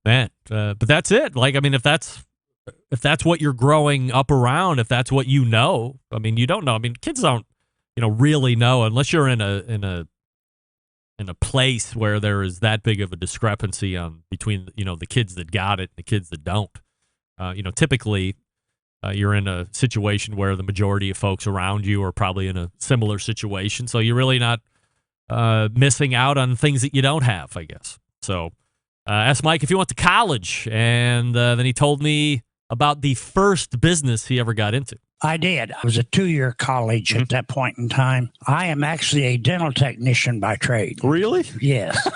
Man, but that's it. If that's what you're growing up around, if that's what you know, you don't know. Kids don't, really know unless you're in a in a place where there is that big of a discrepancy between the kids that got it and the kids that don't. Typically you're in a situation where the majority of folks around you are probably in a similar situation, so you're really not missing out on things that you don't have, I guess. So asked Mike if he went to college, and then he told me about the first business he ever got into. I did. I was a 2-year college at that point in time. I am actually a dental technician by trade. Really? Yes.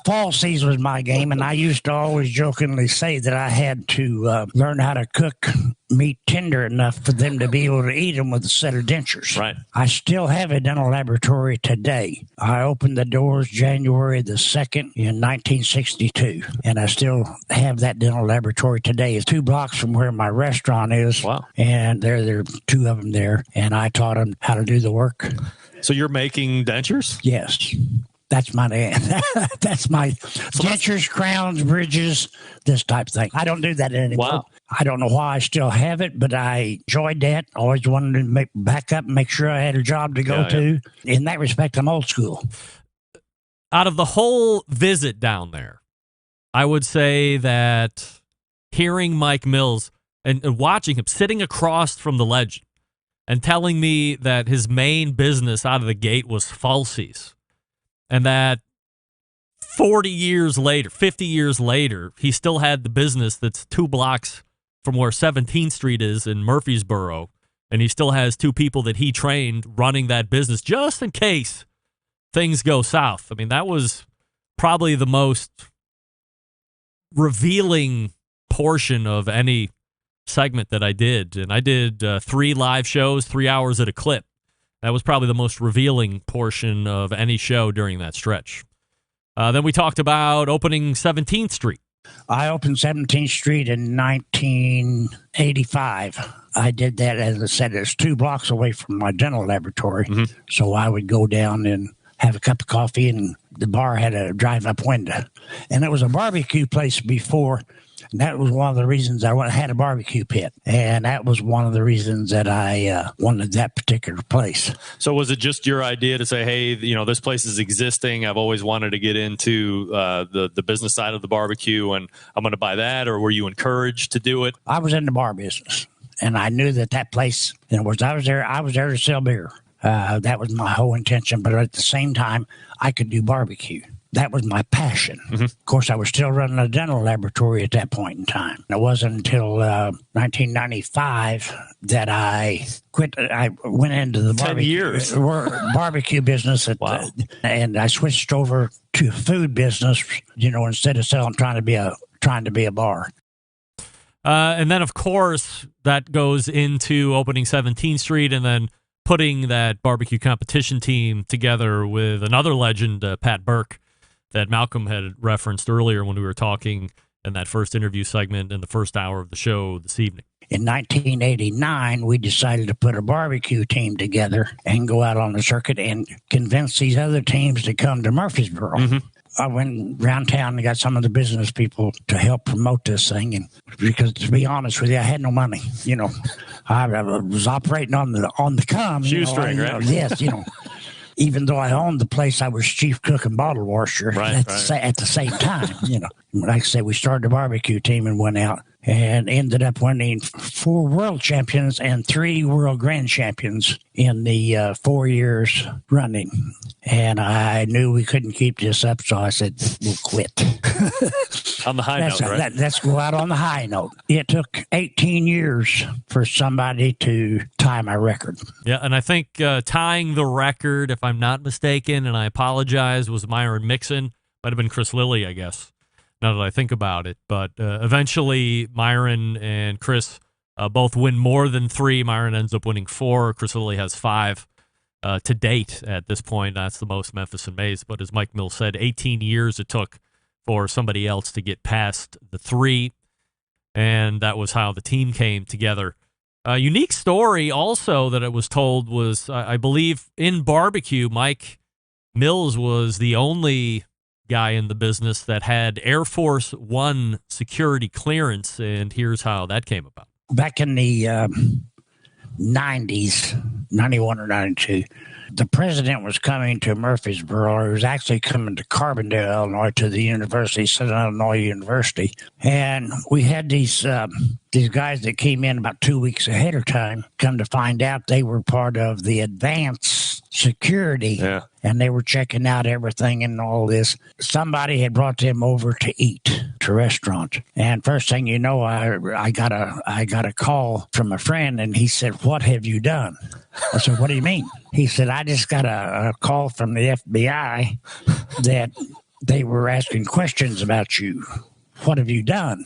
Falsies was my game, and I used to always jokingly say that I had to learn how to cook meat tender enough for them to be able to eat them with a set of dentures. Right. I still have a dental laboratory today. I opened the doors January the 2nd in 1962, and I still have that dental laboratory today. It's 2 blocks from where my restaurant is. Wow. And there are 2 of them there, and I taught them how to do the work. So you're making dentures? Yes. That's my dentures, crowns, bridges, this type of thing. I don't do that anymore. Wow. I don't know why I still have it, but I enjoyed that. Always wanted to back up and make sure I had a job to go to. Yeah. In that respect, I'm old school. Out of the whole visit down there, I would say that hearing Mike Mills and watching him sitting across from the legend and telling me that his main business out of the gate was falsies, and that 40 years later, 50 years later, he still had the business that's 2 blocks from where 17th Street is in Murfreesboro, and he still has 2 people that he trained running that business just in case things go south. I mean, that was probably the most revealing portion of any segment that I did. And I did 3 live shows, 3 hours at a clip. That was probably the most revealing portion of any show during that stretch. Then we talked about opening 17th Street. I opened 17th Street in 1985. I did that, as I said, it's 2 blocks away from my dental laboratory. Mm-hmm. So I would go down and have a cup of coffee, and the bar had a drive-up window. And it was a barbecue place before. And that was one of the reasons I had a barbecue pit. And that was one of the reasons that I wanted that particular place. So was it just your idea to say, hey, this place is existing. I've always wanted to get into the business side of the barbecue, and I'm going to buy that? Or were you encouraged to do it? I was in the bar business, and I knew that place, I was there to sell beer. That was my whole intention. But at the same time, I could do barbecue. That was my passion. Mm-hmm. Of course, I was still running a dental laboratory at that point in time. It wasn't until 1995 that I quit. I went into the barbecue business, and I switched over to food business. Instead of trying to be a bar. And then, of course, that goes into opening 17th Street, and then putting that barbecue competition team together with another legend, Pat Burke, that Malcolm had referenced earlier when we were talking in that first interview segment in the first hour of the show this evening. In 1989, we decided to put a barbecue team together and go out on the circuit and convince these other teams to come to Murfreesboro. Mm-hmm. I went around town and got some of the business people to help promote this thing, and because to be honest with you, I had no money. I was operating on the come. Shoestring, right? Yes, Even though I owned the place, I was chief cook and bottle washer at the same time. Like I said, we started the barbecue team and went out and ended up winning 4 world champions and 3 world grand champions in the 4 years running. And I knew we couldn't keep this up, so I said, we'll quit. On the high note, right? Let's go out on the high note. It took 18 years for somebody to tie my record. Yeah, and I think tying the record, if I'm not mistaken, and I apologize, was Myron Mixon. Might have been Chris Lilly, I guess, now that I think about it. But eventually, Myron and Chris both win more than 3. Myron ends up winning 4. Chris Lilly has 5 to date at this point. That's the most Memphis and Mays. But as Mike Mills said, 18 years it took for somebody else to get past the 3. And that was how the team came together. A unique story also that it was told was, I believe, in barbecue, Mike Mills was the only guy in the business that had Air Force One security clearance, and here's how that came about. Back in the 90s, 91 or 92, The president was coming to Murfreesboro. He was actually coming to Carbondale, Illinois, to the university, Southern Illinois University. And we had these guys that came in about 2 weeks ahead of time. Come to find out, they were part of the advanced security. Yeah. And they were checking out everything and all this. Somebody had brought them over to eat to a restaurant. And first thing you know, I got a call from a friend, and he said, "What have you done?" I said, "What do you mean?" He said, "I just got a call from the FBI that they were asking questions about you. What have you done?"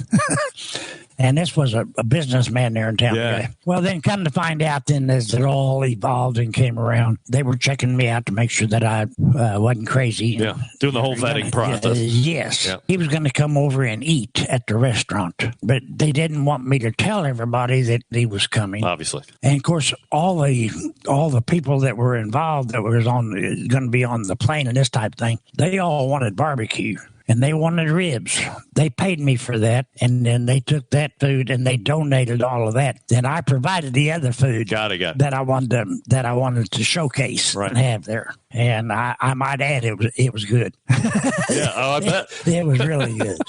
And this was a businessman there in town. Yeah. Guy. Well, then come to find out, then as it all evolved and came around, they were checking me out to make sure that I wasn't crazy. Yeah, doing the whole vetting process. Yes. Yeah. He was going to come over and eat at the restaurant, but they didn't want me to tell everybody that he was coming. Obviously. And of course, all the people that were involved that was going to be on the plane and this type of thing, they all wanted barbecue. And they wanted ribs. They paid me for that, and then they took that food and they donated all of that. Then I provided the other food that I wanted to showcase and have there. And I might add, it was good. Yeah, I bet it was really good.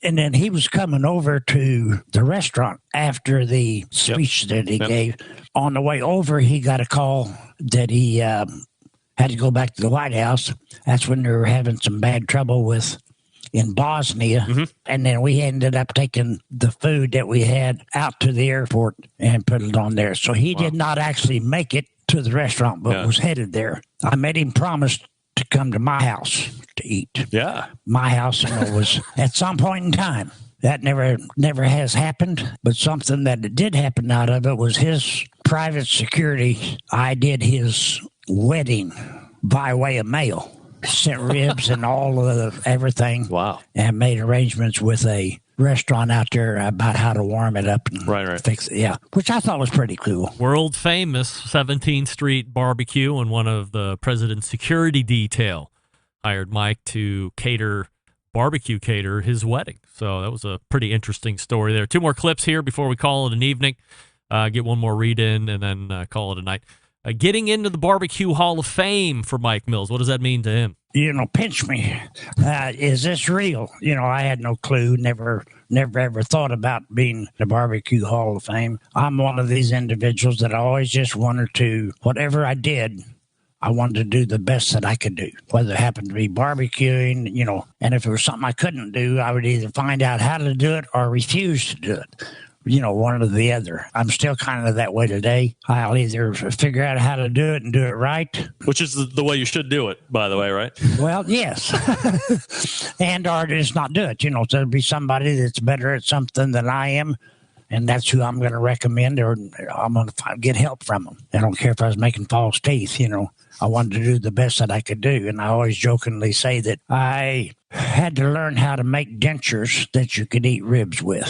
And then he was coming over to the restaurant after the speech that he gave. On the way over, he got a call that he had to go back to the White House. That's when they were having some bad trouble in Bosnia. And then we ended up taking the food that we had out to the airport and put it on there. So he did not actually make it to the restaurant, but was headed there. I made him promise to come to my house to eat. Yeah. My house, was at some point in time. That never has happened, but something that did happen out of it was his private security. I did his wedding by way of mail. Sent ribs and all of everything. Wow. And made arrangements with a restaurant out there about how to warm it up and fix it. Yeah, which I thought was pretty cool. World famous 17th Street barbecue, and one of the president's security detail hired Mike to cater his wedding. So that was a pretty interesting story there. 2 more clips here before we call it an evening. Get one more read in and then call it a night. Getting into the Barbecue Hall of Fame for Mike Mills. What does that mean to him? Pinch me. Is this real? I had no clue, never ever thought about being the Barbecue Hall of Fame. I'm one of these individuals that I always just wanted to, whatever I did, I wanted to do the best that I could do, whether it happened to be barbecuing, and if it was something I couldn't do, I would either find out how to do it or refuse to do it. One or the other. I'm still kind of that way today. I'll either figure out how to do it and do it right. Which is the way you should do it, by the way, right? Well, yes. or just not do it. So there'll be somebody that's better at something than I am, and that's who I'm going to recommend, or I'm going to get help from them. I don't care if I was making false teeth, I wanted to do the best that I could do. And I always jokingly say that I had to learn how to make dentures that you could eat ribs with.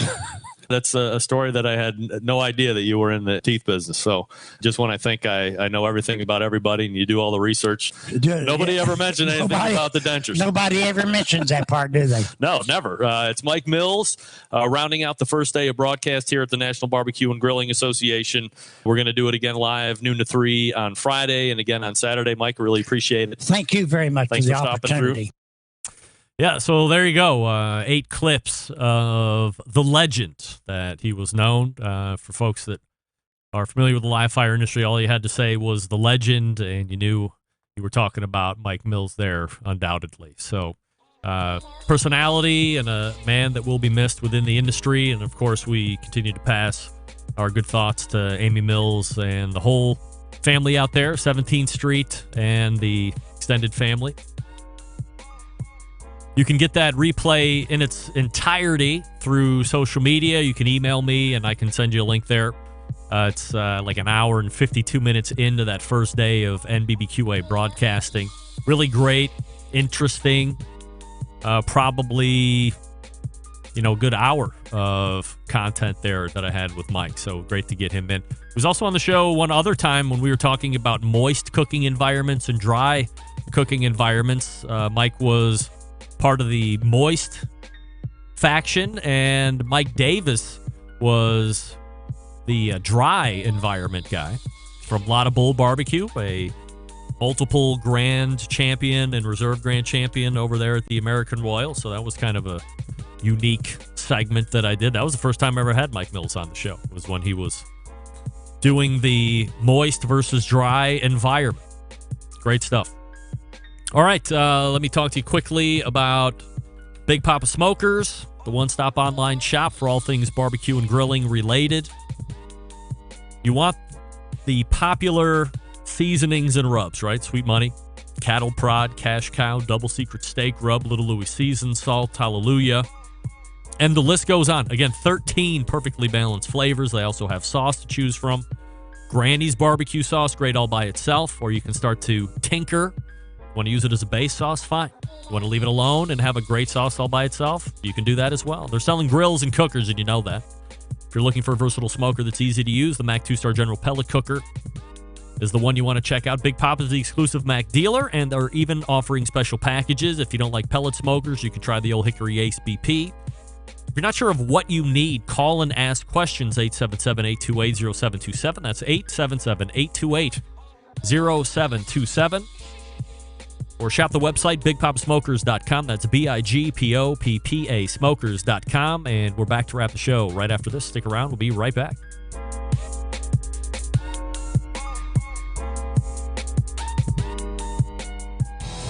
That's a story that I had no idea that you were in the teeth business. So just when I think I know everything about everybody and you do all the research, nobody ever mentioned anything about the dentures. Nobody ever mentions that part, do they? No, never. It's Mike Mills rounding out the first day of broadcast here at the National Barbecue and Grilling Association. We're going to do it again live, noon to 3 on Friday and again on Saturday. Mike, really appreciate it. Thank you very much Thanks for the stopping opportunity. through. Yeah, so there you go. 8 clips of the legend that he was known. For folks that are familiar with the live fire industry, all you had to say was the legend, and you knew you were talking about Mike Mills there, undoubtedly. So personality and a man that will be missed within the industry. And, of course, we continue to pass our good thoughts to Amy Mills and the whole family out there, 17th Street and the extended family. You can get that replay in its entirety through social media. You can email me, and I can send you a link there. It's like an hour and 52 minutes into that first day of NBBQA broadcasting. Really great, interesting, probably, a good hour of content there that I had with Mike. So great to get him in. He was also on the show one other time when we were talking about moist cooking environments and dry cooking environments. Mike was part of the moist faction, and Mike Davis was the dry environment guy from Lotta Bull Barbecue, a multiple grand champion and reserve grand champion over there at the American Royal. So that was kind of a unique segment that I did. That was the first time I ever had Mike Mills on the show. It was when he was doing the moist versus dry environment. Great stuff. All right, let me talk to you quickly about Big Papa Smokers, the one-stop online shop for all things barbecue and grilling related. You want the popular seasonings and rubs, right? Sweet Money, Cattle Prod, Cash Cow, Double Secret Steak Rub, Little Louis Seasoned Salt, Hallelujah. And the list goes on. Again, 13 perfectly balanced flavors. They also have sauce to choose from. Granny's barbecue sauce, great all by itself, or you can start to tinker. Want to use it as a base sauce? Fine. You want to leave it alone and have a great sauce all by itself? You can do that as well. They're selling grills and cookers, and you know that. If you're looking for a versatile smoker that's easy to use, the Mac 2-Star General Pellet Cooker is the one you want to check out. Big Papa is the exclusive Mac dealer, and they're even offering special packages. If you don't like pellet smokers, you can try the old Hickory Ace BP. If you're not sure of what you need, call and ask questions, 877-828-0727. That's 877-828-0727. Or shop the website, bigpopsmokers.com. That's BIGPOPPA smokers.com. And we're back to wrap the show right after this. Stick around. We'll be right back.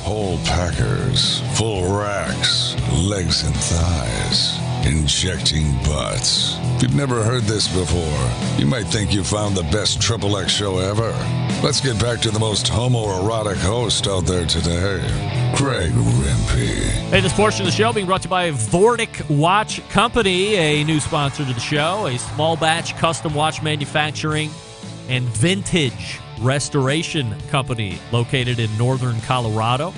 Whole packers, full racks, legs and thighs, injecting butts. If you've never heard this before, you might think you found the best XXX show ever. Let's get back to the most homoerotic host out there today, Greg Rempe. Hey, this portion of the show being brought to you by Vortic Watch Company, a new sponsor to the show, a small batch custom watch manufacturing and vintage restoration company located in northern Colorado.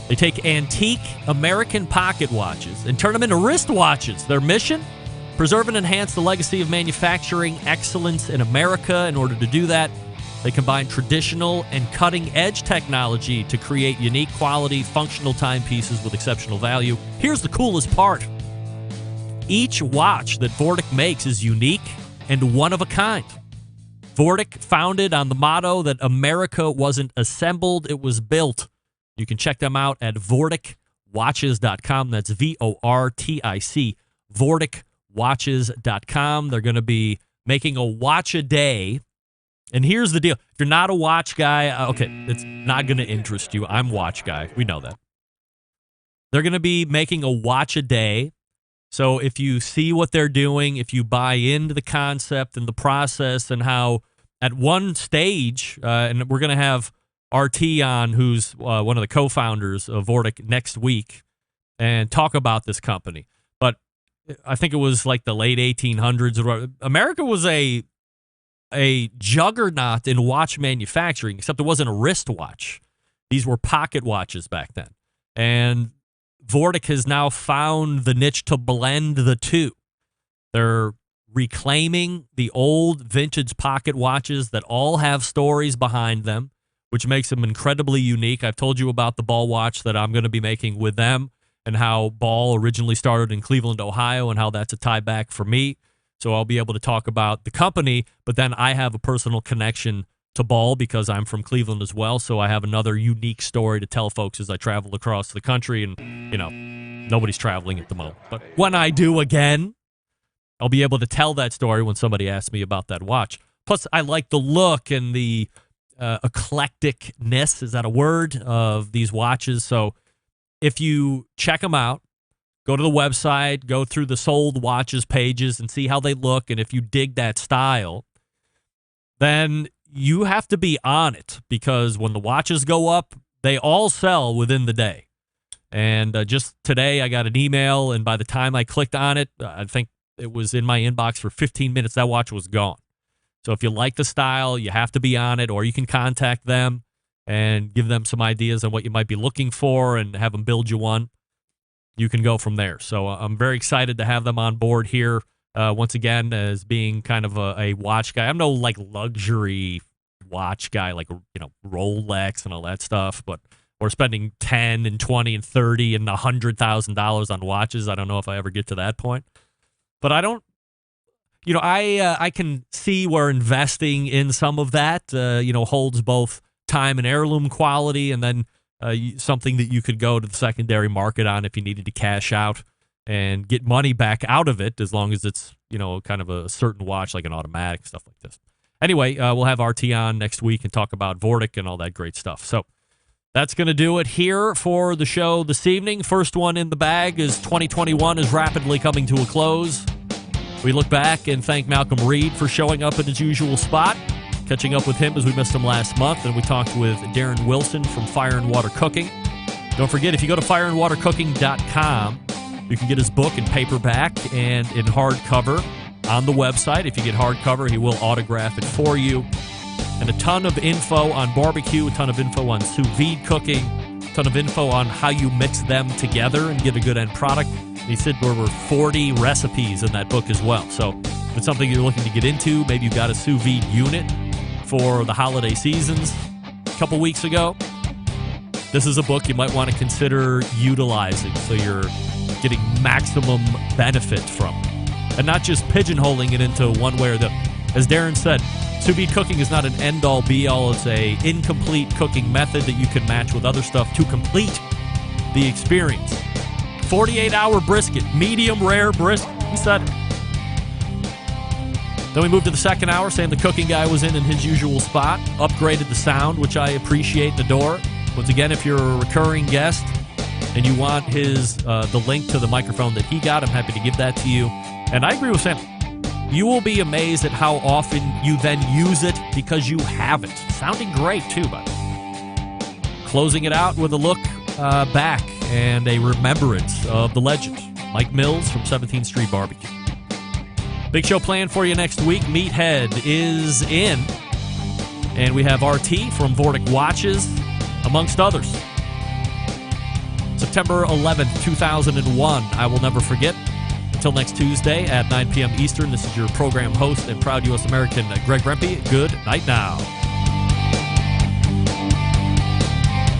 They take antique American pocket watches and turn them into wristwatches. Their mission? Preserve and enhance the legacy of manufacturing excellence in America. In order to do that, they combine traditional and cutting-edge technology to create unique quality, functional timepieces with exceptional value. Here's the coolest part. Each watch that Vortic makes is unique and one of a kind. Vortic, founded on the motto that America wasn't assembled, it was built. You can check them out at VorticWatches.com. That's VORTIC, VorticWatches.com. They're going to be making a watch a day. And here's the deal. If you're not a watch guy, okay, it's not going to interest you. I'm watch guy. We know that. They're going to be making a watch a day. So if you see what they're doing, if you buy into the concept and the process and how at one stage, and we're going to have RT on, who's one of the co-founders of Vortic, next week, and talk about this company. But I think it was like the late 1800s. America was a juggernaut in watch manufacturing, except it wasn't a wristwatch. These were pocket watches back then. And Vortic has now found the niche to blend the two. They're reclaiming the old vintage pocket watches that all have stories behind them, which makes them incredibly unique. I've told you about the Ball watch that I'm going to be making with them and how Ball originally started in Cleveland, Ohio, and how that's a tie back for me. So I'll be able to talk about the company, but then I have a personal connection to Ball because I'm from Cleveland as well. So I have another unique story to tell folks as I travel across the country. And, you know, nobody's traveling at the moment. But when I do again, I'll be able to tell that story when somebody asks me about that watch. Plus, I like the look and the eclecticness, is that a word, of these watches. So if you check them out, go to the website, go through the sold watches pages and see how they look. And if you dig that style, then you have to be on it, because when the watches go up, they all sell within the day. And just today, I got an email, and by the time I clicked on it, I think it was in my inbox for 15 minutes. That watch was gone. So if you like the style, you have to be on it, or you can contact them and give them some ideas on what you might be looking for and have them build you one. You can go from there. So I'm very excited to have them on board here. Once again, as being kind of a watch guy. I'm no like luxury watch guy, like, you know, Rolex and all that stuff, but we're spending $10 and $20 and $30 and $100,000 on watches. I don't know if I ever get to that point, but I don't, you know, I can see where investing in some of that, you know, holds both time and heirloom quality, and then something that you could go to the secondary market on if you needed to cash out and get money back out of it, as long as it's, kind of a certain watch, like an automatic, stuff like this. Anyway, we'll have RT on next week and talk about Vortic and all that great stuff. So that's going to do it here for the show this evening. First one in the bag is 2021 is rapidly coming to a close. We look back and thank Malcolm Reed for showing up in his usual spot, catching up with him as we missed him last month. And we talked with Darren Wilson from Fire and Water Cooking. Don't forget, if you go to fireandwatercooking.com, you can get his book in paperback and in hardcover on the website. If you get hardcover, he will autograph it for you. And a ton of info on barbecue, a ton of info on sous vide cooking, a ton of info on how you mix them together and get a good end product. And he said there were 40 recipes in that book as well. So if it's something you're looking to get into, maybe you've got a sous vide unit for the holiday seasons a couple weeks ago, this is a book you might want to consider utilizing so you're getting maximum benefit from it. And not just pigeonholing it into one way or the other. As Darren said, sous vide cooking is not an end-all, be-all. It's a incomplete cooking method that you can match with other stuff to complete the experience. 48-hour brisket, medium rare brisket. He said it. Then we moved to the second hour, saying the cooking guy was in his usual spot, upgraded the sound, which I appreciate and adore. Once again, if you're a recurring guest and you want the link to the microphone that he got, I'm happy to give that to you. And I agree with Sam. You will be amazed at how often you then use it because you have it. Sounding great, too, by the way. Closing it out with a look back and a remembrance of the legend, Mike Mills from 17th Street Barbecue. Big show planned for you next week. Meathead is in. And we have RT from Vortic Watches, amongst others. September 11th, 2001. I will never forget. Until next Tuesday at 9 p.m. Eastern, this is your program host and proud U.S. American, Greg Rempe. Good night now.